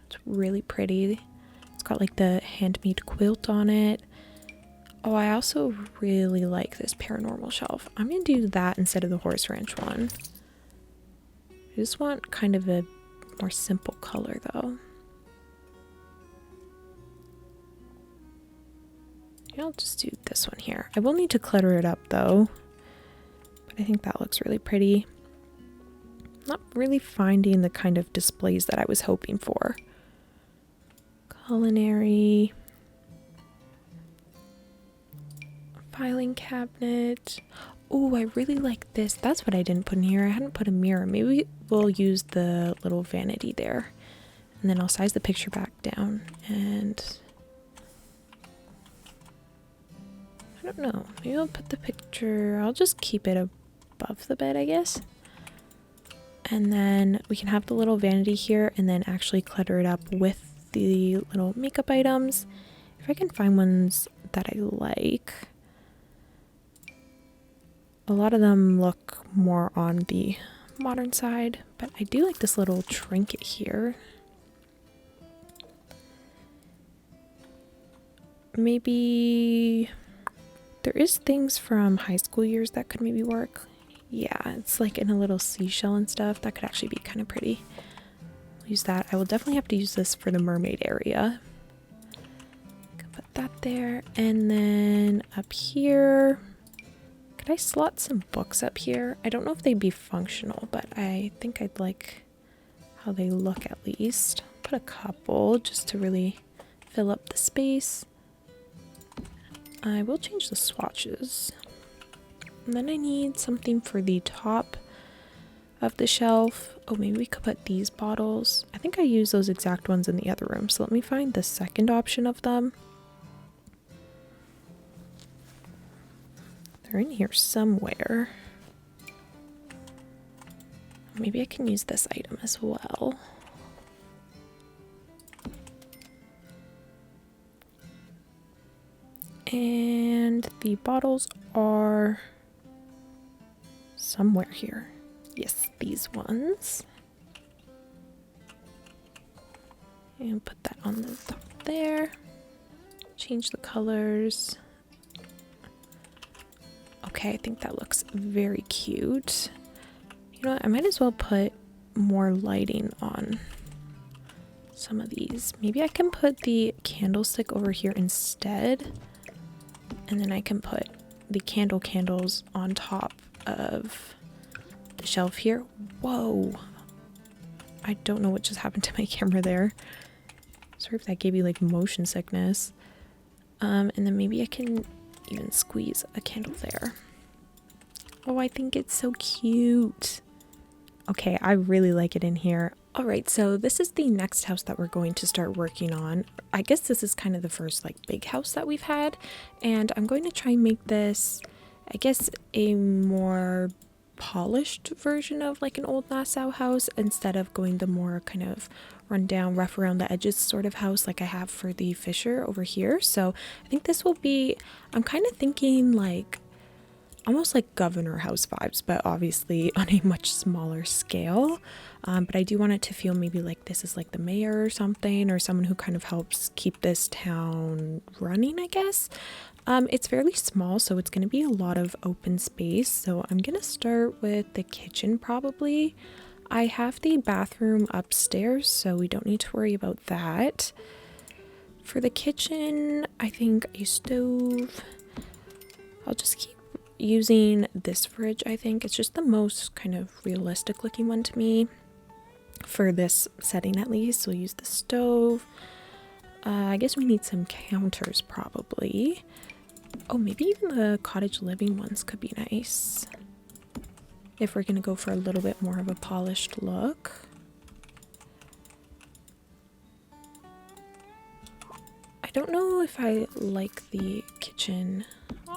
It's really pretty. It's got like the handmade quilt on it. Oh, I also really like this paranormal shelf. I'm gonna do that instead of the Horse Ranch one. I just want kind of a more simple color though. I'll just do this one here. I will need to clutter it up though, but I think that looks really pretty. Not really finding the kind of displays that I was hoping for. Culinary. Filing cabinet. Oh, I really like this. That's what I didn't put in here. I hadn't put a mirror. Maybe we'll use the little vanity there. And then I'll size the picture back down. And I don't know. Maybe I'll put the picture. I'll just keep it above the bed, I guess. And then we can have the little vanity here and then actually clutter it up with the little makeup items. If I can find ones that I like. A lot of them look more on the modern side, but I do like this little trinket here. Maybe there is things from high school years that could maybe work. Yeah, it's like in a little seashell and stuff. That could actually be kind of pretty. I'll use that. I will definitely have to use this for the mermaid area. Can put that there. And then up here, could I slot some books up here? I don't know if they'd be functional, but I think I'd like how they look at least. Put a couple just to really fill up the space. I will change the swatches. And then I need something for the top of the shelf. Oh, maybe we could put these bottles. I think I used those exact ones in the other room. So let me find the second option of them. They're in here somewhere. Maybe I can use this item as well. And the bottles are somewhere here. Yes, these ones. And put that on the top there. Change the colors. Okay, I think that looks very cute. You know what? I might as well put more lighting on some of these. Maybe I can put the candlestick over here instead. And then I can put the candles on top of the shelf here. Whoa. I don't know what just happened to my camera there. Sorry if that gave you like motion sickness. And then maybe I can even squeeze a candle there. Oh, I think it's so cute. Okay, I really like it in here. All right, so this is the next house that we're going to start working on. I guess this is kind of the first like big house that we've had, and I'm going to try and make this, I guess, a more polished version of like an old Nassau house instead of going the more kind of run down, rough around the edges sort of house like I have for the Fisher over here. So I think this will be, I'm kind of thinking like almost like Governor House vibes, but obviously on a much smaller scale. But I do want it to feel maybe like this is like the mayor or something, or someone who kind of helps keep this town running, I guess. It's fairly small, so it's going to be a lot of open space. So I'm going to start with the kitchen probably. I have the bathroom upstairs, so we don't need to worry about that. For the kitchen, I think a stove. I'll just keep using this fridge. I think it's just the most kind of realistic looking one to me for this setting at least. We'll use the stove. I guess we need some counters probably. Oh, maybe even the cottage living ones could be nice if we're gonna go for a little bit more of a polished look. I don't know if I like the kitchen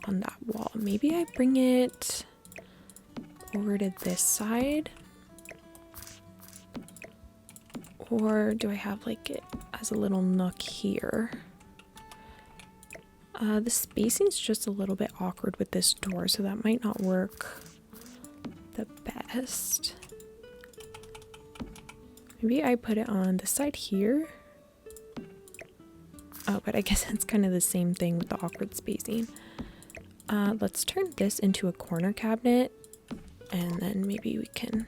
on that wall. Maybe I bring it over to this side. Or do I have like it as a little nook here? The spacing's just a little bit awkward with this door, so that might not work the best. Maybe I put it on the side here. Oh, but I guess it's kind of the same thing with the awkward spacing. Let's turn this into a corner cabinet, and then maybe we can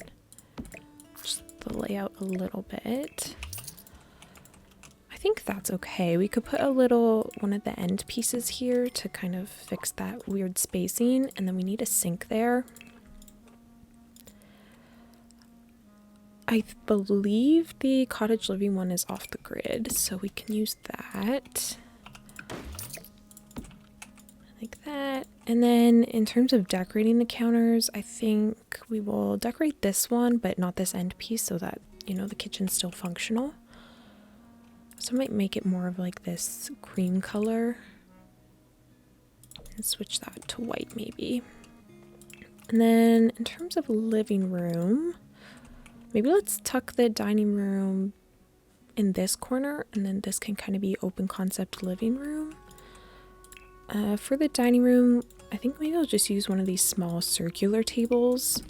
just the layout a little bit. I think that's okay. We could put a little one of the end pieces here to kind of fix that weird spacing, and then we need a sink there. I believe the cottage living one is off the grid, so we can use that. Like that. And then in terms of decorating the counters, I think we will decorate this one, but not this end piece, so that, you know, the kitchen's still functional. So I might make it more of like this cream color and switch that to white maybe. And then in terms of living room, maybe let's tuck the dining room in this corner, and then this can kind of be open concept living room. For the dining room, I think maybe I'll just use one of these small circular tables,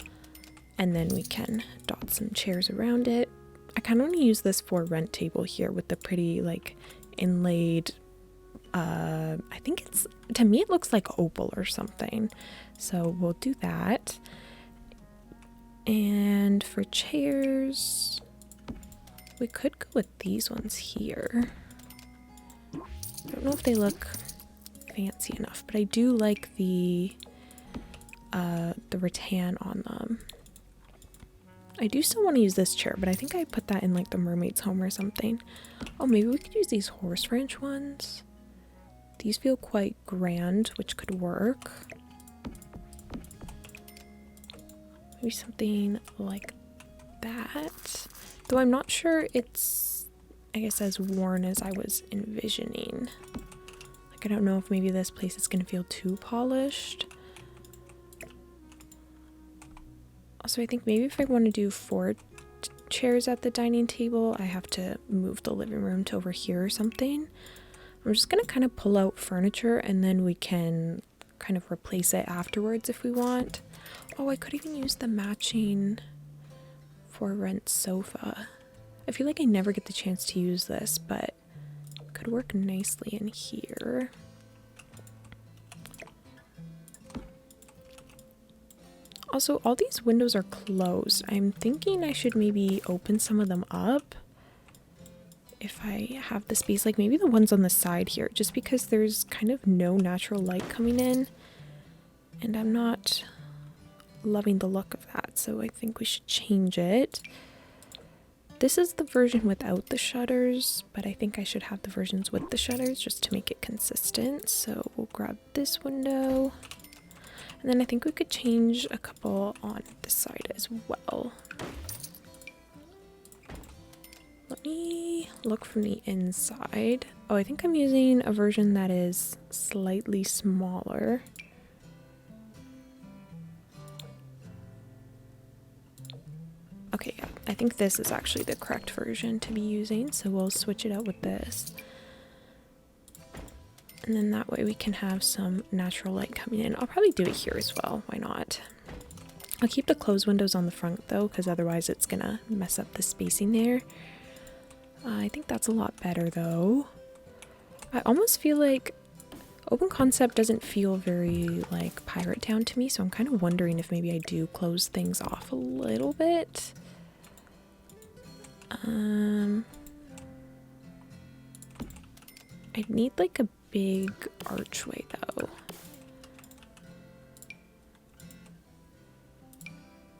and then we can dot some chairs around it. I kind of want to use this for rent table here with the pretty like inlaid, I think it's, to me it looks like opal or something. So we'll do that. And for chairs, we could go with these ones here. I don't know if they look fancy enough, but I do like the rattan on them. I do still want to use this chair, but I think I put that in like the mermaid's home or something. Oh, maybe we could use these horse ranch ones. These feel quite grand, which could work. Maybe something like that. Though I'm not sure it's, I guess, as worn as I was envisioning. Like, I don't know if maybe this place is going to feel too polished. Also, I think maybe if I want to do 4 chairs at the dining table, I have to move the living room to over here or something. I'm just going to kind of pull out furniture, and then we can kind of replace it afterwards if we want. Oh, I could even use the matching for rent sofa. I feel like I never get the chance to use this, but it could work nicely in here. Also, all these windows are closed. I'm thinking I should maybe open some of them up if I have the space, like maybe the ones on the side here, just because there's kind of no natural light coming in, and I'm not loving the look of that, so I think we should change it. This is the version without the shutters, but I think I should have the versions with the shutters just to make it consistent. So we'll grab this window. And then I think we could change a couple on this side as well. Let me look from the inside. Oh, I think I'm using a version that is slightly smaller. Okay, yeah, I think this is actually the correct version to be using, so we'll switch it out with this. And then that way we can have some natural light coming in. I'll probably do it here as well. Why not? I'll keep the closed windows on the front though, because otherwise it's gonna mess up the spacing there. I think that's a lot better though. I almost feel like open concept doesn't feel very like Pirate Town to me, so I'm kind of wondering if maybe I do close things off a little bit. I'd need like a big archway though.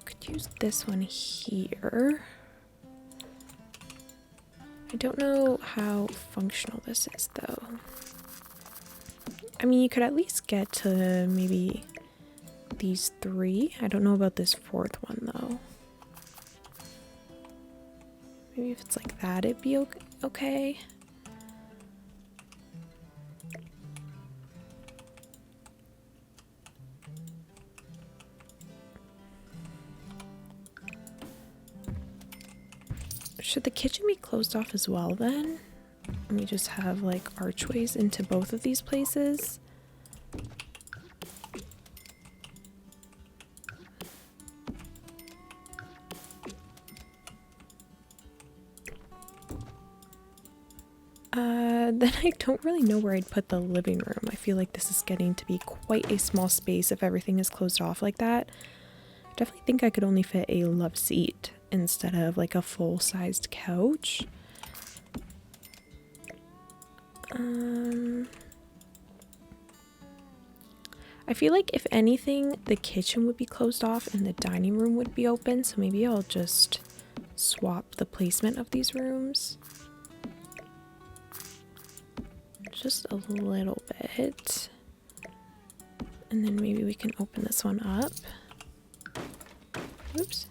Could use this one here. I don't know how functional this is though. I mean, you could at least get to maybe these 3. I don't know about this 4th one though. Maybe if it's like that, it'd be okay. Should the kitchen be closed off as well then? Let me just have like archways into both of these places. Then I don't really know where I'd put the living room. I feel like this is getting to be quite a small space if everything is closed off like that. I definitely think I could only fit a love seat instead of like a full-sized couch. I feel like if anything, the kitchen would be closed off and the dining room would be open, so maybe I'll just swap the placement of these rooms. Just a little bit. And then maybe we can open this one up. Oops.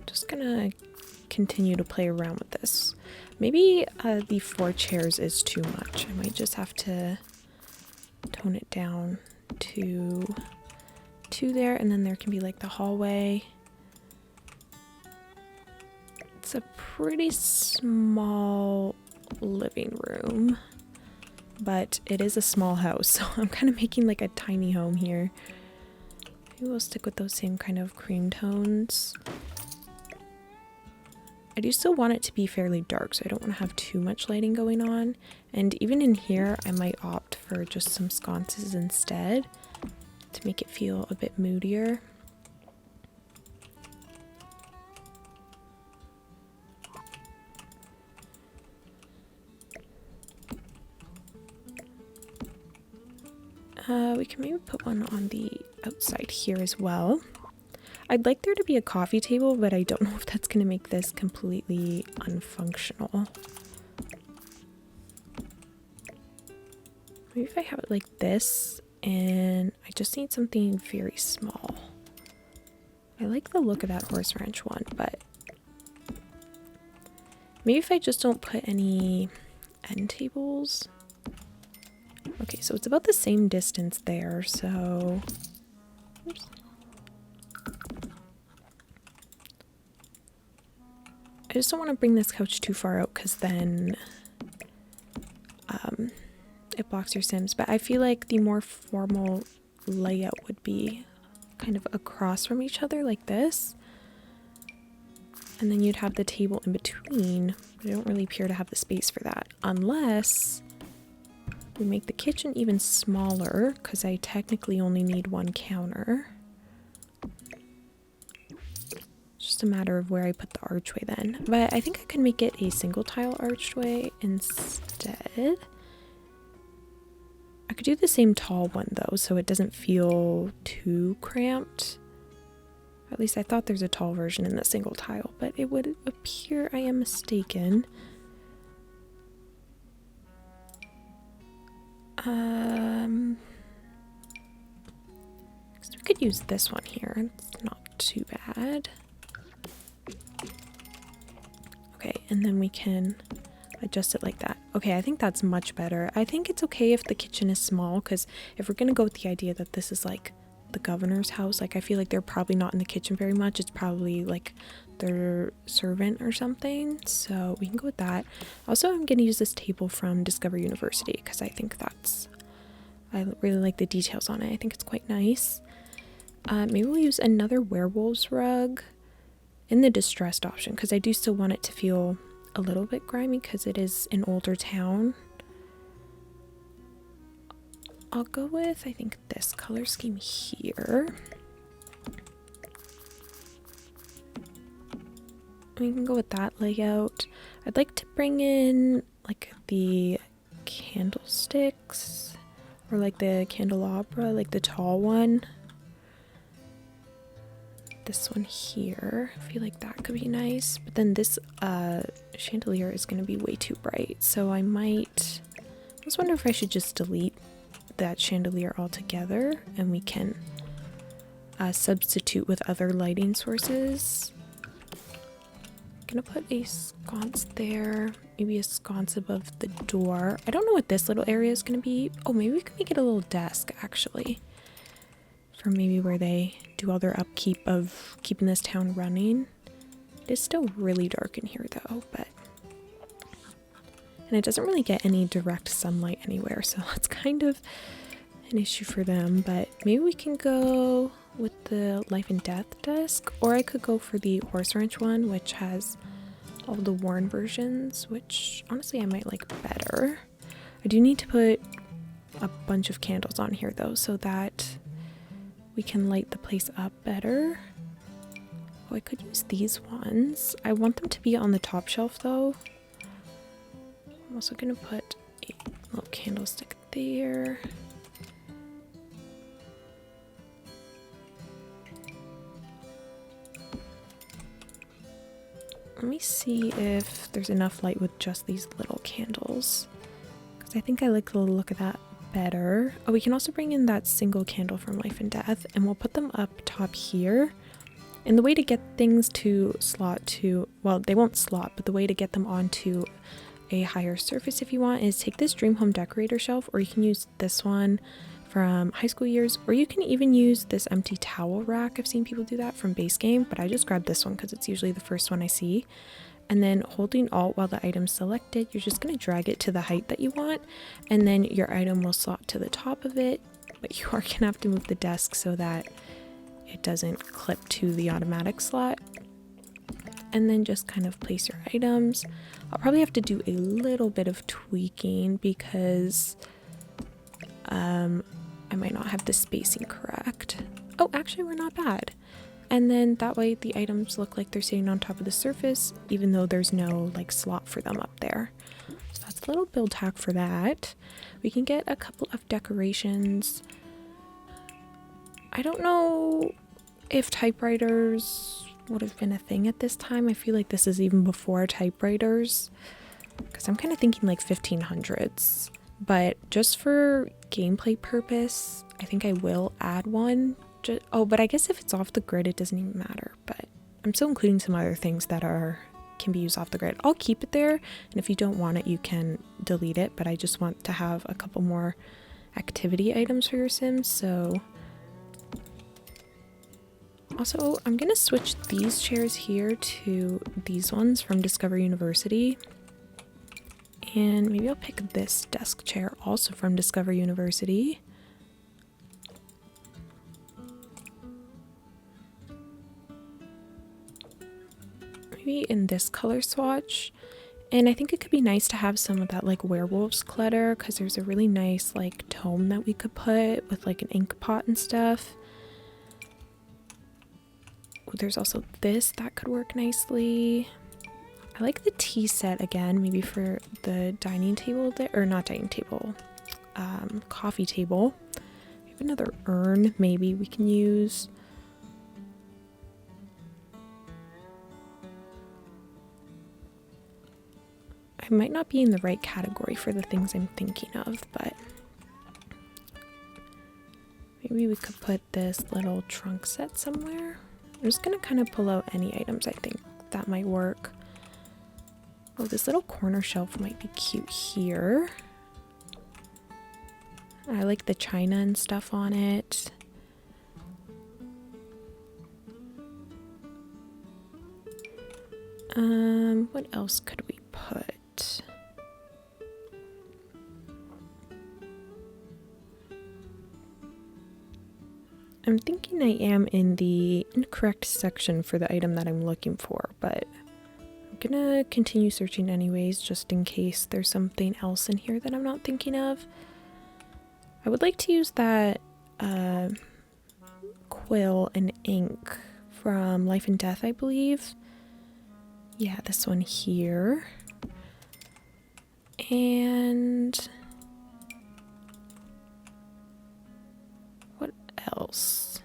Just gonna continue to play around with this. Maybe the 4 chairs is too much. I might just have to tone it down to 2 there, and then there can be like the hallway. It's a pretty small living room, but it is a small house, so I'm kind of making like a tiny home here. Maybe we'll stick with those same kind of cream tones. I do still want it to be fairly dark, so I don't want to have too much lighting going on. And even in here, I might opt for just some sconces instead to make it feel a bit moodier. We can maybe put one on the outside here as well. I'd like there to be a coffee table, but I don't know if that's going to make this completely unfunctional. Maybe if I have it like this, and I just need something very small. I like the look of that horse ranch one, but maybe if I just don't put any end tables. Okay, so it's about the same distance there, so... Oops. I just don't want to bring this couch too far out because then it blocks your Sims. But I feel like the more formal layout would be kind of across from each other like this. And then you'd have the table in between. But I don't really appear to have the space for that. Unless we make the kitchen even smaller because I technically only need 1 counter. Just a matter of where I put the archway then. But I think I could make it a single tile archway instead. I could do the same tall one though, so it doesn't feel too cramped. At least I thought there's a tall version in the single tile, but it would appear I am mistaken. So we could use this one here. It's not too bad. Okay, and then we can adjust it like that. Okay, I think that's much better. I think it's okay if the kitchen is small, because if we're gonna go with the idea that this is like the governor's house, like I feel like they're probably not in the kitchen very much. It's probably like their servant or something, so we can go with that. Also, I'm gonna use this table from Discover University because I think I really like the details on it. I think it's quite nice. Maybe we'll use another werewolves rug in the distressed option because I do still want it to feel a little bit grimy because it is an older town. I'll go with, I think, this color scheme here. We can go with that layout. I'd like to bring in like the candlesticks or like the candelabra, like the tall one. This one here, I feel like that could be nice, but then this chandelier is going to be way too bright, so I just wonder if I should just delete that chandelier altogether and we can substitute with other lighting sources. gonna put a sconce there, maybe a sconce above the door. I don't know what this little area is gonna be. Oh, maybe we can make it a little desk actually, for maybe where they do all their upkeep of keeping this town running. It is still really dark in here though, and it doesn't really get any direct sunlight anywhere, so that's kind of an issue for them. But maybe we can go with the life and death desk, or I could go for the horse ranch one, which has all the worn versions, which honestly I might like better. I do need to put a bunch of candles on here though, so that we can light the place up better. Oh, I could use these ones. I want them to be on the top shelf though. I'm also gonna put a little candlestick there. Let me see if there's enough light with just these little candles, because I think I like the look of that better. Oh, we can also bring in that single candle from Life and Death, and we'll put them up top here. And the way to get things to slot to, well, they won't slot, but the way to get them onto a higher surface if you want is take this Dream Home Decorator shelf, or you can use this one from high school years, or you can even use this empty towel rack. I've seen people do that from base game, but I just grabbed this one because it's usually the first one I see. And then holding Alt while the item's selected, you're just going to drag it to the height that you want, and then your item will slot to the top of it, but you are going to have to move the desk so that it doesn't clip to the automatic slot. And then just kind of place your items. I'll probably have to do a little bit of tweaking because I might not have the spacing correct. Oh, actually we're not bad. And then that way the items look like they're sitting on top of the surface, even though there's no like slot for them up there. So that's a little build hack for that. We can get a couple of decorations. I don't know if typewriters would have been a thing at this time. I feel like this is even before typewriters, because I'm kind of thinking like 1500s. But just for gameplay purpose, I think I will add one. Oh, but I guess if it's off the grid, it doesn't even matter. But I'm still including some other things that can be used off the grid. I'll keep it there, and if you don't want it, you can delete it. But I just want to have a couple more activity items for your Sims. So also, I'm gonna switch these chairs here to these ones from Discover University. And maybe I'll pick this desk chair also from Discover University. Maybe in this color swatch. And I think it could be nice to have some of that like werewolves clutter, because there's a really nice like tome that we could put with like an ink pot and stuff. Ooh, there's also this that could work nicely. I like the tea set again, maybe for the dining table there, or not dining table, coffee table. We have another urn maybe we can use. I might not be in the right category for the things I'm thinking of, but maybe we could put this little trunk set somewhere. I'm just gonna kind of pull out any items I think that might work. Oh, this little corner shelf might be cute here. I like the china and stuff on it. What else could we put? I'm thinking I am in the incorrect section for the item that I'm looking for, but I'm gonna continue searching anyways, just in case there's something else in here that I'm not thinking of. I would like to use that quill and ink from Life and Death, I believe. Yeah, this one here. And what else?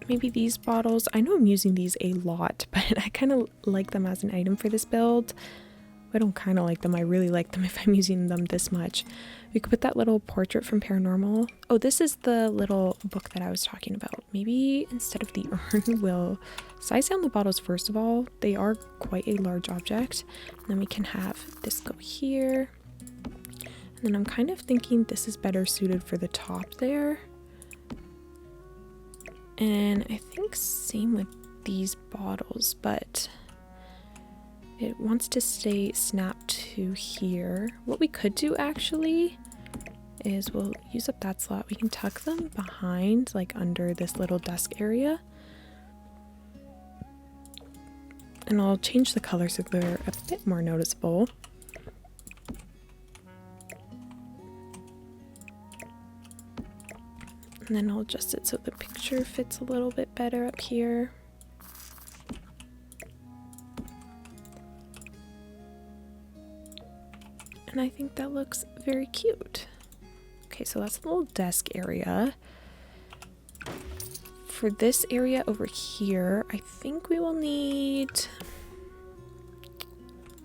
Maybe these bottles. I know I'm using these a lot, but I kind of like them as an item for this build. I don't kind of like them. I really like them if I'm using them this much. We could put that little portrait from Paranormal. Oh, this is the little book that I was talking about. Maybe instead of the urn, we'll size down the bottles first of all. They are quite a large object. And then we can have this go here. And then I'm kind of thinking this is better suited for the top there. And I think same with these bottles, but it wants to stay snapped to here. What we could do actually is we'll use up that slot. We can tuck them behind, like under this little desk area. And I'll change the color so they're a bit more noticeable. And then I'll adjust it so the picture fits a little bit better up here. And I think that looks very cute. Okay, so that's the little desk area. For this area over here, I think we will need...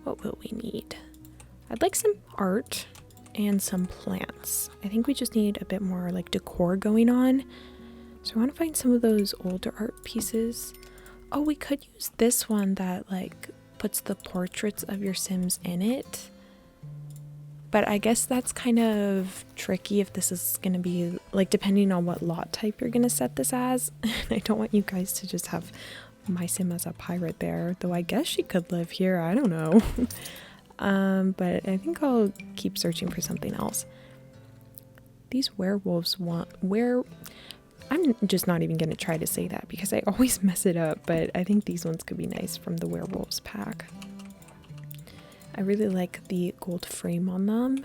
What will we need? I'd like some art and some plants. I think we just need a bit more like decor going on. So I want to find some of those older art pieces. Oh, we could use this one that like puts the portraits of your Sims in it. But I guess that's kind of tricky if this is going to be, like, depending on what lot type you're going to set this as. I don't want you guys to just have my Sim as a pirate there. Though I guess she could live here. I don't know. But I think I'll keep searching for something else. These werewolves I'm just not even going to try to say that because I always mess it up. But I think these ones could be nice from the werewolves pack. I really like the gold frame on them.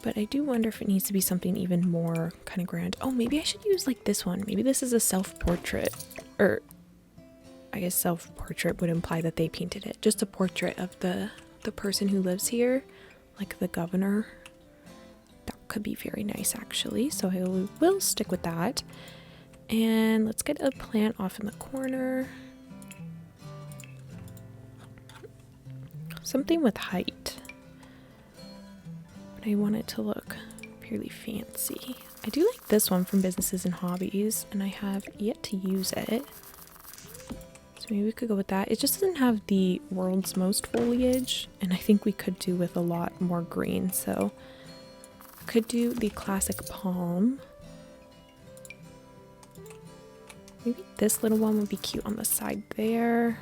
But I do wonder if it needs to be something even more kind of grand. Oh, maybe I should use like this one. Maybe this is a self-portrait. Or I guess self-portrait would imply that they painted it. Just a portrait of the person who lives here. Like the governor. That could be very nice actually. So I will stick with that. And let's get a plant off in the corner. Something with height. But I want it to look purely fancy. I do like this one from Businesses and Hobbies, and I have yet to use it. So maybe we could go with that. It just doesn't have the world's most foliage, and I think we could do with a lot more green. So I could do the classic palm. Maybe this little one would be cute on the side there.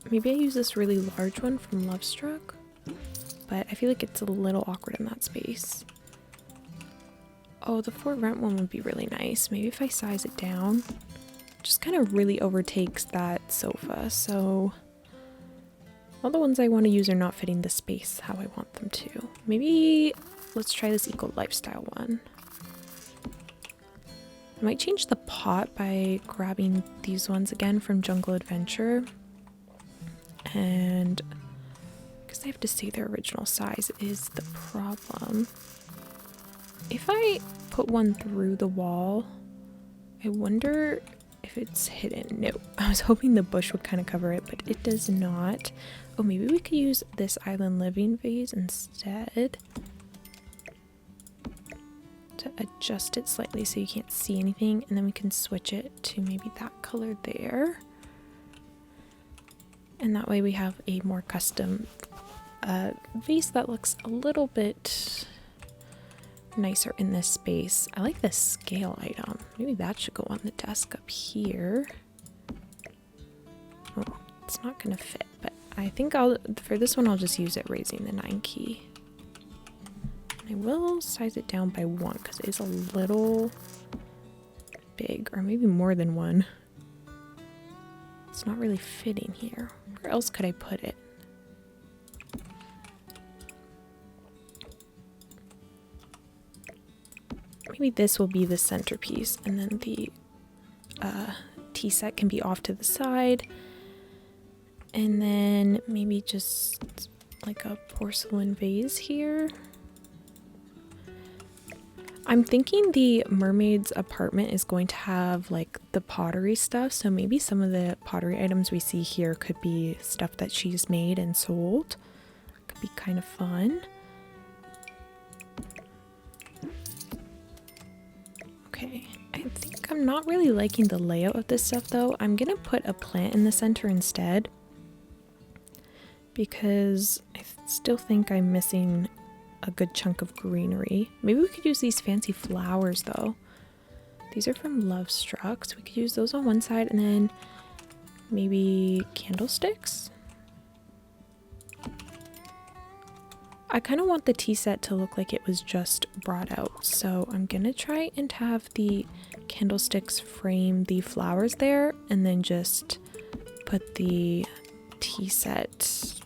Maybe I use this really large one from Lovestruck, but I feel like it's a little awkward in that space. Oh, the For Rent one would be really nice. Maybe if I size it down, just kind of really overtakes that sofa. So all the ones I want to use are not fitting the space how I want them to. Maybe let's try this Eco Lifestyle one. I might change the pot by grabbing these ones again from Jungle Adventure. And because they have to stay their original size is the problem. If I put one through the wall, I wonder if it's hidden. No, I was hoping the bush would kind of cover it, but it does not. Oh, maybe we could use this Island Living vase instead to adjust it slightly so you can't see anything, and then we can switch it to maybe that color there. And that way we have a more custom vase that looks a little bit nicer in this space. I like this scale item. Maybe that should go on the desk up here. Oh, it's not gonna fit, but I think for this one I'll just use it raising the 9 key. And I will size it down by 1 because it is a little big, or maybe more than 1. It's not really fitting here. Where else could I put it? Maybe this will be the centerpiece, and then the tea set can be off to the side. And then maybe just like a porcelain vase here. I'm thinking the mermaid's apartment is going to have like the pottery stuff, so maybe some of the pottery items we see here could be stuff that she's made and sold. Could be kind of fun. Okay, I think I'm not really liking the layout of this stuff though. I'm gonna put a plant in the center instead because I still think I'm missing a good chunk of greenery. Maybe we could use these fancy flowers though. These are from Love Struck, so we could use those on one side and then maybe candlesticks. I kind of want the tea set to look like it was just brought out, so I'm gonna try and have the candlesticks frame the flowers there and then just put the tea set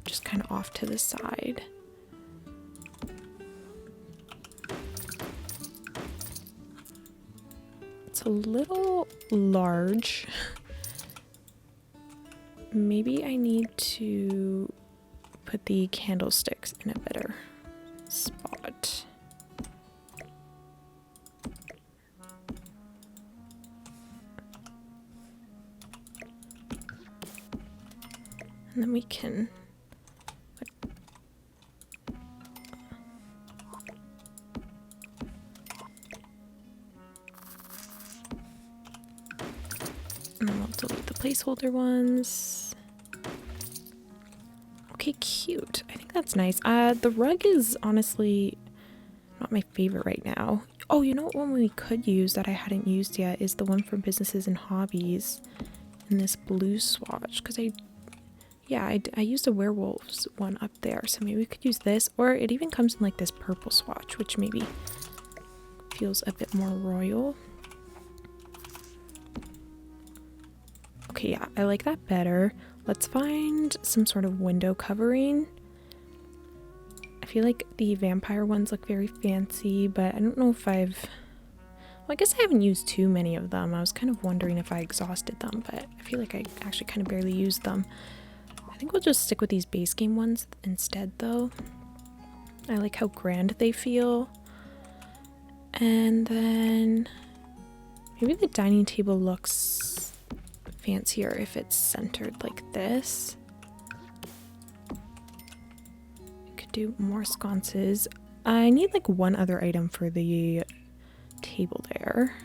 just kind of off to the side. It's a little large. Maybe I need to put the candlesticks in a better spot. And then we can and then we'll delete the placeholder ones. Okay, cute. I think that's nice. The rug is honestly not my favorite right now. Oh, you know what one we could use that I hadn't used yet is the one from Businesses and Hobbies in this blue swatch. Because I used a werewolves one up there. So maybe we could use this. Or it even comes in like this purple swatch, which maybe feels a bit more royal. Okay, yeah, I like that better. Let's find some sort of window covering. I feel like the vampire ones look very fancy, but I don't know if well, I guess I haven't used too many of them. I was kind of wondering if I exhausted them, but I feel like I actually kind of barely used them. I think we'll just stick with these base game ones instead, though. I like how grand they feel. And then maybe the dining table looks fancier if it's centered like this. Could do more sconces. I need like one other item for the table there.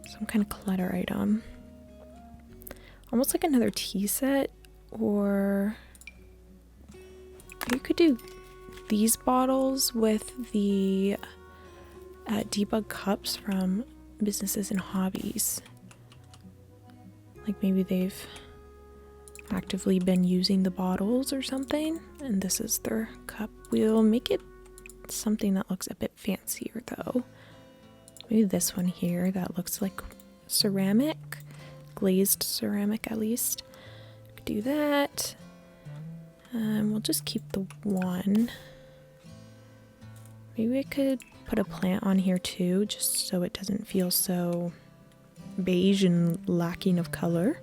Some kind of clutter item. Almost like another tea set, or you could do these bottles with the debug cups from Businesses and Hobbies. Like maybe they've actively been using the bottles or something, and this is their cup. We'll make it something that looks a bit fancier though. Maybe this one here that looks like ceramic, glazed ceramic at least. Do that. We'll just keep the one. Maybe I could put a plant on here too, just so it doesn't feel so beige and lacking of color.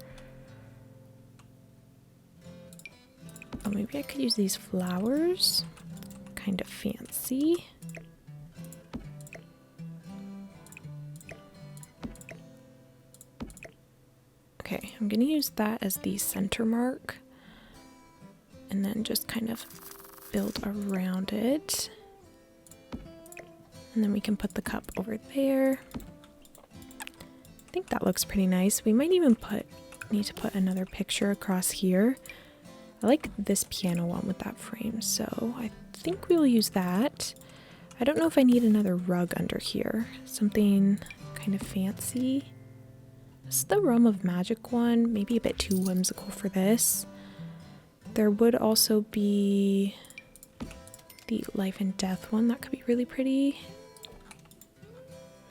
Oh, maybe I could use these flowers. Kind of fancy. Okay, I'm gonna use that as the center mark and then just kind of build around it. And then we can put the cup over there. I think that looks pretty nice. We might even need to put another picture across here. I like this piano one with that frame, so I think we will use that. I don't know if I need another rug under here. Something kind of fancy. This is the Realm of Magic one, maybe a bit too whimsical for this. There would also be the Life and Death one that could be really pretty.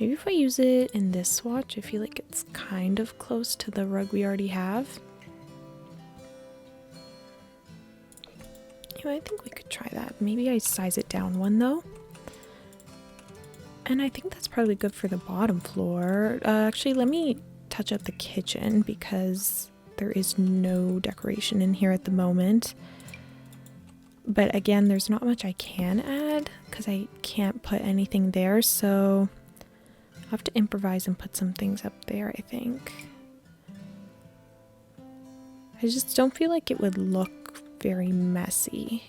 Maybe if I use it in this swatch, I feel like it's kind of close to the rug we already have. Yeah, I think we could try that. Maybe I size it down one though. And I think that's probably good for the bottom floor. Actually, let me touch up the kitchen because there is no decoration in here at the moment. But again, there's not much I can add because I can't put anything there, so I'll have to improvise and put some things up there, I think. I just don't feel like it would look very messy,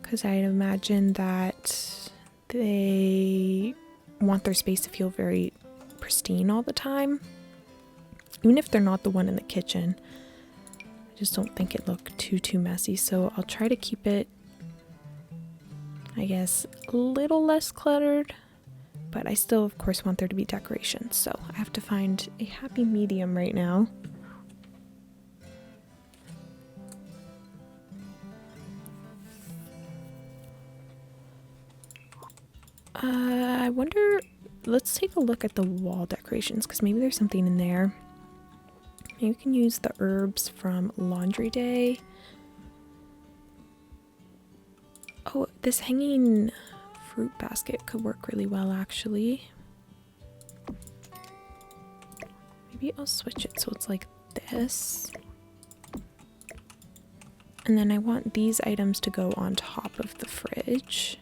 because I'd imagine that they want their space to feel very pristine all the time, even if they're not the one in the kitchen. I just don't think it looked too messy, so I'll try to keep it, I guess, a little less cluttered, but I still of course want there to be decoration, so I have to find a happy medium right now. I wonder, let's take a look at the wall decorations, because maybe there's something in there. Maybe we can use the herbs from Laundry Day. Oh, this hanging fruit basket could work really well, actually. Maybe I'll switch it so it's like this. And then I want these items to go on top of the fridge.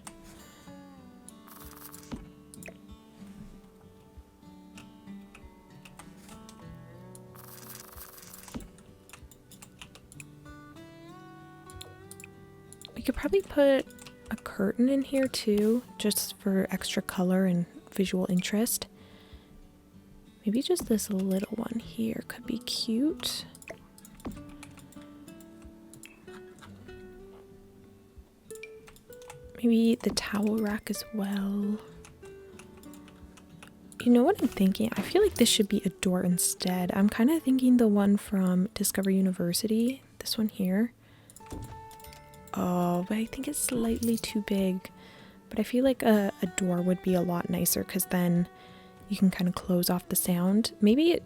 We could probably put a curtain in here too, just for extra color and visual interest. Maybe just this little one here could be cute. Maybe the towel rack as well. You know what I'm thinking? I feel like this should be a door instead. I'm kind of thinking the one from Discover University, this one here. Oh, but I think it's slightly too big. But I feel like a door would be a lot nicer, because then you can kind of close off the sound. Maybe it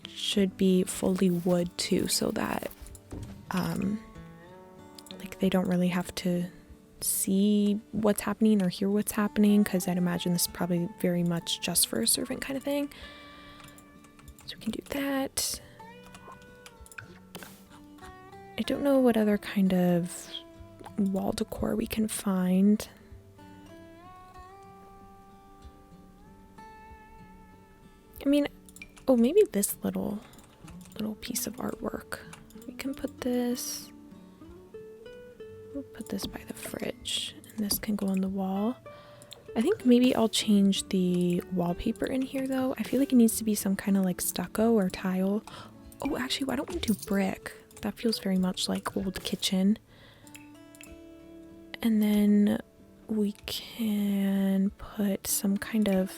should be fully wood too, so that like they don't really have to see what's happening or hear what's happening, because I'd imagine this is probably very much just for a servant kind of thing. So we can do that. I don't know what other kind of wall decor we can find. I mean, oh, maybe this little piece of artwork. We can put this, we'll put this by the fridge, and this can go on the wall. I think maybe I'll change the wallpaper in here though. I feel like it needs to be some kind of like stucco or tile. Oh, actually, why don't we do brick? That feels very much like old kitchen. And then we can put some kind of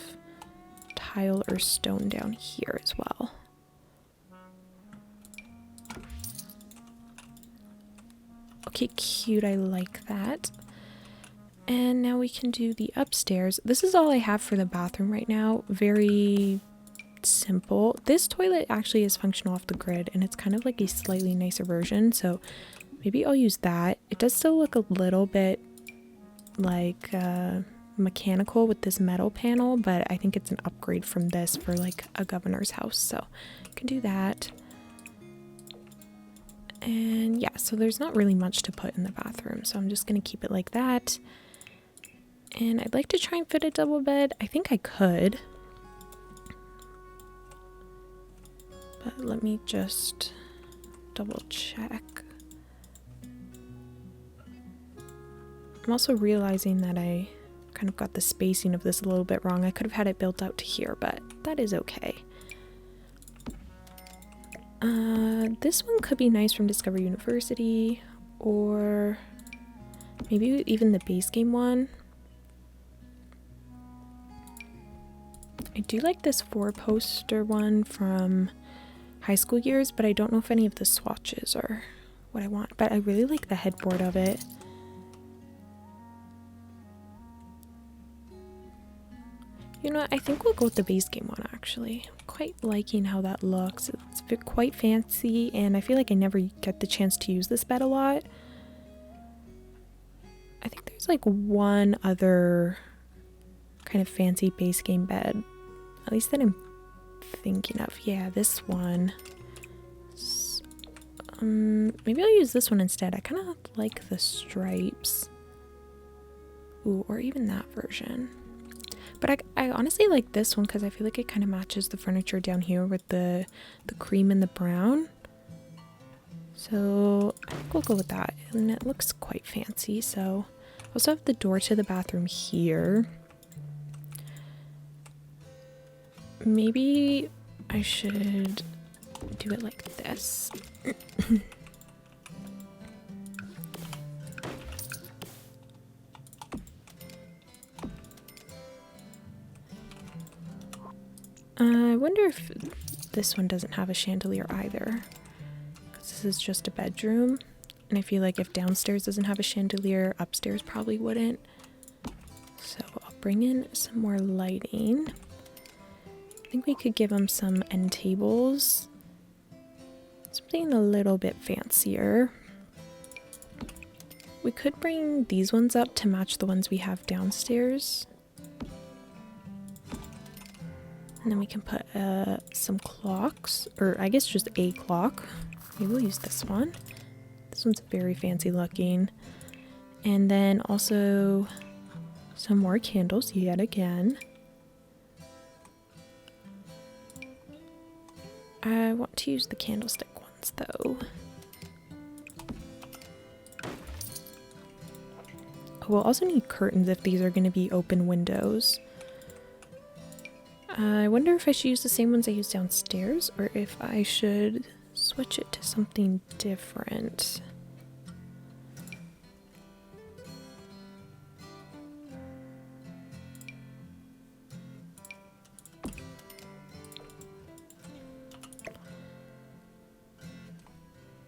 tile or stone down here as well. Okay, cute, I like that. And now we can do the upstairs. This is all I have for the bathroom right now. Very simple. This toilet actually is functional off the grid, and it's kind of like a slightly nicer version, so maybe I'll use that. It does still look a little bit like mechanical with this metal panel, but I think it's an upgrade from this for like a governor's house, so I can do that. And yeah, so there's not really much to put in the bathroom, so I'm just gonna keep it like that. And I'd like to try and fit a double bed. I think I could, but let me just double check. I'm also realizing that I kind of got the spacing of this a little bit wrong. I could have had it built out to here, but that is okay. This one could be nice from Discover University, or maybe even the base game one. I do like this 4-poster one from high school years, but I don't know if any of the swatches are what I want. But I really like the headboard of it. You know what, I think we'll go with the base game one actually. I'm quite liking how that looks. It's quite fancy, and I feel like I never get the chance to use this bed a lot. I think there's like one other kind of fancy base game bed, at least that I'm thinking of. Yeah, this one. Maybe I'll use this one instead. I kind of like the stripes. Ooh, or even that version. But I honestly like this one because I feel like it kind of matches the furniture down here with the cream and the brown. So I think we'll go with that. And it looks quite fancy. So I also have the door to the bathroom here. Maybe I should do it like this. I wonder if this one doesn't have a chandelier either, because this is just a bedroom, and I feel like if downstairs doesn't have a chandelier, upstairs probably wouldn't. So I'll bring in some more lighting. I think we could give them some end tables, something a little bit fancier. We could bring these ones up to match the ones we have downstairs. And then we can put some clocks, or I guess just a clock. Maybe we'll use this one. This one's very fancy looking. And then also some more candles yet again. I want to use the candlestick ones though. We'll also need curtains if these are going to be open windows. I wonder if I should use the same ones I use downstairs or if I should switch it to something different.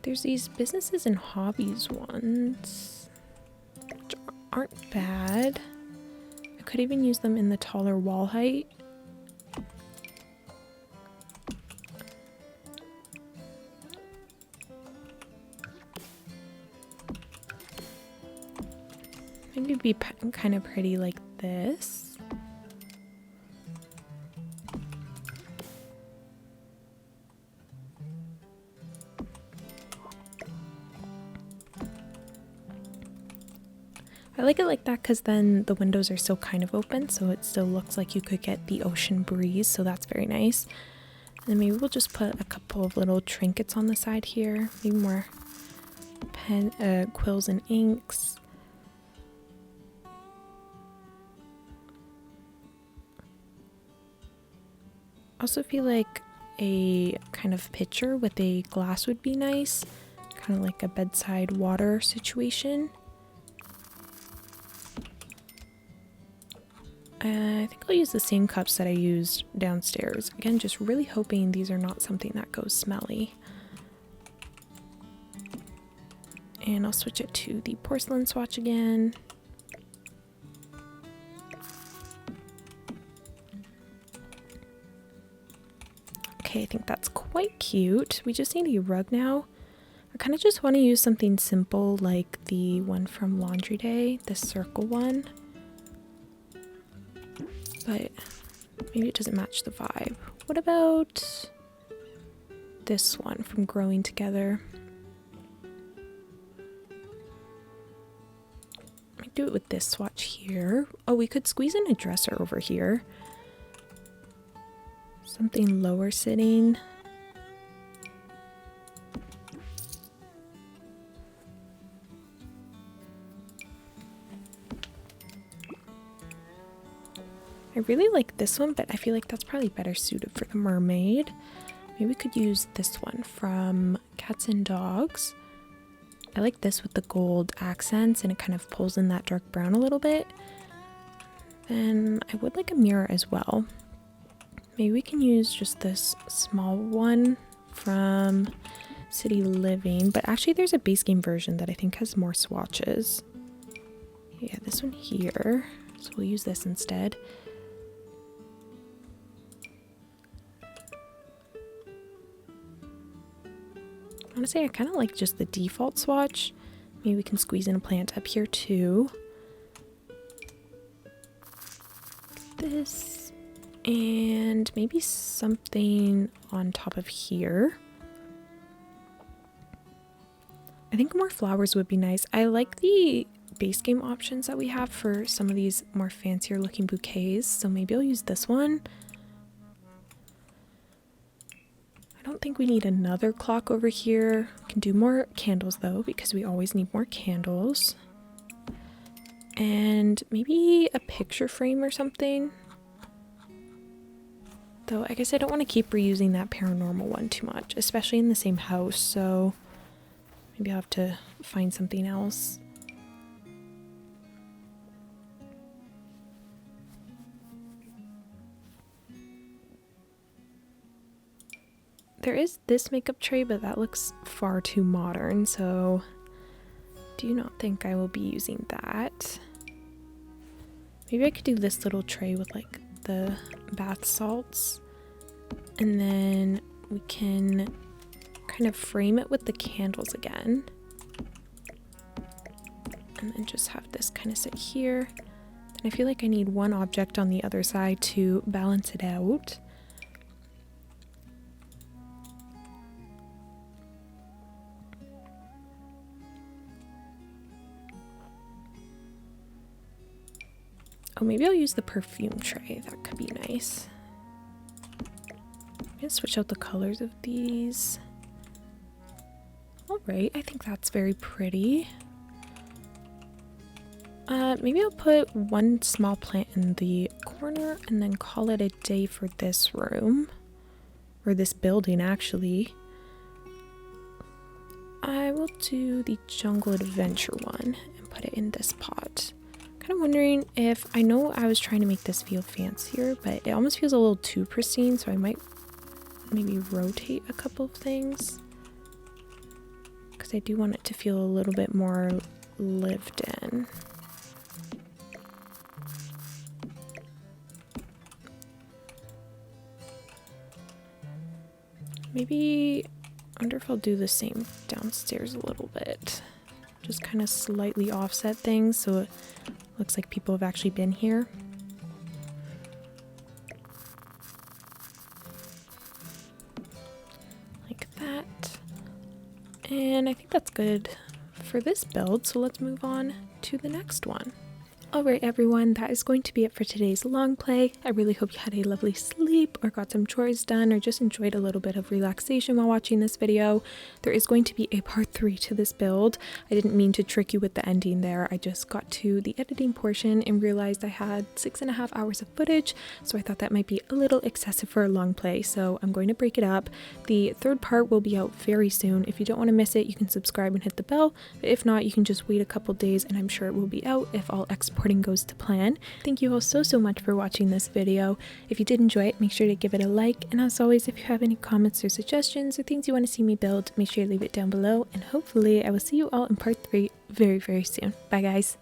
There's these businesses and hobbies ones, which aren't bad. I could even use them in the taller wall height. Maybe be kind of pretty like this. I like it like that because then the windows are still kind of open, so it still looks like you could get the ocean breeze, so that's very nice. And then maybe we'll just put a couple of little trinkets on the side here, maybe more quills and inks. I also feel like a kind of pitcher with a glass would be nice, kind of like a bedside water situation. I think I'll use the same cups that I used downstairs. Again, just really hoping these are not something that goes smelly. And I'll switch it to the porcelain swatch again. Okay, I think that's quite cute. We just need a rug now. I kind of just want to use something simple like the one from Laundry Day, this circle one. But maybe it doesn't match the vibe. What about this one from Growing Together? I might do it with this swatch here. Oh, we could squeeze in a dresser over here. Something lower sitting. I really like this one, but I feel like that's probably better suited for the mermaid. Maybe we could use this one from Cats and Dogs. I like this with the gold accents, and it kind of pulls in that dark brown a little bit. Then I would like a mirror as well. Maybe we can use just this small one from City Living, but actually there's a base game version that I think has more swatches. Yeah, this one here. So we'll use this instead. Honestly, I kind of like just the default swatch. Maybe we can squeeze in a plant up here too. This. And maybe something on top of here. I think more flowers would be nice. I like the base game options that we have for some of these more fancier looking bouquets. So maybe I'll use this one. I don't think we need another clock over here. We can do more candles though, because we always need more candles. And maybe a picture frame or something. Though I guess I don't want to keep reusing that paranormal one too much, especially in the same house, so maybe I'll have to find something else. There is this makeup tray, but that looks far too modern, so do not think I will be using that. Maybe I could do this little tray with like the bath salts, and then we can kind of frame it with the candles again, and then just have this kind of sit here. And I feel like I need one object on the other side to balance it out. Oh, maybe I'll use the perfume tray. That could be nice. I'm gonna switch out the colors of these. Alright, I think that's very pretty. Maybe I'll put one small plant in the corner and then call it a day for this room. Or this building, actually. I will do the jungle adventure one and put it in this pot. Kind of wondering if, I know I was trying to make this feel fancier, but it almost feels a little too pristine, so I might maybe rotate a couple of things, because I do want it to feel a little bit more lived in. Maybe, I wonder if I'll do the same downstairs a little bit. Just kind of slightly offset things so it looks like people have actually been here. Like that. And I think that's good for this build, so let's move on to the next one. Alright everyone, that is going to be it for today's long play. I really hope you had a lovely sleep or got some chores done or just enjoyed a little bit of relaxation while watching this video. There is going to be a part 3 to this build. I didn't mean to trick you with the ending there. I just got to the editing portion and realized I had 6.5 hours of footage, so I thought that might be a little excessive for a long play, so I'm going to break it up. The third part will be out very soon. If you don't want to miss it, you can subscribe and hit the bell, but if not, you can just wait a couple days and I'm sure it will be out if all exporting goes to plan. Thank you all so much for watching this video. If you did enjoy it, make sure to give it a like, and as always, if you have any comments or suggestions or things you want to see me build, make sure to leave it down below, and hopefully I will see you all in part 3 very soon. Bye guys.